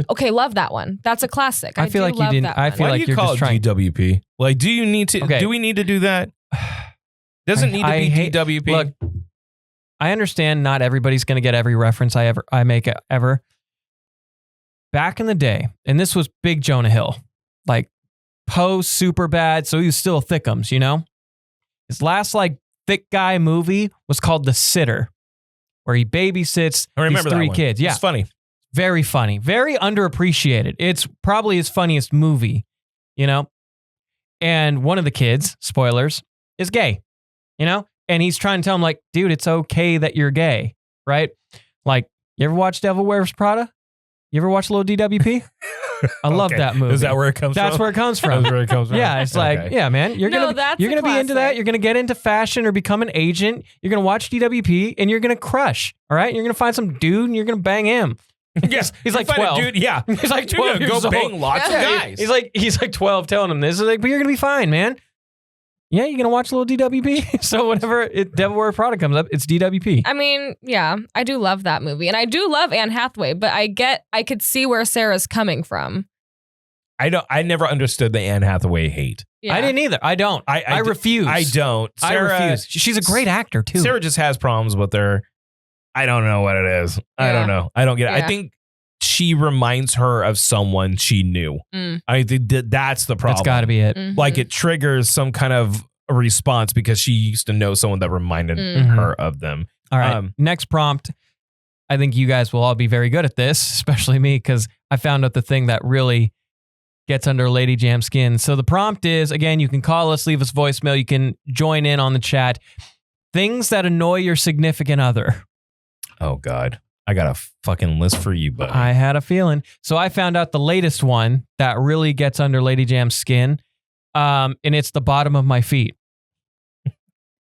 Okay, love that one. That's a classic. I feel like you didn't. I feel like you're just trying. DWP. Like, do you need to? Okay. Do we need to do that? Doesn't need to be DWP. Look, I understand not everybody's going to get every reference I make ever. Back in the day, and this was big Jonah Hill, like post super bad, so he was still thickums, His last like thick guy movie was called The Sitter, where he babysits these 3 kids. Yeah, it's funny, very funny, very underappreciated. It's probably his funniest movie, And one of the kids, spoilers, is gay, And he's trying to tell him, like, dude, it's okay that you're gay, right? Like, you ever watch Devil Wears Prada? You ever watch Little DWP? I love that movie. Is that where it comes from? That's where it comes from. That's where it comes from. Yeah, it's like, yeah, man, you're gonna be into that. You're gonna get into fashion or become an agent. You're gonna watch DWP and you're gonna crush. All right, you're gonna find some dude and you're gonna bang him. Yes, he's like 12. Dude, yeah, he's like 12. Go bang lots of guys. He's like 12, telling him this. Is like, but you're gonna be fine, man. Yeah, you're going to watch a little DWP? So whenever Devil Wears Prada comes up, it's DWP. I mean, yeah, I do love that movie. And I do love Anne Hathaway, but I could see where Sarah's coming from. I never understood the Anne Hathaway hate. Yeah. I didn't either. I don't. I refuse. I don't. Sarah, I refuse. She's a great actor, too. Sarah just has problems with her. I don't know what it is. I don't know. I don't get it. I think she reminds her of someone she knew. I think that's the problem. That's got to be it. Like it triggers some kind of response because she used to know someone that reminded her of them. All right. Next prompt. I think you guys will all be very good at this, especially me, because I found out the thing that really gets under Lady Jam's skin. So the prompt is, again, you can call us, leave us voicemail. You can join in on the chat. Things that annoy your significant other. Oh, God. I got a fucking list for you, buddy. I had a feeling. So I found out the latest one that really gets under Lady Jam's skin, and it's the bottom of my feet.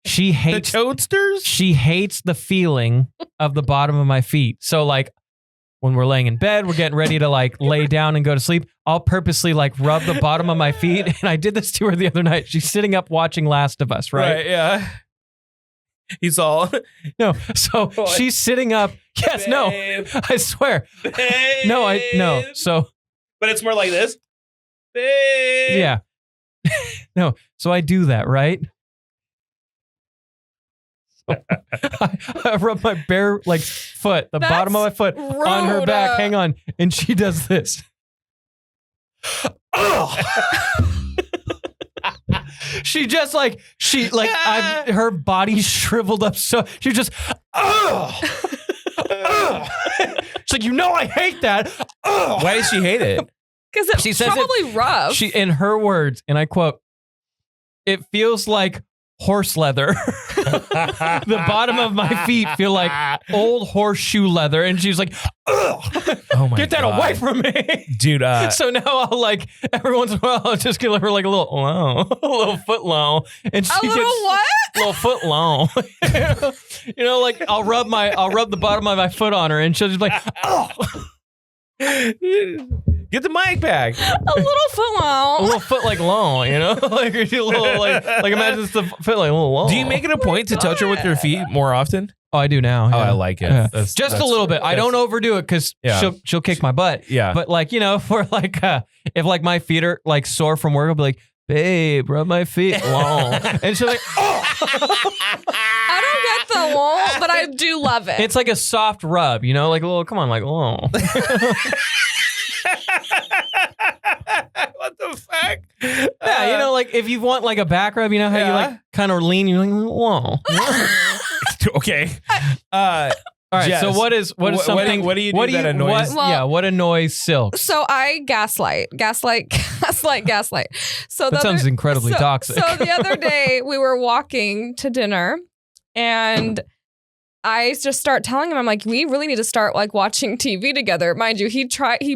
She hates the toadsters? She hates the feeling of the bottom of my feet. So like when we're laying in bed, we're getting ready to like lay down and go to sleep, I'll purposely like rub the bottom of my feet. And I did this to her the other night. She's sitting up watching Last of Us, right? Yeah. He's all no. So she's sitting up. Yes, no. I swear. Babe. No. So, but it's more like this. Babe. Yeah. No. So I do that, right? I rub my bare like foot, the bottom of my foot on her back. Hang on, and she does this. She just like her body shriveled up, so she just She's like, I hate that. Why does she hate it? Because it's probably rough. She, in her words, and I quote, "It feels like horse leather." The bottom of my feet feel like old horseshoe leather, and she's like, "Ugh, oh my get that God. away from me, dude!" So now I'll like every once in a while I'll just give her like a little long, a little foot long, and she gets what? A little foot long. Like I'll rub the bottom of my foot on her, and she'll just be like, "Oh." Get the mic back. A little foot long. A little foot like long, like a little like imagine it's the foot like a little long. Do you make it a point to touch her with your feet more often? Oh, I do now. Oh, yeah. I like it. Yeah. That's a little bit. I don't overdo it because she'll kick my butt. Yeah. But like for like if like my feet are like sore from work, I'll be like, "Babe, rub my feet long," and she's like, "Oh." I don't get the long, but I do love it. It's like a soft rub, like a little. Come on, like long. What the fuck? Yeah, like if you want like a back rub, how you like kind of lean, you're like, "Whoa." Okay. All right. Jess, so what is something? What do you do that annoys? What annoys Silk? So I gaslight. So That sounds incredibly toxic. So the other day we were walking to dinner, and I just start telling him, I'm like, we really need to start like watching TV together. Mind you, he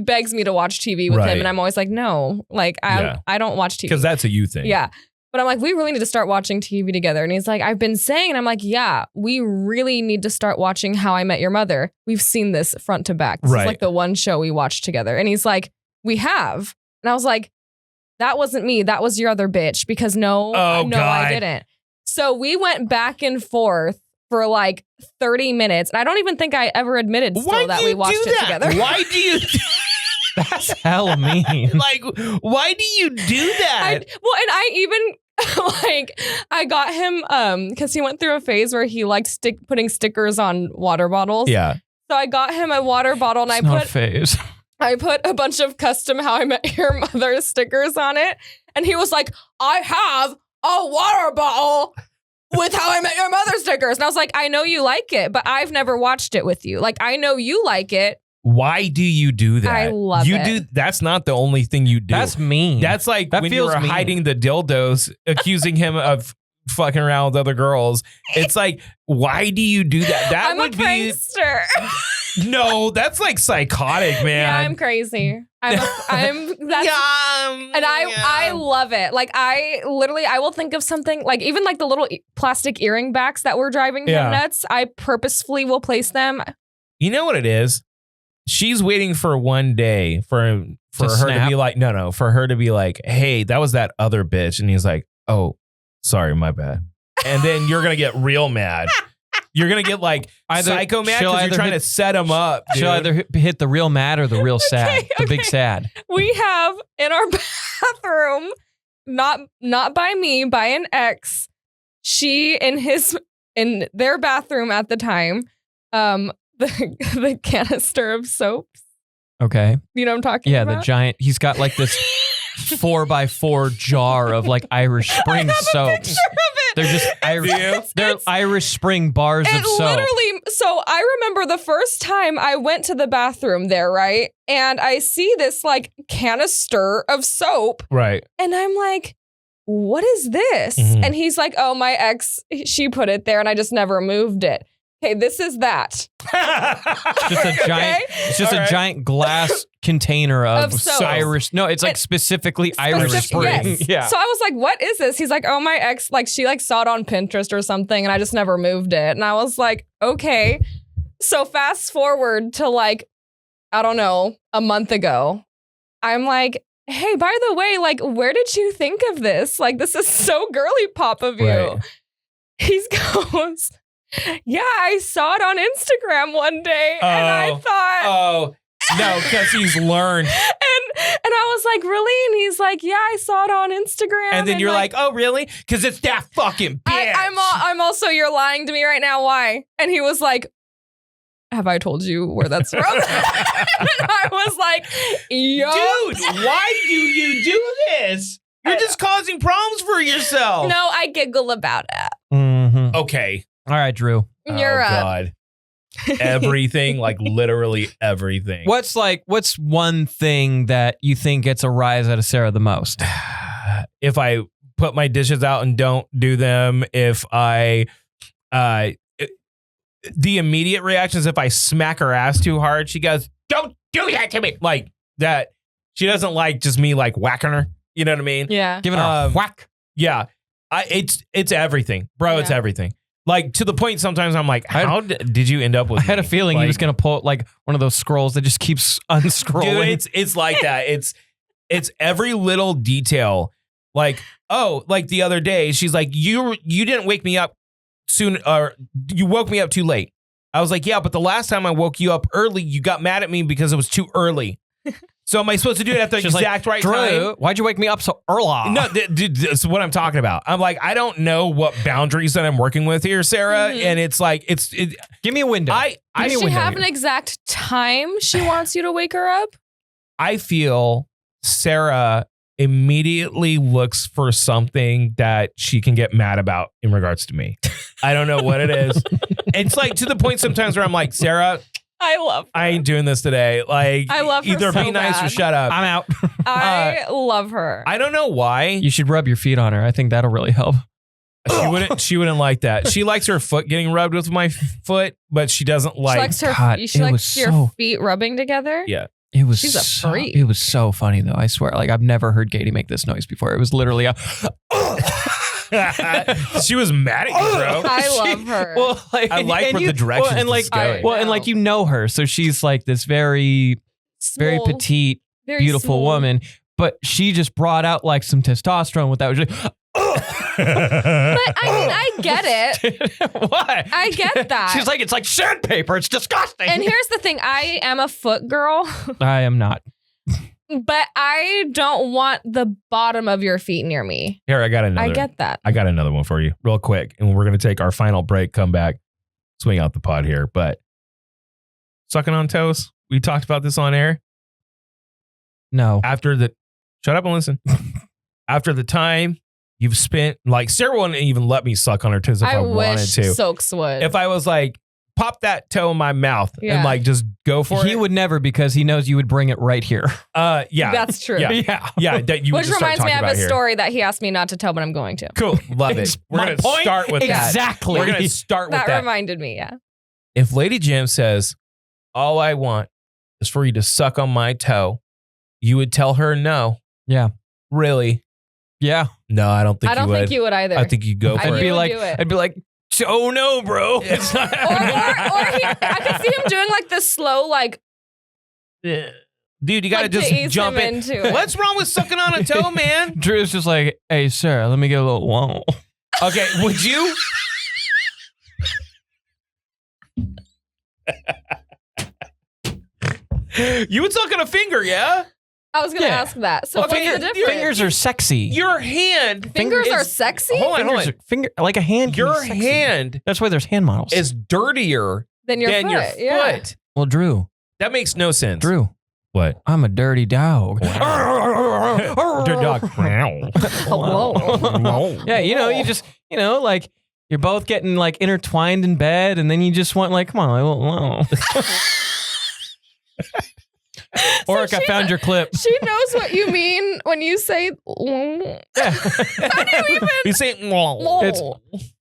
begs me to watch TV with him, and I'm always like, no, like I don't watch TV because that's a you thing. Yeah. But I'm like, we really need to start watching TV together. And he's like, I've been saying, and I'm like, yeah, we really need to start watching How I Met Your Mother. We've seen this front to back. This is like the one show we watched together. And he's like, we have. And I was like, that wasn't me. That was your other bitch. Because God. I didn't. So we went back and forth for like 30 minutes. And I don't even think I ever admitted still that we watched it together. Why do you... That's hella mean. Like, why do you do that? And I even I got him because he went through a phase where he liked putting stickers on water bottles. Yeah. So I got him a water bottle, and I put a bunch of custom How I Met Your Mother stickers on it, and he was like, "I have a water bottle with How I Met Your Mother stickers," and I was like, "I know you like it, but I've never watched it with you. Like, I know you like it." Why do you do that? I love it. That's not the only thing you do. That's mean. That's like that when you were hiding the dildos, accusing him of fucking around with other girls. It's like, why do you do that? That I'm would a prankster. No, that's like psychotic, man. Yeah, I'm crazy. I love it. Like I will think of something like even like the little plastic earring backs that were driving him nuts. I purposefully will place them. You know what it is? She's waiting for one day for her to be like, for her to be like, "Hey, that was that other bitch," and he's like, "Oh, sorry, my bad." And then you're gonna get real mad. You're gonna get like psycho mad because you're trying to set him up. Dude. She'll either hit the real mad or the real sad, the big sad. We have in our bathroom, not by me, by an ex. She in their bathroom at the time, the canister of soaps. Okay. You know what I'm talking about? Yeah, the giant. He's got like this 4x4 jar of like Irish Spring soaps. They're just Irish Spring bars of soap. Literally, so I remember the first time I went to the bathroom there, right? And I see this like canister of soap. Right. And I'm like, what is this? Mm-hmm. And he's like, oh, my ex, she put it there and I just never moved it. Okay, this is that. Just a giant. It's just a giant glass container of soap. Irish. No, it's like specifically Irish Spring. Yes. Yeah. So I was like, what is this? He's like, oh, my ex, like she like saw it on Pinterest or something, and I just never moved it. And I was like, okay. So fast forward to like, I don't know, a month ago. I'm like, hey, by the way, like, where did you think of this? Like, this is so girly pop of you. Right. He goes, yeah, I saw it on Instagram one day, and I thought, oh, no, because he's learned. and I was like, really? And he's like, yeah, I saw it on Instagram. And then you're like, oh, really? Because it's that fucking bitch. I'm also, you're lying to me right now. Why? And he was like, have I told you where that's from? And I was like, yo. Dude, why do you do this? You're just causing problems for yourself. No, I giggle about it. Mm-hmm. Okay. All right, Drew. You're up. God. Everything, like literally everything. What's one thing that you think gets a rise out of Sarah the most? If I put my dishes out and don't do them, if I the immediate reaction is if I smack her ass too hard, she goes, don't do that to me. Like that. She doesn't like just me like whacking her. You know what I mean? Yeah. Giving her a whack. Yeah. It's everything. Bro, it's everything. Like to the point sometimes I'm like, how did you end up with I had me? a feeling he was going to pull like one of those scrolls that just keeps unscrolling. Dude, it's like that. It's every little detail. Like, oh, like the other day, she's like, you didn't wake me up soon, or you woke me up too late. I was like, yeah, but the last time I woke you up early, you got mad at me because it was too early. So am I supposed to do it at the exact right Drew, time? Why'd you wake me up so early? No, dude, that's what I'm talking about. I'm like, I don't know what boundaries that I'm working with here, Sarah. Mm-hmm. And it's like, give me a window. Does she have an exact time she wants you to wake her up? I feel Sarah immediately looks for something that she can get mad about in regards to me. I don't know what it is. It's like to the point sometimes where I'm like, Sarah, I love her. I ain't doing this today. Like, I love her either so be nice bad. or shut up. I'm out. I love her. I don't know why. You should rub your feet on her. I think that'll really help. She wouldn't like that. She likes her foot getting rubbed with my foot, but she doesn't like. She likes her. God, She likes your feet rubbing together. Yeah. It was She's a freak. It was so funny though. I swear. Like I've never heard Katy make this noise before. It was literally a. She was mad at you, bro. I love her. Well, like, I like where the direction and like, is going. well, and like you know her, so she's like this very Small, petite, very beautiful small. woman. But she just brought out like some testosterone with that. It was like, But I mean, I get it. What? I get that. She's like, it's like sandpaper. It's disgusting. And here's the thing: I am a foot girl, I am not. but I don't want the bottom of your feet near me. Here, I got another. I get that. I got another one for you, real quick, and we're gonna take our final break. Come back, swing out the pod here. But sucking on toes. We talked about this on air. No. Shut up and listen. After the time you've spent, like Sarah wouldn't even let me suck on her toes if I wanted wish to. Soaks would. If I was like, pop that toe in my mouth and like just go for it. He would never because he knows you would bring it right here. Yeah. That's true. Yeah. That you would Which just start reminds me talking of about a here. story that he asked me not to tell, but I'm going to. Cool. Love it. We're My going to point? start with that. Exactly. We're going to start with That that. reminded me, yeah. If Lady Jim says, all I want is for you to suck on my toe, you would tell her no. Yeah. Really? Yeah. No, I don't think I don't you would. think you would either. I think you'd go for I it. knew you would do it. I'd be like, oh no, bro. It's not or I could see him doing like this slow, like, dude, you got to like just to ease jump him in. into it. What's wrong with sucking on a toe, man? Drew's just like, hey, Sarah, let me get a little whoa. Okay, would you? You would suck on a finger, yeah? I was going to Yeah. ask that. So Well, what's the difference? fingers are sexy. Your hand. Fingers are is- sexy? Hold on, hold Fingers on. are, like a hand. can be Your sexy. hand That's why there's hand models. is dirtier Than your than foot. your Yeah. foot. Well, Drew. That makes no sense. Drew. What? I'm a dirty dog. Dirty dog. Hello. Yeah, you just, like you're both getting like intertwined in bed, and then you just want like, come on, Oric, I found your clip. She knows what you mean when you say. Yeah. How do you even? You say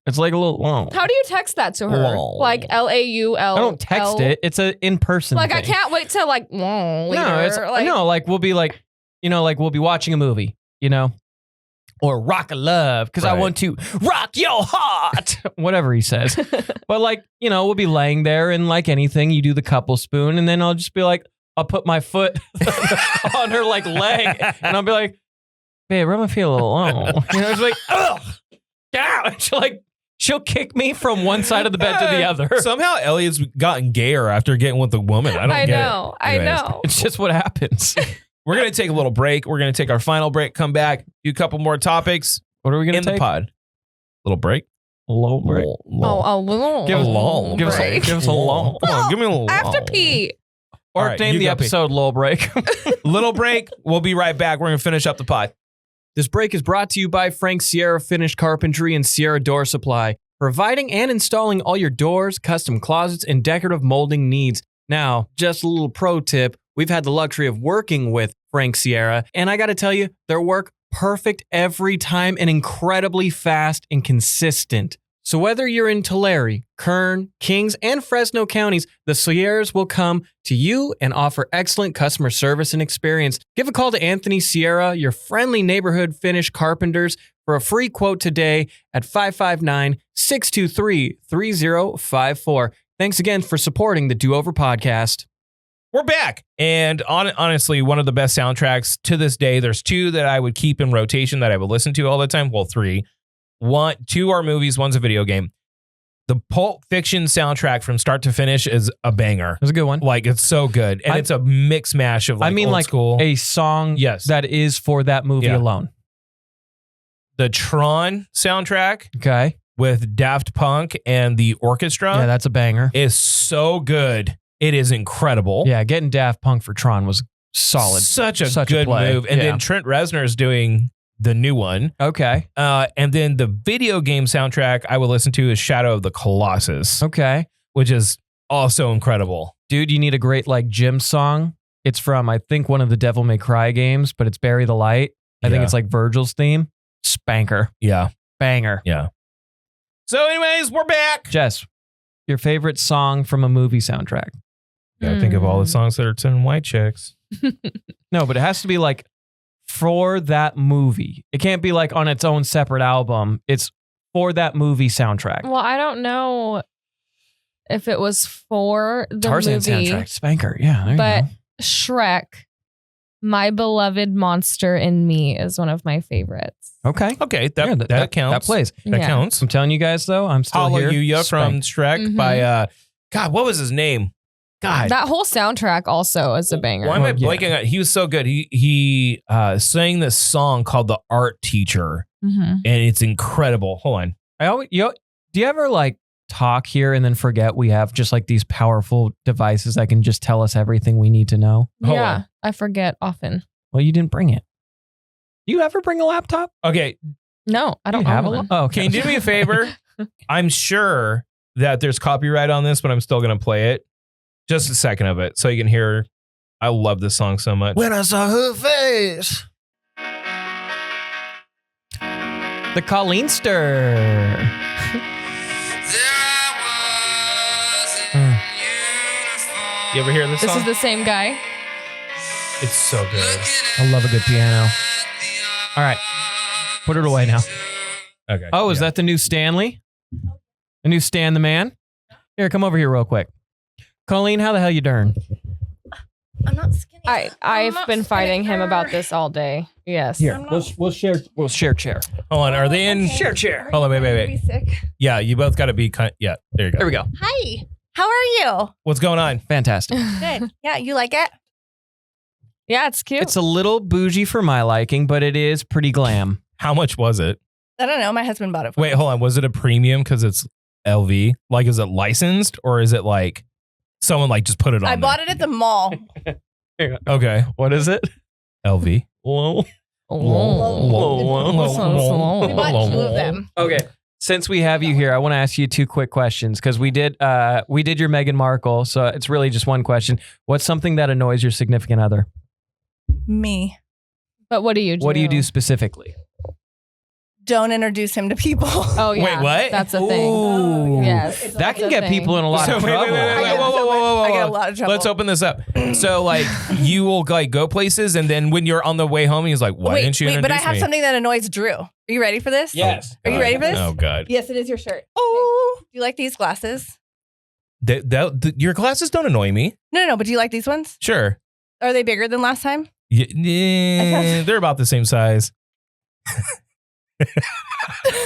It's like a little long. How do you text that to her? Like LAUL. I don't text it. It's an in-person Like thing. I can't wait to like. We'll be watching a movie, or rock a love because I Right. want to rock your heart, whatever he says. But we'll be laying there and like anything, you do the couple spoon, and then I'll just be like, I'll put my foot on her like leg, and I'll be like, babe, rub my feet a little long. It's like, ugh, get out. She'll kick me from one side of the bed to the other. Somehow Elliot's gotten gayer after getting with a woman. I don't get know. it. I Anyways. know. It's just what happens. We're going to take a little break. We're going to take our final break, come back, do a couple more topics What are we gonna in take? the pod. Little break. Low break. Give us a long Give us break. a long. Come on, give me a little I have to long. pee. Or All right, name you the go pee. episode "Low Break." Little break. We'll be right back. We're going to finish up the pod. This break is brought to you by Frank Sierra Finished Carpentry and Sierra Door Supply, providing and installing all your doors, custom closets, and decorative molding needs. Now, just a little pro tip. We've had the luxury of working with Frank Sierra, and I got to tell you, their work perfect every time and incredibly fast and consistent. So whether you're in Tulare, Kern, Kings, and Fresno counties, the Sierras will come to you and offer excellent customer service and experience. Give a call to Anthony Sierra, your friendly neighborhood Finnish carpenters, for a free quote today at 559-623-3054. Thanks again for supporting the Do Over podcast. We're back. And honestly, one of the best soundtracks to this day. There's two that I would keep in rotation that I would listen to all the time. Well, three. Two are movies, one's a video game. The Pulp Fiction soundtrack from start to finish is a banger. That's a good one. Like, it's so good. And it's a mix mash of old school. A song Yes. that is for that movie Yeah. alone. The Tron soundtrack Okay. with Daft Punk and the orchestra Yeah, that's a banger. is so good. It is incredible. Yeah, getting Daft Punk for Tron was solid. Such a Such a good play. move. And Yeah. then Trent Reznor is doing the new one. Okay. And then the video game soundtrack I would listen to is Shadow of the Colossus, Okay. which is also incredible. Dude, you need a great gym song. It's from, I think, one of the Devil May Cry games, but it's Bury the Light. I think Yeah. it's like Virgil's theme. Spanker. Yeah. Banger. Yeah. So anyways, we're back. Jess, your favorite song from a movie soundtrack? You gotta think of all the songs that are telling white chicks. No, but it has to be for that movie. It can't be on its own separate album. It's for that movie soundtrack. Well, I don't know if it was for the Tarzan movie, soundtrack. Spanker. Yeah. There but you go. Shrek, My Beloved Monster in Me is one of my favorites. Okay. Okay, that Yeah, that counts. That plays. That Yeah. counts. I'm telling you guys, though, I'm still here. Hallelujah from Spank. Shrek by God, what was his name? God. That whole soundtrack also is a banger. Why am I Well, yeah. blanking out? He was so good. He sang this song called The Art Teacher, Mhm. and it's incredible. Hold on. Do you ever talk here and then forget we have just these powerful devices that can just tell us everything we need to know? Hold Yeah, on. I forget often. Well, you didn't bring it. Do you ever bring a laptop? Okay, No, I don't You have own a one. Oh, okay. can you do me a favor? I'm sure that there's copyright on this, but I'm still going to play it. Just a second of it so you can hear. I love this song so much. When I saw her face. The Colleenster. You ever hear this This song? is the same guy. It's so good. I love a good piano. All right. Put it away now. Okay. Oh, is yeah. that the new Stanley? The new Stan the Man? Here, come over here real quick. Colleen, how the hell you doing? I'm not skinny. I've been fighting him about this all day. Yes. Here, we'll share chair. Hold on. Are they in? Okay. Share chair. Hold on. Wait. Be sick. Yeah, you both got to be kind. Yeah, there you go. There we go. Hi. How are you? What's going on? Fantastic. Good. Yeah, you like it? Yeah, it's cute. It's a little bougie for my liking, but it is pretty glam. How much was it? I don't know. My husband bought it for Wait, me. hold on. Was it a premium because it's LV? Is it licensed or is it someone just put it on? I bought it at the mall. Okay. What is it? LV. Whoa. We bought two of them. Okay. Since we have you here, I want to ask you two quick questions because we did your Meghan Markle, so it's really just one question. What's something that annoys your significant other? Me. But what do you do? What do you do specifically? Don't introduce him to people. Oh, yeah. Wait, what? That's a thing. Ooh. Yes. It's That That's can a get thing. people in a lot So of wait, trouble. wait, wait, wait, whoa. I get a lot of trouble. Let's open this up. So like you will like go places and then when you're on the way home, he's like, why didn't you introduce but I have me? something that annoys Drew. Are you ready for this? Yes. Are you ready for this? Oh God. Yes, it is your shirt. Oh. Do you like these glasses? Your glasses don't annoy me. No, but do you like these ones? Sure. Are they bigger than last time? Yeah, they're about the same size.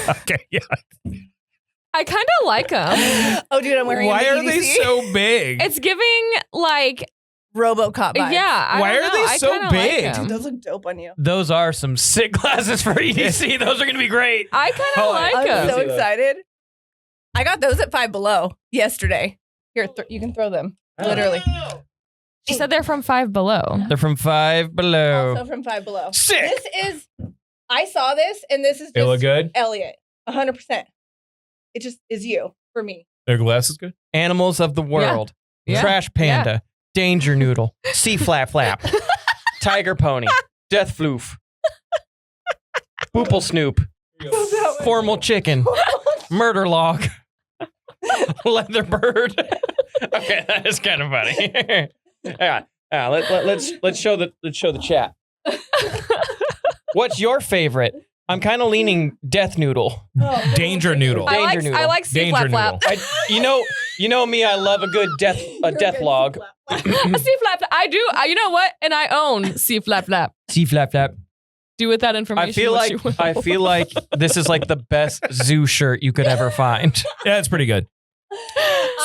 Okay, yeah. I kind of like them. Oh, dude, I'm wearing Why them are to they EDC. so big? It's giving like, RoboCop vibes. yeah. I Why don't are know. they I so kinda big? Like Dude, 'em. those look dope on you. Those are some sick glasses for EDC. Those are going to be great. I kind of Oh, like I'm them. so excited. I got those at Five Below yesterday. Here, you can throw them. Literally. She said they're from Five Below. They're from Five Below. Also from Five Below. Sick. This is, I saw this, and this is They look just good. Elliot. 100%. It just is you for me. Their glasses good. Animals of the world. Yeah. Trash Panda. Danger Noodle. Sea Flap Flap. Tiger Pony. Death Floof. Boople Snoop. Formal Chicken. Murder Log. Leather Bird. Okay, that is kind of funny. Hang on. Let's show the chat. What's your favorite? I'm kind of leaning Death Noodle. Danger Noodle. I Danger like Noodle. Sea Danger Flap Flap. You know me. I love a good death log. Sea Flap Flap. I do. You know what? And I own Sea Flap Flap. Sea Flap Flap. Do with that information. I feel like this is like the best zoo shirt you could ever find. Yeah, it's pretty good.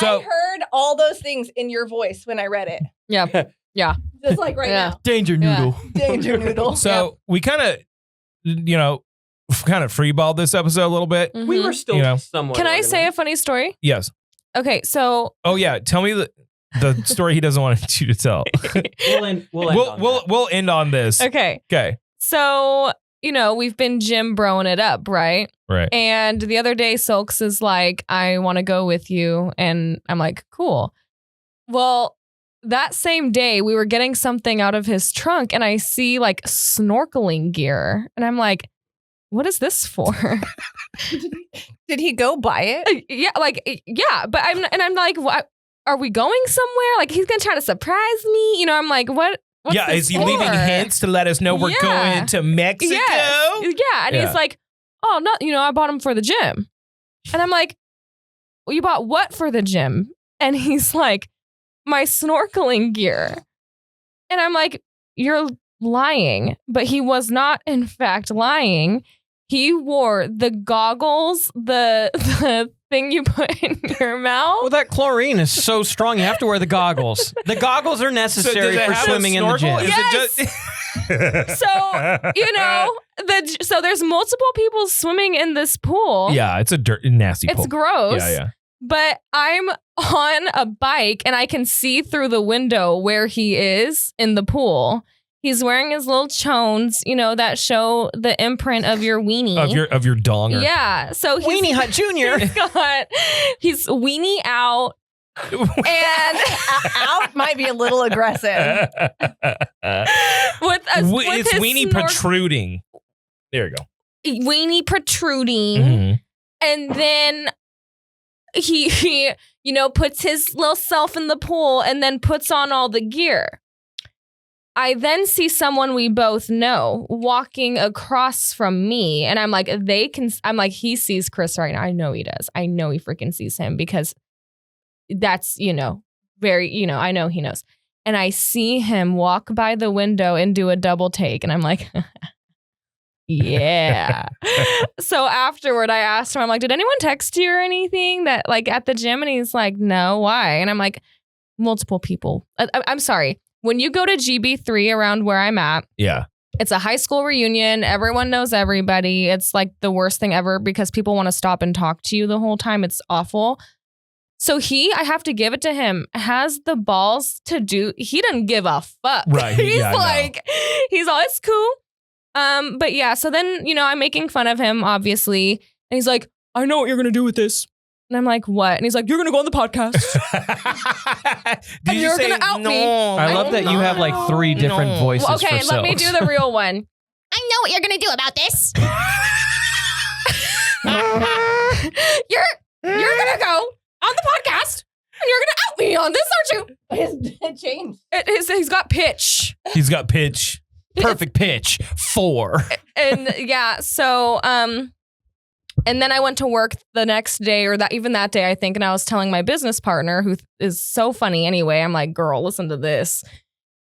So- I heard all those things in your voice when I read it. Yeah. Just like right Yeah. now. Danger Noodle. Danger Noodle. So we kind of, freeballed this episode a little bit. Mhm. still You know. somewhat. Can I say a funny story? Yes. Okay, so Oh yeah. Tell me the story he doesn't want you to tell. We'll end on this. okay. Okay. So, we've been gym broing it up, right? Right. And the other day, Silks is like, I want to go with you. And I'm like, cool. Well, that same day, we were getting something out of his trunk and I see like snorkeling gear. And I'm like, what is this for? Did he go buy it? yeah. But I'm like, what? Are we going somewhere? Like, he's going to try to surprise me. I'm like, what? What's Yeah. this Is he for? leaving hints to let us know we're Yeah. going to Mexico? Yes. Yeah. And Yeah. he's like, oh, no, I bought him for the gym. And I'm like, well, you bought what for the gym? And he's like, my snorkeling gear. And I'm like, you're lying. But he was not, in fact, lying. He wore the goggles, the thing you put in your mouth. Well, that chlorine is so strong. You have to wear the goggles. The goggles are So necessary does it for have a swimming in the snorkel? gym. Is Yes. it just? So there's multiple people swimming in this pool. Yeah, it's a nasty It's pool. gross. Yeah. But I'm on a bike and I can see through the window where he is in the pool. He's wearing his little chones, that show the imprint of your weenie. Of your donger. Yeah. So he's, Weenie Hut Jr. he's weenie out. And out might be a little aggressive. It's his weenie protruding. There you go. weenie protruding. Mhm. And then he puts his little self in the pool and then puts on all the gear. I then see someone we both know walking across from me. And I'm like, he sees Chris right now. I know he does. I know he freaking sees him because that's, very, I know he knows. And I see him walk by the window and do a double take. And I'm like, yeah. So afterward, I asked him, I'm like, did anyone text you or anything that like at the gym? And he's like, no, why? And I'm like, multiple people. I'm sorry. When you go to GB3 around where I'm at, Yeah. it's a high school reunion. Everyone knows everybody. It's like the worst thing ever because people want to stop and talk to you the whole time. It's awful. So I have to give it to him, has the balls to he doesn't give a fuck. Right. He's Yeah, I know. like, he's all, it's cool. But yeah, so then, I'm making fun of him, obviously. And he's like, I know what you're going to do with this. And I'm like, what? And he's like, you're going to go on the podcast. Did And you're say, gonna out no, me. I love that you have like 3 different No. voices. Okay, for let me silks. do the real one. I know what you're gonna do about this. You're gonna go on the podcast and you're gonna out me on this, aren't you? It changed. He's got pitch. He's got pitch. Perfect pitch 4. And yeah, so and then I went to work the next day or that day, I think, and I was telling my business partner, who is so funny anyway, I'm like, girl, listen to this.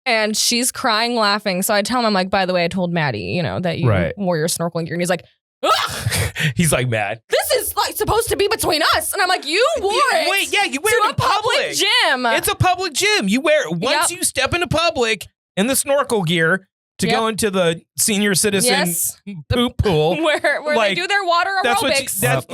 And she's crying, laughing. So I tell him, I'm like, by the way, I told Maddie, that you wore your snorkeling gear. And he's like, ugh! He's like mad. This is like supposed to be between us. And I'm like, you wore it. Wait, yeah, you wear to it in a public gym. It's a public gym. You wear it once you step into public in the snorkel gear to go into the senior citizen poop pool. where like, they do their water aerobics. That's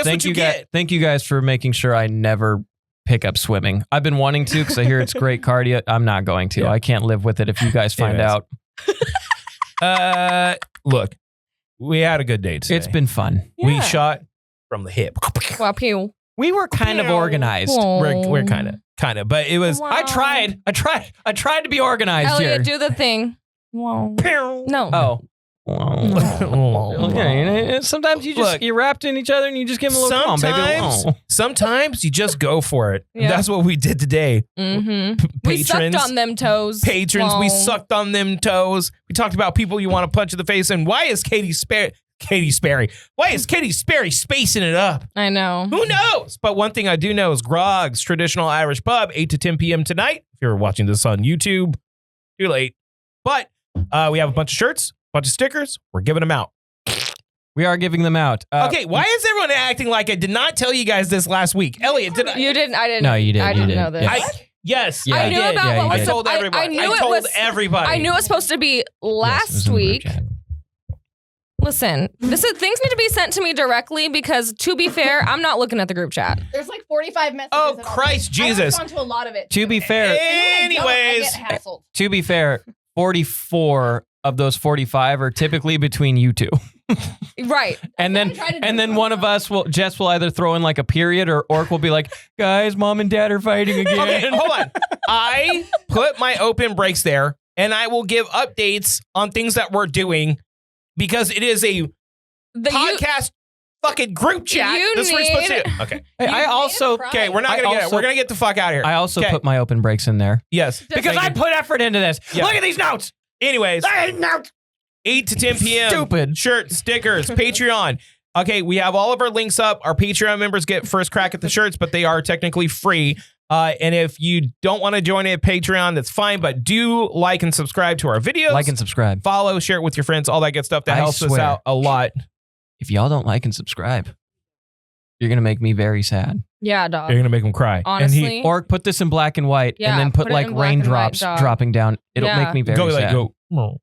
what you get. Thank you guys for making sure I never pick up swimming. I've been wanting to because I hear it's great cardio. I'm not going to. Yeah. I can't live with it if you guys find out. Look, we had a good day today. It's been fun. We shot from the hip. Wow, pew. We were kind of organized. We're kind of, but it was. Wow. I tried to be organized Elliot, here. do the thing. Wow. No. Oh. Okay. Okay. Sometimes you're wrapped in each other and you just give them a little come on, baby. Sometimes you just go for it. Yeah. That's what we did today. Mm-hmm. We sucked on them toes. Patrons, we Wow. sucked on them toes. We talked about people you want to punch in the face. And why is Katy Perry spacing it up? I know. Who knows? But one thing I do know is Groggs, traditional Irish pub, 8 to 10 p.m. tonight. If you're watching this on YouTube, too late. But we have a bunch of shirts, a bunch of stickers. We're giving them out. We are giving them out. Okay, why is everyone acting like I did not tell you guys this last week? Elliot, did I? You didn't. I didn't. No, you did. I You didn't did. know this. Yeah. Yes, Yeah, I knew did. about Yeah, what you was. did. I told everybody. I knew I it told was. everybody. I knew it was supposed to be last week. Listen, things need to be sent to me directly because, to be fair, I'm not looking at the group chat. There's like 45 messages. Oh, and Christ Jesus. I respond to a lot of it. To be fair, Anyways, I get hassled. to be fair, 44 of those 45 are typically between you two. Right. And then one of us Jess will either throw in like a period or Orc will be like, guys, mom and dad are fighting again. Okay, hold on. I put my open breaks there, and I will give updates on things that we're doing because it is a podcast fucking group chat. That's what we're supposed to do. Okay. Hey, I also Okay, we're not gonna get it. We're gonna get the fuck out of here. I also Okay. put my open breaks in there. Yes. Because I put effort into this. Yeah. Look at these notes. Anyways, 8 to 10 p.m. Stupid. Shirt, stickers, Patreon. Okay, we have all of our links up. Our Patreon members get first crack at the shirts, but they are technically free. And if you don't want to join a Patreon, that's fine. But do like and subscribe to our videos. Like and subscribe. Follow, share it with your friends, all that good stuff. That I helps us swear. out a lot. If y'all don't like and subscribe, you're going to make me very sad. Yeah, dog. You're gonna make him cry. Honestly. Orc, put this in black and white Yeah, and then put put it like in black and white, raindrops dog. dropping down. It'll Yeah. make me very Go sad. like go. Lol.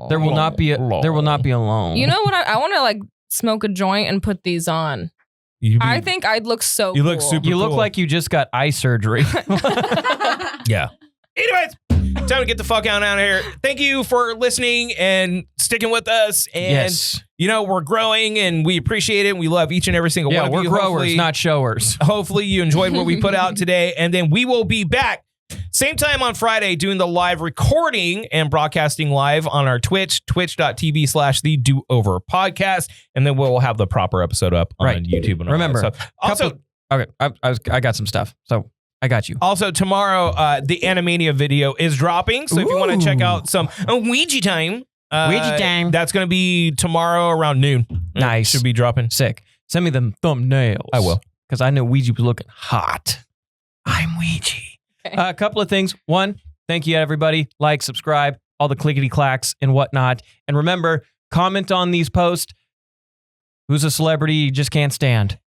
There will not be a loan. You know what? I want to like smoke a joint and put these on. I think I'd look so You look cool. super You look cool. like you just got eye surgery. Yeah. Anyways, time to get the fuck out of here. Thank you for listening and sticking with us. And Yes. you know, we're growing and we appreciate it. We love each and every single Yeah, one of we're you. growers, Hopefully- not showers. Hopefully you enjoyed what we put out today. And then we will be back same time on Friday doing the live recording and broadcasting live on our Twitch, twitch.tv/the Do Over Podcast. And then we'll have the proper episode up on Right. YouTube. And all Remember, that stuff. Also, Okay, I got some stuff, so I got you. Also, tomorrow, the Animania video is dropping. So if you want to check out some Ouija time, Ouija time. That's going to be tomorrow around noon. Nice. Should be dropping. Sick. Send me them thumbnails. I will. Because I know Ouija was looking hot. I'm Ouija. A couple of things. One, thank you, everybody. Like, subscribe, all the clickety clacks and whatnot. And remember, comment on these posts. Who's a celebrity you just can't stand?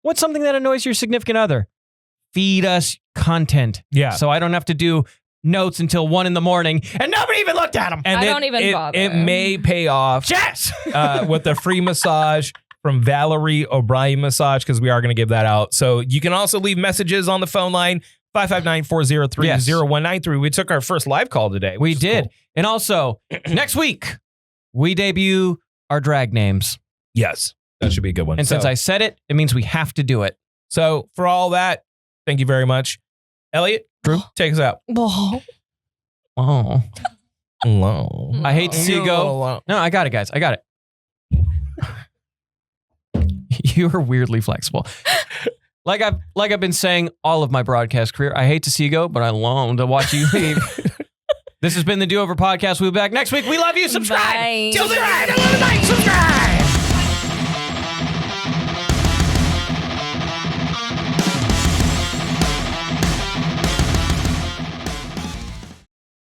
What's something that annoys your significant other? Feed us content. Yeah. So I don't have to do notes until 1 a.m. and nobody even looked at them. And I then don't even bother. It may pay off Jess! with a free massage from Valerie O'Brien Massage because we are going to give that out. So you can also leave messages on the phone line, 559-403-0193. We took our first live call today. We which is did. cool. And also, next week, we debut our drag names. Yes. That should be a good one. And since I said it, it means we have to do it. So for all that, thank you very much. Elliot, Drew, take us out. Oh. Oh. Hello. I hate to see you go. No, I got it, guys. I got it. You are weirdly flexible. Like I've been saying all of my broadcast career, I hate to see you go, but I long to watch you leave. This has been the Do Over Podcast. We'll be back next week. We love you. Subscribe. Bye. Subscribe. Subscribe.